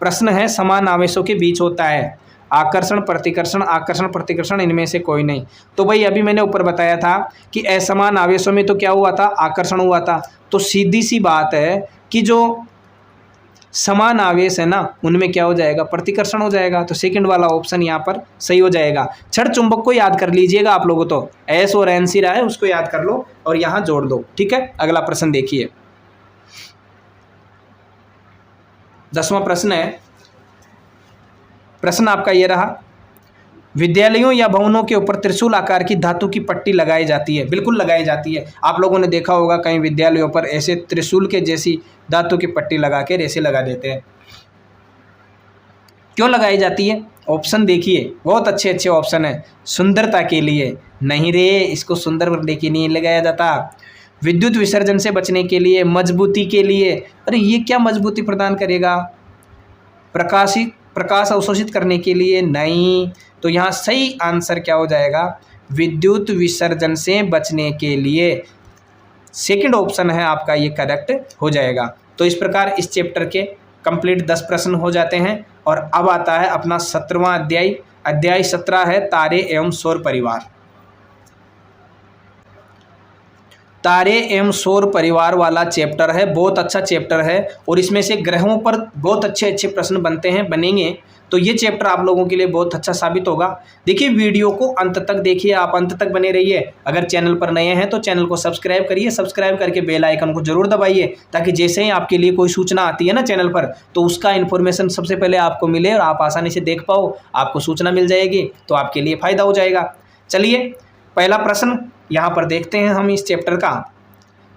S1: प्रश्न है, समान आवेशों के बीच होता है आकर्षण, प्रतिकर्षण, आकर्षण, प्रतिकर्षण, इनमें से कोई नहीं। तो भाई अभी मैंने ऊपर बताया था कि असमान आवेशों में तो क्या हुआ था, आकर्षण हुआ था। तो सीधी सी बात है कि जो समान आवेश है ना, उनमें क्या हो जाएगा, प्रतिकर्षण हो जाएगा। तो सेकंड वाला ऑप्शन यहाँ पर सही हो जाएगा। छड़ चुंबक को याद कर लीजिएगा आप लोगों, तो एस और एन सी रहा है उसको याद कर लो और यहाँ जोड़ दो, ठीक है। अगला प्रश्न देखिए, 10वां प्रश्न है। प्रश्न आपका ये रहा, विद्यालयों या भवनों के ऊपर त्रिशूल आकार की धातु की पट्टी लगाई जाती है। बिल्कुल लगाई जाती है, आप लोगों ने देखा होगा कई विद्यालयों पर ऐसे त्रिशूल के जैसी धातु की पट्टी लगा के रेसे लगा देते हैं। क्यों लगाई जाती है? ऑप्शन देखिए, बहुत अच्छे अच्छे ऑप्शन है। सुंदरता के लिए, नहीं रे, इसको सुंदर करने के लिए लगाया जाता। विद्युत विसर्जन से बचने के लिए, मजबूती के लिए। अरे ये क्या मजबूती प्रदान करेगा? प्रकाश अवशोषित करने के लिए, नहीं। तो यहाँ सही आंसर क्या हो जाएगा, विद्युत विसर्जन से बचने के लिए। सेकंड ऑप्शन है आपका, ये करेक्ट हो जाएगा। तो इस प्रकार इस चैप्टर के कंप्लीट 10 प्रश्न हो जाते हैं। और अब आता है अपना 17वां अध्याय। अध्याय 17 है तारे एवं सौर परिवार। तारे एवं सौर परिवार वाला चैप्टर है, बहुत अच्छा चैप्टर है। और इसमें से ग्रहों पर बहुत अच्छे अच्छे प्रश्न बनेंगे। तो ये चैप्टर आप लोगों के लिए बहुत अच्छा साबित होगा। देखिए, वीडियो को अंत तक देखिए, आप अंत तक बने रहिए। अगर चैनल पर नए हैं तो चैनल को सब्सक्राइब करिए, सब्सक्राइब करके बेल आइकन को जरूर दबाइए, ताकि जैसे ही आपके लिए कोई सूचना आती है ना चैनल पर, तो उसका इन्फॉर्मेशन सबसे पहले आपको मिले और आप आसानी से देख पाओ, आपको सूचना मिल जाएगी, तो आपके लिए फ़ायदा हो जाएगा। चलिए, पहला प्रश्न यहाँ पर देखते हैं हम इस चैप्टर का।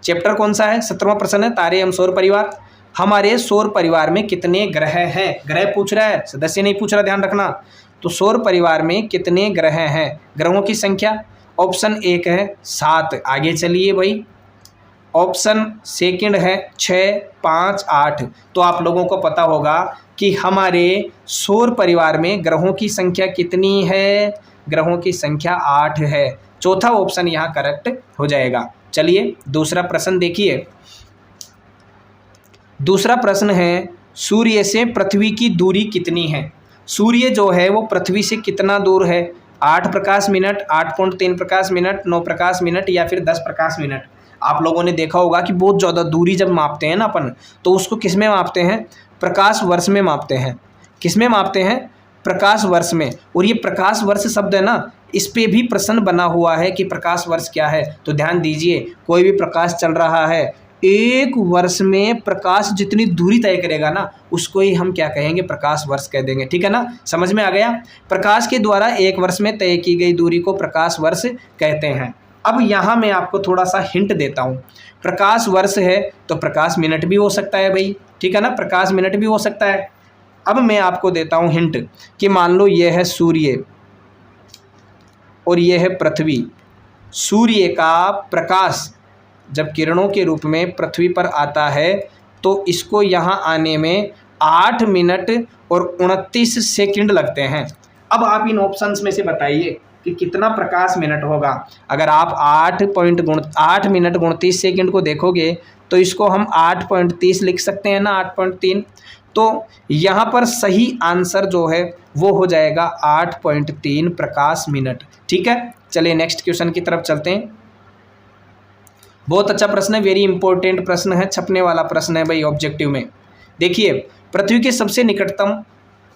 S1: चैप्टर कौन सा है? 17वां प्रश्न है, तारे एवं सौर परिवार। हमारे सौर परिवार में कितने ग्रह हैं? ग्रह पूछ रहा है, सदस्य नहीं पूछ रहा, ध्यान रखना। तो सौर परिवार में कितने ग्रह हैं? ग्रहों की संख्या, ऑप्शन 1 है 7। आगे चलिए भाई, ऑप्शन सेकंड है 6, 5, 8। तो आप लोगों को पता होगा कि हमारे सौर परिवार में ग्रहों की संख्या कितनी है? ग्रहों की संख्या 8 है। चौथा ऑप्शन यहाँ करेक्ट हो जाएगा। चलिए, दूसरा प्रश्न देखिए। दूसरा प्रश्न है, सूर्य से पृथ्वी की दूरी कितनी है? सूर्य जो है वो पृथ्वी से कितना दूर है? 8 प्रकाश मिनट, 8.3 प्रकाश मिनट, 9 प्रकाश मिनट या फिर 10 प्रकाश मिनट। आप लोगों ने देखा होगा कि बहुत ज़्यादा दूरी जब मापते हैं ना अपन, तो उसको किस में मापते हैं? प्रकाश वर्ष में मापते हैं। किस में मापते हैं? प्रकाश वर्ष में। और ये प्रकाश वर्ष शब्द है ना, इस पे भी प्रश्न बना हुआ है कि प्रकाश वर्ष क्या है। तो ध्यान दीजिए, कोई भी प्रकाश चल रहा है, 1 वर्ष में प्रकाश जितनी दूरी तय करेगा ना, उसको ही हम क्या कहेंगे? प्रकाश वर्ष कह देंगे, ठीक है ना। समझ में आ गया? प्रकाश के द्वारा 1 वर्ष में तय की गई दूरी को प्रकाश वर्ष कहते हैं। अब यहाँ मैं आपको थोड़ा सा हिंट देता हूँ। प्रकाश वर्ष है तो प्रकाश मिनट भी हो सकता है भाई, ठीक है ना, प्रकाश मिनट भी हो सकता है। अब मैं आपको देता हूँ हिंट कि मान लो ये है सूर्य और ये है पृथ्वी। सूर्य का प्रकाश जब किरणों के रूप में पृथ्वी पर आता है, तो इसको यहाँ आने में 8 मिनट और 29 सेकंड लगते हैं। अब आप इन ऑप्शंस में से बताइए कि कितना प्रकाश मिनट होगा। अगर आप 8 मिनट 29 सेकंड को देखोगे तो इसको हम 8.30 लिख सकते हैं ना, 8.3। तो यहाँ पर सही आंसर जो है वो हो जाएगा 8.3 प्रकाश मिनट, ठीक है। चलिए नेक्स्ट क्वेश्चन की तरफ चलते हैं। बहुत अच्छा प्रश्न है, वेरी इंपॉर्टेंट प्रश्न है, छपने वाला प्रश्न है भाई ऑब्जेक्टिव में। देखिए, पृथ्वी के सबसे निकटतम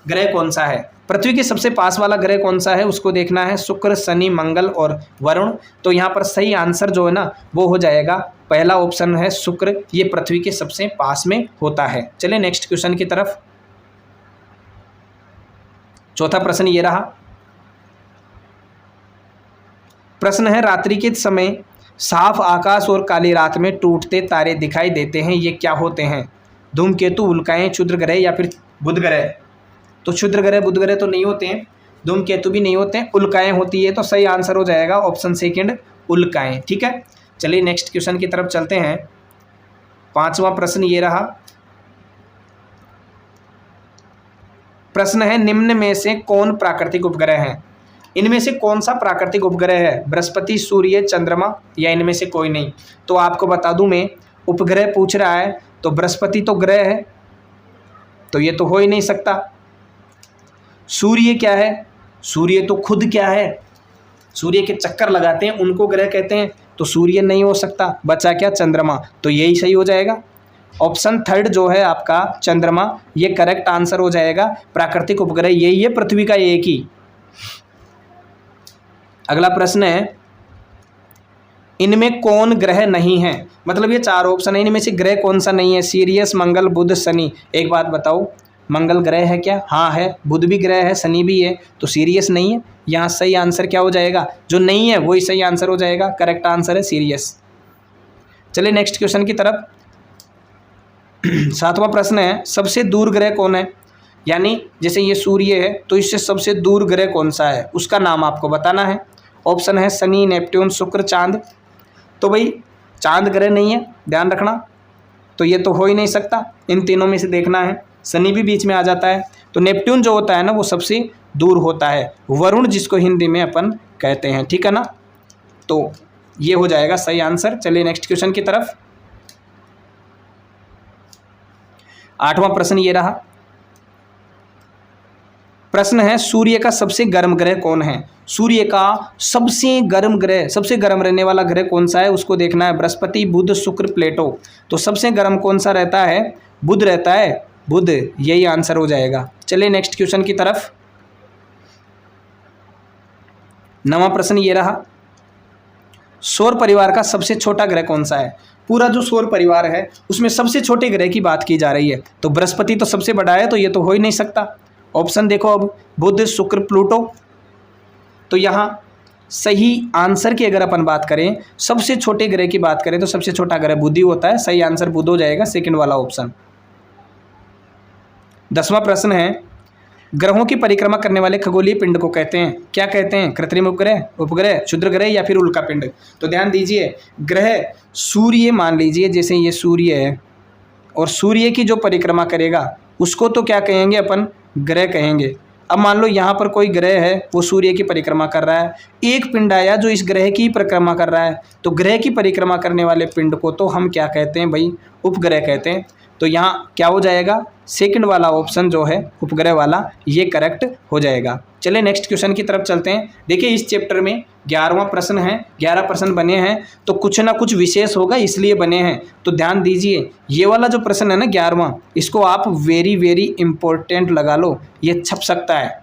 S1: ग्रह कौन सा है? पृथ्वी के सबसे पास वाला ग्रह कौन सा है उसको देखना है, शुक्र, शनि, मंगल और वरुण। तो यहाँ पर सही आंसर जो है ना वो हो जाएगा पहला ऑप्शन है शुक्र, ये पृथ्वी के सबसे पास में होता है। चलिए नेक्स्ट क्वेश्चन की तरफ। चौथा प्रश्न ये रहा। प्रश्न है, रात्रि के समय साफ आकाश और काली रात में टूटते तारे दिखाई देते हैं, ये क्या होते हैं? धूमकेतु, उल्काएं, क्षुद्र ग्रह या फिर बुध ग्रह। तो क्षुद्र ग्रह, बुध ग्रह तो नहीं होते हैं, धूमकेतु भी नहीं होते हैं, उल्काएं होती है। तो सही आंसर हो जाएगा ऑप्शन सेकंड, उल्काएं, ठीक है। चलिए नेक्स्ट क्वेश्चन की तरफ चलते हैं। पांचवा प्रश्न ये रहा। प्रश्न है, निम्न में से कौन प्राकृतिक उपग्रह है? इनमें से कौन सा प्राकृतिक उपग्रह है? बृहस्पति, सूर्य, चंद्रमा या इनमें से कोई नहीं? तो आपको बता दूं मैं, उपग्रह पूछ रहा है तो बृहस्पति तो ग्रह है, तो ये तो हो ही नहीं सकता। सूर्य क्या है? सूर्य तो खुद क्या है? सूर्य के चक्कर लगाते हैं उनको ग्रह कहते हैं, तो सूर्य नहीं हो सकता। बचा क्या? चंद्रमा, तो यही सही हो जाएगा। ऑप्शन थर्ड जो है आपका चंद्रमा, ये करेक्ट आंसर हो जाएगा। प्राकृतिक उपग्रह यही है, पृथ्वी का एक ही। अगला प्रश्न है, इनमें कौन ग्रह नहीं है? मतलब ये 4 ऑप्शन है, इनमें से ग्रह कौन सा नहीं है? सीरियस, मंगल, बुध, शनि। एक बात बताओ, मंगल ग्रह है क्या? हाँ है। बुध भी ग्रह है, शनि भी है, तो सीरियस नहीं है। यहाँ सही आंसर क्या हो जाएगा? जो नहीं है वही सही आंसर हो जाएगा। करेक्ट आंसर है सीरियस। चलिए नेक्स्ट क्वेश्चन की तरफ। 7वां प्रश्न है, सबसे दूर ग्रह कौन है? यानी जैसे ये सूर्य है तो इससे सबसे दूर ग्रह कौन सा है, उसका नाम आपको बताना है। ऑप्शन है शनि, नेपट्यून, शुक्र, चांद। तो भाई चांद ग्रह नहीं है, ध्यान रखना, तो ये तो हो ही नहीं सकता। इन तीनों में से देखना है। शनि भी बीच में आ जाता है, तो नेपट्यून जो होता है ना वो सबसे दूर होता है, वरुण जिसको हिंदी में अपन कहते हैं, ठीक है ना। तो ये हो जाएगा सही आंसर। चलिए नेक्स्ट क्वेश्चन की तरफ। 8वां प्रश्न ये रहा। प्रश्न है, सूर्य का सबसे गर्म ग्रह कौन है? सूर्य का सबसे गर्म ग्रह, सबसे गर्म रहने वाला ग्रह कौन सा है उसको देखना है। बृहस्पति, बुध, शुक्र, प्लेटो। तो सबसे गर्म कौन सा रहता है? बुध रहता है, बुध, यही आंसर हो जाएगा। चलिए नेक्स्ट क्वेश्चन की तरफ। 9वां प्रश्न ये रहा। सौर परिवार का सबसे छोटा ग्रह कौन सा है? पूरा जो सौर परिवार है उसमें सबसे छोटे ग्रह की बात की जा रही है, तो बृहस्पति तो सबसे बड़ा है, तो ये तो हो ही नहीं सकता। ऑप्शन देखो अब, बुध, शुक्र, प्लूटो। तो यहाँ सही आंसर की अगर अपन बात करें, सबसे छोटे ग्रह की बात करें, तो सबसे छोटा ग्रह बुध ही होता है। सही आंसर बुध हो जाएगा, सेकंड वाला ऑप्शन। 10वां प्रश्न है, ग्रहों की परिक्रमा करने वाले खगोलीय पिंड को कहते हैं, क्या कहते हैं? कृत्रिम उपग्रह, उपग्रह, क्षुद्र ग्रह या फिर उल्का पिंड? तो ध्यान दीजिए, ग्रह सूर्य मान लीजिए, जैसे ये सूर्य है और सूर्य की जो परिक्रमा करेगा उसको तो क्या कहेंगे अपन? ग्रह कहेंगे। अब मान लो यहाँ पर कोई ग्रह है, वो सूर्य की परिक्रमा कर रहा है, एक पिंड आया जो इस ग्रह की परिक्रमा कर रहा है, तो ग्रह की परिक्रमा करने वाले पिंड को तो हम क्या कहते हैं भाई? उपग्रह कहते हैं। तो यहाँ क्या हो जाएगा? सेकंड वाला ऑप्शन जो है उपग्रह वाला, ये करेक्ट हो जाएगा। चलिए नेक्स्ट क्वेश्चन की तरफ चलते हैं। देखिए इस चैप्टर में 11वां प्रश्न है, 11 प्रश्न बने हैं, तो कुछ ना कुछ विशेष होगा इसलिए बने हैं। तो ध्यान दीजिए, ये वाला जो प्रश्न है ना 11वां, इसको आप वेरी वेरी इंपॉर्टेंट लगा लो, ये छप सकता है,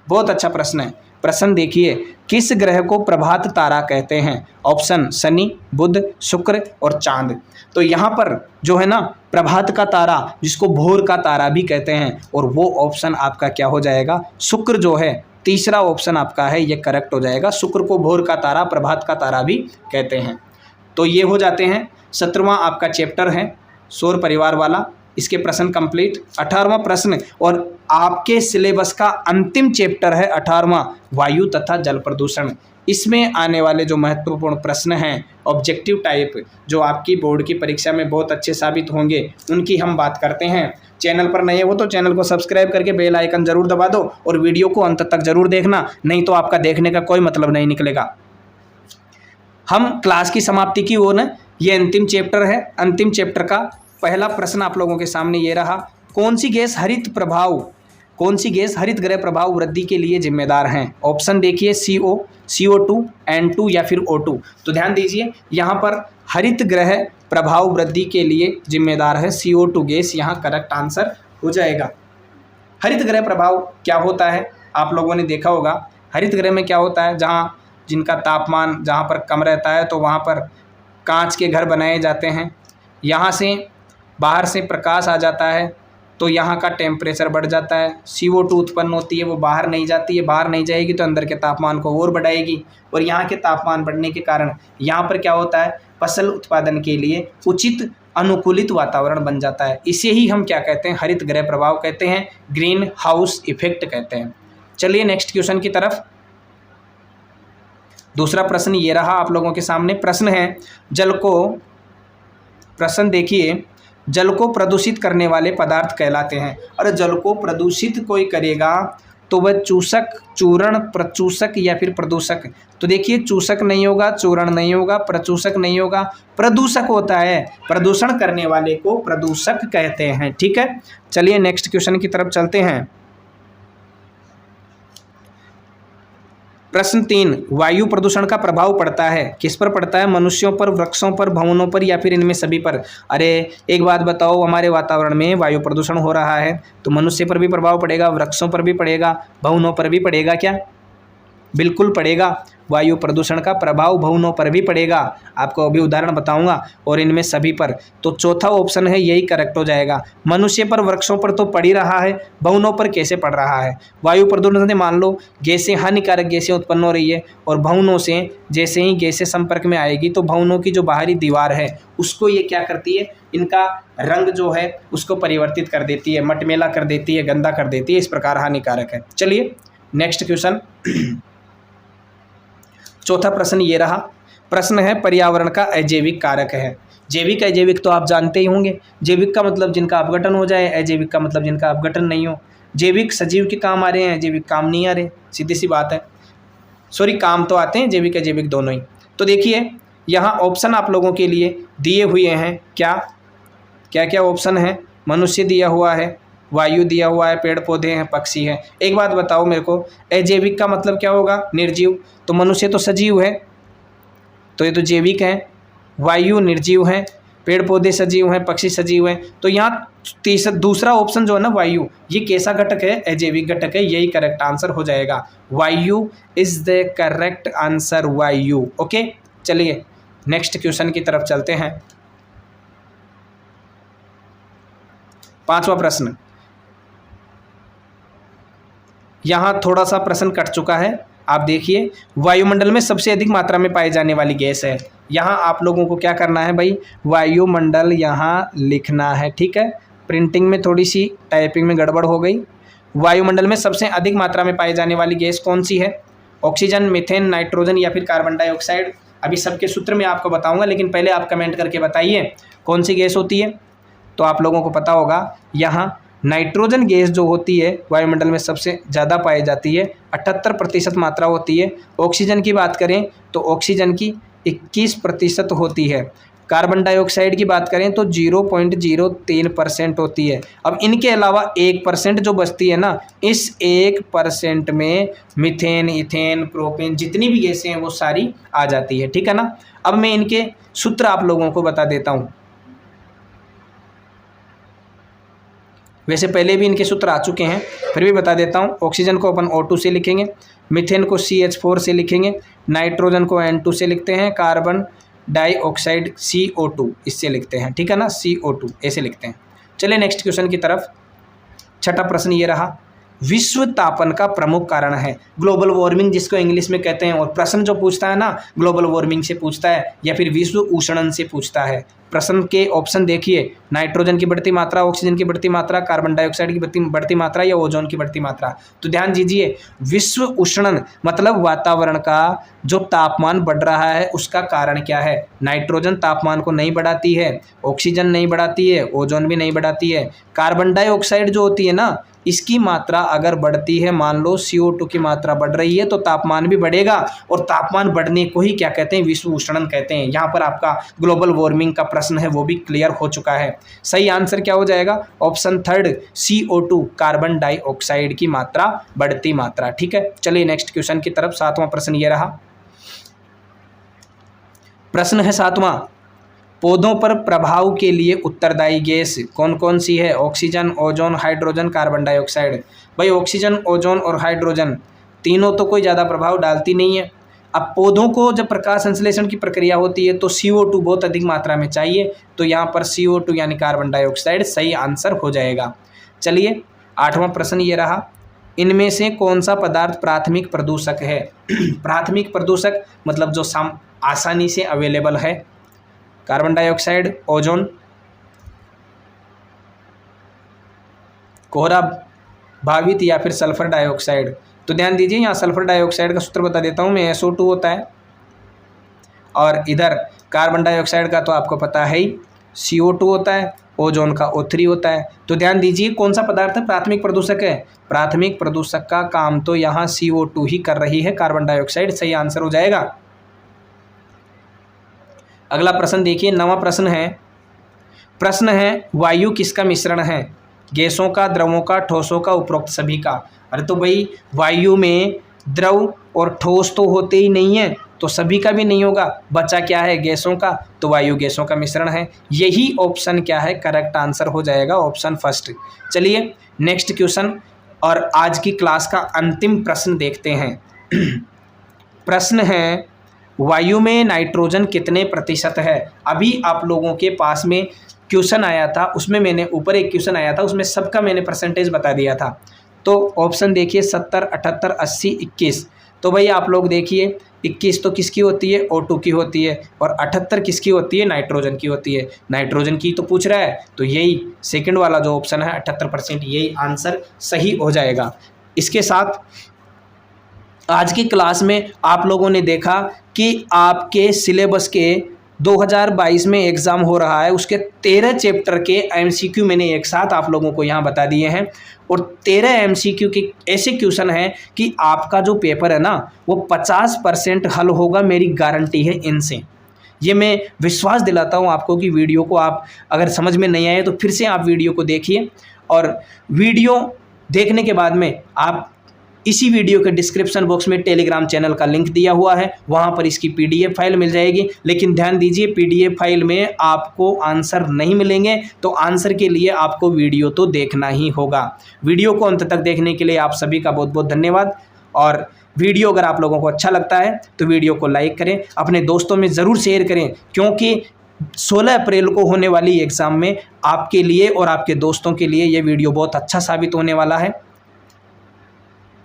S1: बहुत अच्छा प्रश्न है। प्रश्न देखिए, किस ग्रह को प्रभात तारा कहते हैं? ऑप्शन शनि, बुध, शुक्र और चांद। तो यहाँ पर जो है ना प्रभात का तारा, जिसको भोर का तारा भी कहते हैं, और वो ऑप्शन आपका क्या हो जाएगा? शुक्र जो है, तीसरा ऑप्शन आपका है, ये करेक्ट हो जाएगा। शुक्र को भोर का तारा, प्रभात का तारा भी कहते हैं। तो ये हो जाते हैं 17वां आपका चैप्टर है सौर परिवार वाला, इसके प्रश्न कंप्लीट। 18वां प्रश्न और आपके सिलेबस का अंतिम चैप्टर है 18वां, वायु तथा जल प्रदूषण। इसमें आने वाले जो महत्वपूर्ण प्रश्न हैं ऑब्जेक्टिव टाइप, जो आपकी बोर्ड की परीक्षा में बहुत अच्छे साबित होंगे, उनकी हम बात करते हैं। चैनल पर नए हो तो चैनल को सब्सक्राइब करके बेल आइकन जरूर दबा दो और वीडियो को अंत तक जरूर देखना, नहीं तो आपका देखने का कोई मतलब नहीं निकलेगा। हम क्लास की समाप्ति की ओर, ये अंतिम चैप्टर है। अंतिम चैप्टर का पहला प्रश्न आप लोगों के सामने ये रहा, कौन सी गैस हरित गृह प्रभाव वृद्धि के लिए जिम्मेदार हैं? ऑप्शन देखिए, CO, CO2, N2 या फिर O2। तो ध्यान दीजिए, यहाँ पर हरित ग्रह प्रभाव वृद्धि के लिए जिम्मेदार है CO2 गैस, यहाँ करेक्ट आंसर हो जाएगा। हरित ग्रह प्रभाव क्या होता है आप लोगों ने देखा होगा। हरित ग्रह में क्या होता है, जहाँ जिनका तापमान जहाँ पर कम रहता है तो वहाँ पर कांच के घर बनाए जाते हैं, यहाँ से बाहर से प्रकाश आ जाता है तो यहाँ का टेम्परेचर बढ़ जाता है, CO2 उत्पन्न होती है, वो बाहर नहीं जाती है, बाहर नहीं जाएगी तो अंदर के तापमान को और बढ़ाएगी, और यहाँ के तापमान बढ़ने के कारण यहाँ पर क्या होता है, फसल उत्पादन के लिए उचित अनुकूलित वातावरण बन जाता है। इसे ही हम क्या कहते हैं? हरित गृह प्रभाव कहते हैं, ग्रीन हाउस इफेक्ट कहते हैं। चलिए नेक्स्ट क्वेश्चन की तरफ। दूसरा प्रश्न ये रहा आप लोगों के सामने। प्रश्न है, प्रश्न देखिए, जल को प्रदूषित करने वाले पदार्थ कहलाते हैं। और जल को प्रदूषित कोई करेगा तो वह चूषक, चूर्ण, प्रचूषक या फिर प्रदूषक। तो देखिए, चूषक नहीं होगा, चूर्ण नहीं होगा, प्रचूषक नहीं होगा, प्रदूषक होता है। प्रदूषण करने वाले को प्रदूषक कहते हैं, ठीक है। चलिए नेक्स्ट क्वेश्चन की तरफ चलते हैं। प्रश्न 3, वायु प्रदूषण का प्रभाव पड़ता है, किस पर पड़ता है? मनुष्यों पर, वृक्षों पर, भवनों पर या फिर इनमें सभी पर? अरे एक बात बताओ, हमारे वातावरण में वायु प्रदूषण हो रहा है तो मनुष्य पर भी प्रभाव पड़ेगा, वृक्षों पर भी पड़ेगा, भवनों पर भी पड़ेगा क्या? बिल्कुल पड़ेगा। वायु प्रदूषण का प्रभाव भवनों पर भी पड़ेगा, आपको अभी उदाहरण बताऊंगा, और इनमें सभी पर। तो चौथा ऑप्शन है यही करेक्ट हो जाएगा। मनुष्य पर, वृक्षों पर तो पड़ ही रहा है, भवनों पर कैसे पड़ रहा है? वायु प्रदूषण से मान लो गैसें, हानिकारक गैसें उत्पन्न हो रही है, और भवनों से जैसे ही गैसें संपर्क में आएगी तो भवनों की जो बाहरी दीवार है उसको ये क्या करती है, इनका रंग जो है उसको परिवर्तित कर देती है, मटमेला कर देती है, गंदा कर देती है, इस प्रकार हानिकारक है। चलिए नेक्स्ट क्वेश्चन। चौथा प्रश्न ये रहा। प्रश्न है पर्यावरण का अजैविक कारक है। जैविक अजैविक तो आप जानते ही होंगे। जैविक का मतलब जिनका अपघटन हो जाए, अजैविक का मतलब जिनका अपघटन नहीं हो। जैविक सजीव के काम आ रहे हैं, जैविक काम नहीं आ रहे, सीधी सी बात है। सॉरी, काम तो आते हैं जैविक अजैविक दोनों ही। तो देखिए यहाँ ऑप्शन आप लोगों के लिए दिए हुए हैं, क्या क्या क्या ऑप्शन है? मनुष्य दिया हुआ है, वायु दिया हुआ है, पेड़ पौधे हैं, पक्षी हैं। एक बात बताओ मेरे को, अजैविक का मतलब क्या होगा? निर्जीव। तो मनुष्य तो सजीव है, तो ये तो जैविक है। वायु निर्जीव है, पेड़ पौधे सजीव हैं, पक्षी सजीव हैं। तो यहाँ दूसरा ऑप्शन जो है ना वायु, ये कैसा घटक है? अजैविक घटक है। यही करेक्ट आंसर हो जाएगा। वायु इज द करेक्ट आंसर, वायु। ओके, चलिए नेक्स्ट क्वेश्चन की तरफ चलते हैं। पांचवा प्रश्न, यहाँ थोड़ा सा प्रश्न कट चुका है, आप देखिए। वायुमंडल में सबसे अधिक मात्रा में पाई जाने वाली गैस है। यहाँ आप लोगों को क्या करना है भाई? वायुमंडल यहाँ लिखना है, ठीक है। प्रिंटिंग में थोड़ी सी टाइपिंग में गड़बड़ हो गई। वायुमंडल में सबसे अधिक मात्रा में पाई जाने वाली गैस कौन सी है? ऑक्सीजन, मीथेन, नाइट्रोजन या फिर कार्बन डाइऑक्साइड? अभी सबके सूत्र में आपको बताऊंगा, लेकिन पहले आप कमेंट करके बताइए कौन सी गैस होती है। तो आप लोगों को पता होगा, यहाँ नाइट्रोजन गैस जो होती है वायुमंडल में सबसे ज़्यादा पाई जाती है, 78% मात्रा होती है। ऑक्सीजन की बात करें तो ऑक्सीजन की 21% होती है। कार्बन डाइऑक्साइड की बात करें तो 0.03% होती है। अब इनके अलावा 1% जो बचती है ना, इस 1% में मीथेन, इथेन, प्रोपेन, जितनी भी गैसें हैं वो सारी आ जाती है, ठीक है ना। अब मैं इनके सूत्र आप लोगों को बता देता हूँ। वैसे पहले भी इनके सूत्र आ चुके हैं, फिर भी बता देता हूँ। ऑक्सीजन को अपन O2 से लिखेंगे, मीथेन को CH4 से लिखेंगे, नाइट्रोजन को N2 से लिखते हैं, कार्बन डाइऑक्साइड CO2 इससे लिखते हैं, ठीक है ना, CO2 ऐसे लिखते हैं। चलिए नेक्स्ट क्वेश्चन की तरफ। छठा प्रश्न ये रहा। विश्व तापन का प्रमुख कारण है, ग्लोबल वार्मिंग जिसको इंग्लिश में कहते हैं। और प्रश्न जो पूछता है ना, ग्लोबल वार्मिंग से पूछता है या फिर विश्व उष्णन से पूछता है। प्रश्न के ऑप्शन देखिए, नाइट्रोजन की बढ़ती मात्रा, ऑक्सीजन की बढ़ती मात्रा, कार्बन डाइऑक्साइड की बढ़ती मात्रा या ओजोन की बढ़ती मात्रा। तो ध्यान दीजिए, विश्व उष्णन मतलब वातावरण का जो तापमान बढ़ रहा है उसका कारण क्या है? नाइट्रोजन तापमान को नहीं बढ़ाती है, ऑक्सीजन नहीं बढ़ाती है, ओजोन भी नहीं बढ़ाती है। कार्बन डाइऑक्साइड जो होती है ना, इसकी मात्रा अगर बढ़ती है, मान लो CO2 की मात्रा बढ़ रही है तो तापमान भी बढ़ेगा, और तापमान बढ़ने को ही क्या कहते हैं? विश्व उष्णन कहते हैं। यहाँ पर आपका ग्लोबल वार्मिंग का प्रश्न है वो भी क्लियर हो चुका है। सही आंसर क्या हो जाएगा? Option third, CO2, carbon dioxide की मात्रा, बढ़ती मात्रा, ठीक है। चलिए नेक्स्ट क्वेश्चन की तरफ। सातवां प्रश्न ये रहा। प्रश्न है सातवां, पौधों पर प्रभाव के लिए उत्तरदायी गैस कौन कौन सी है? Oxygen, ozone, hydrogen, carbon dioxide. भाई ऑक्सीजन, ओजोन और हाइड्रोजन तीनों तो कोई ज़्यादा प्रभाव डालती नहीं है। अब पौधों को जब प्रकाश संश्लेषण की प्रक्रिया होती है तो CO2 बहुत अधिक मात्रा में चाहिए, तो यहाँ पर CO2 यानी कार्बन डाइऑक्साइड सही आंसर हो जाएगा। चलिए आठवां प्रश्न ये रहा। इनमें से कौन सा पदार्थ प्राथमिक प्रदूषक है? प्राथमिक प्रदूषक मतलब जो आसानी से अवेलेबल है। कार्बन डाइऑक्साइड, ओजोन, कोहरा भावित या फिर सल्फर डाइऑक्साइड। तो ध्यान दीजिए, यहाँ सल्फर डाइऑक्साइड का सूत्र बता देता हूँ मैं, SO2 होता है, और इधर कार्बन डाइऑक्साइड का तो आपको पता है ही, CO2 होता है, ओजोन का O3 होता है। तो ध्यान दीजिए कौन सा पदार्थ है प्राथमिक प्रदूषक है? प्राथमिक प्रदूषक का काम तो यहाँ CO2 ही कर रही है, कार्बन डाइऑक्साइड सही आंसर हो जाएगा। अगला प्रश्न देखिए, नवा प्रश्न है। प्रश्न है वायु किसका मिश्रण है? गैसों का, द्रवों का, ठोसों का, उपरोक्त सभी का। अरे तो भाई वायु में द्रव और ठोस तो होते ही नहीं है, तो सभी का भी नहीं होगा। बचा क्या है? गैसों का, तो वायु गैसों का मिश्रण है। यही ऑप्शन क्या है? करेक्ट आंसर हो जाएगा ऑप्शन फर्स्ट। चलिए नेक्स्ट क्वेश्चन और आज की क्लास का अंतिम प्रश्न देखते हैं। प्रश्न है, वायु में नाइट्रोजन कितने प्रतिशत है? अभी आप लोगों के पास में क्वेश्चन आया था, उसमें मैंने ऊपर एक क्वेश्चन आया था, उसमें सबका मैंने परसेंटेज बता दिया था। तो ऑप्शन देखिए 70, 78, 80, 21। तो भाई आप लोग देखिए 21 तो किसकी होती है? O2 की होती है, और 78 किसकी होती है? नाइट्रोजन की होती है। नाइट्रोजन की तो पूछ रहा है, तो यही सेकंड वाला जो ऑप्शन है 78%, यही आंसर सही हो जाएगा। इसके साथ आज की क्लास में आप लोगों ने देखा कि आपके सिलेबस के 2022 में एग्ज़ाम हो रहा है, उसके 13 चैप्टर के एमसीक्यू मैंने एक साथ आप लोगों को यहाँ बता दिए हैं, और 13 एमसीक्यू के ऐसे क्वेश्चन हैं कि आपका जो पेपर है ना वो 50% हल होगा, मेरी गारंटी है इनसे। ये मैं विश्वास दिलाता हूँ आपको कि वीडियो को आप अगर समझ में नहीं आए तो फिर से आप वीडियो को देखिए, और वीडियो देखने के बाद में आप इसी वीडियो के डिस्क्रिप्शन बॉक्स में टेलीग्राम चैनल का लिंक दिया हुआ है, वहाँ पर इसकी पीडीएफ फाइल मिल जाएगी। लेकिन ध्यान दीजिए पीडीएफ फाइल में आपको आंसर नहीं मिलेंगे, तो आंसर के लिए आपको वीडियो तो देखना ही होगा। वीडियो को अंत तक देखने के लिए आप सभी का बहुत बहुत धन्यवाद। और वीडियो अगर आप लोगों को अच्छा लगता है तो वीडियो को लाइक करें, अपने दोस्तों में ज़रूर शेयर करें, क्योंकि 16 अप्रैल को होने वाली एग्ज़ाम में आपके लिए और आपके दोस्तों के लिए ये वीडियो बहुत अच्छा साबित होने वाला है।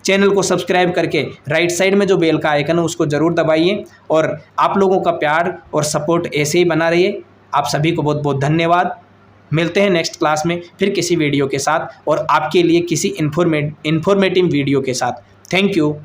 S1: चैनल को सब्सक्राइब करके राइट साइड में जो बेल का आइकन है उसको ज़रूर दबाइए, और आप लोगों का प्यार और सपोर्ट ऐसे ही बना रहिए। आप सभी को बहुत बहुत धन्यवाद। मिलते हैं नेक्स्ट क्लास में फिर किसी वीडियो के साथ, और आपके लिए किसी इन्फॉर्मेटिव वीडियो के साथ। Thank you.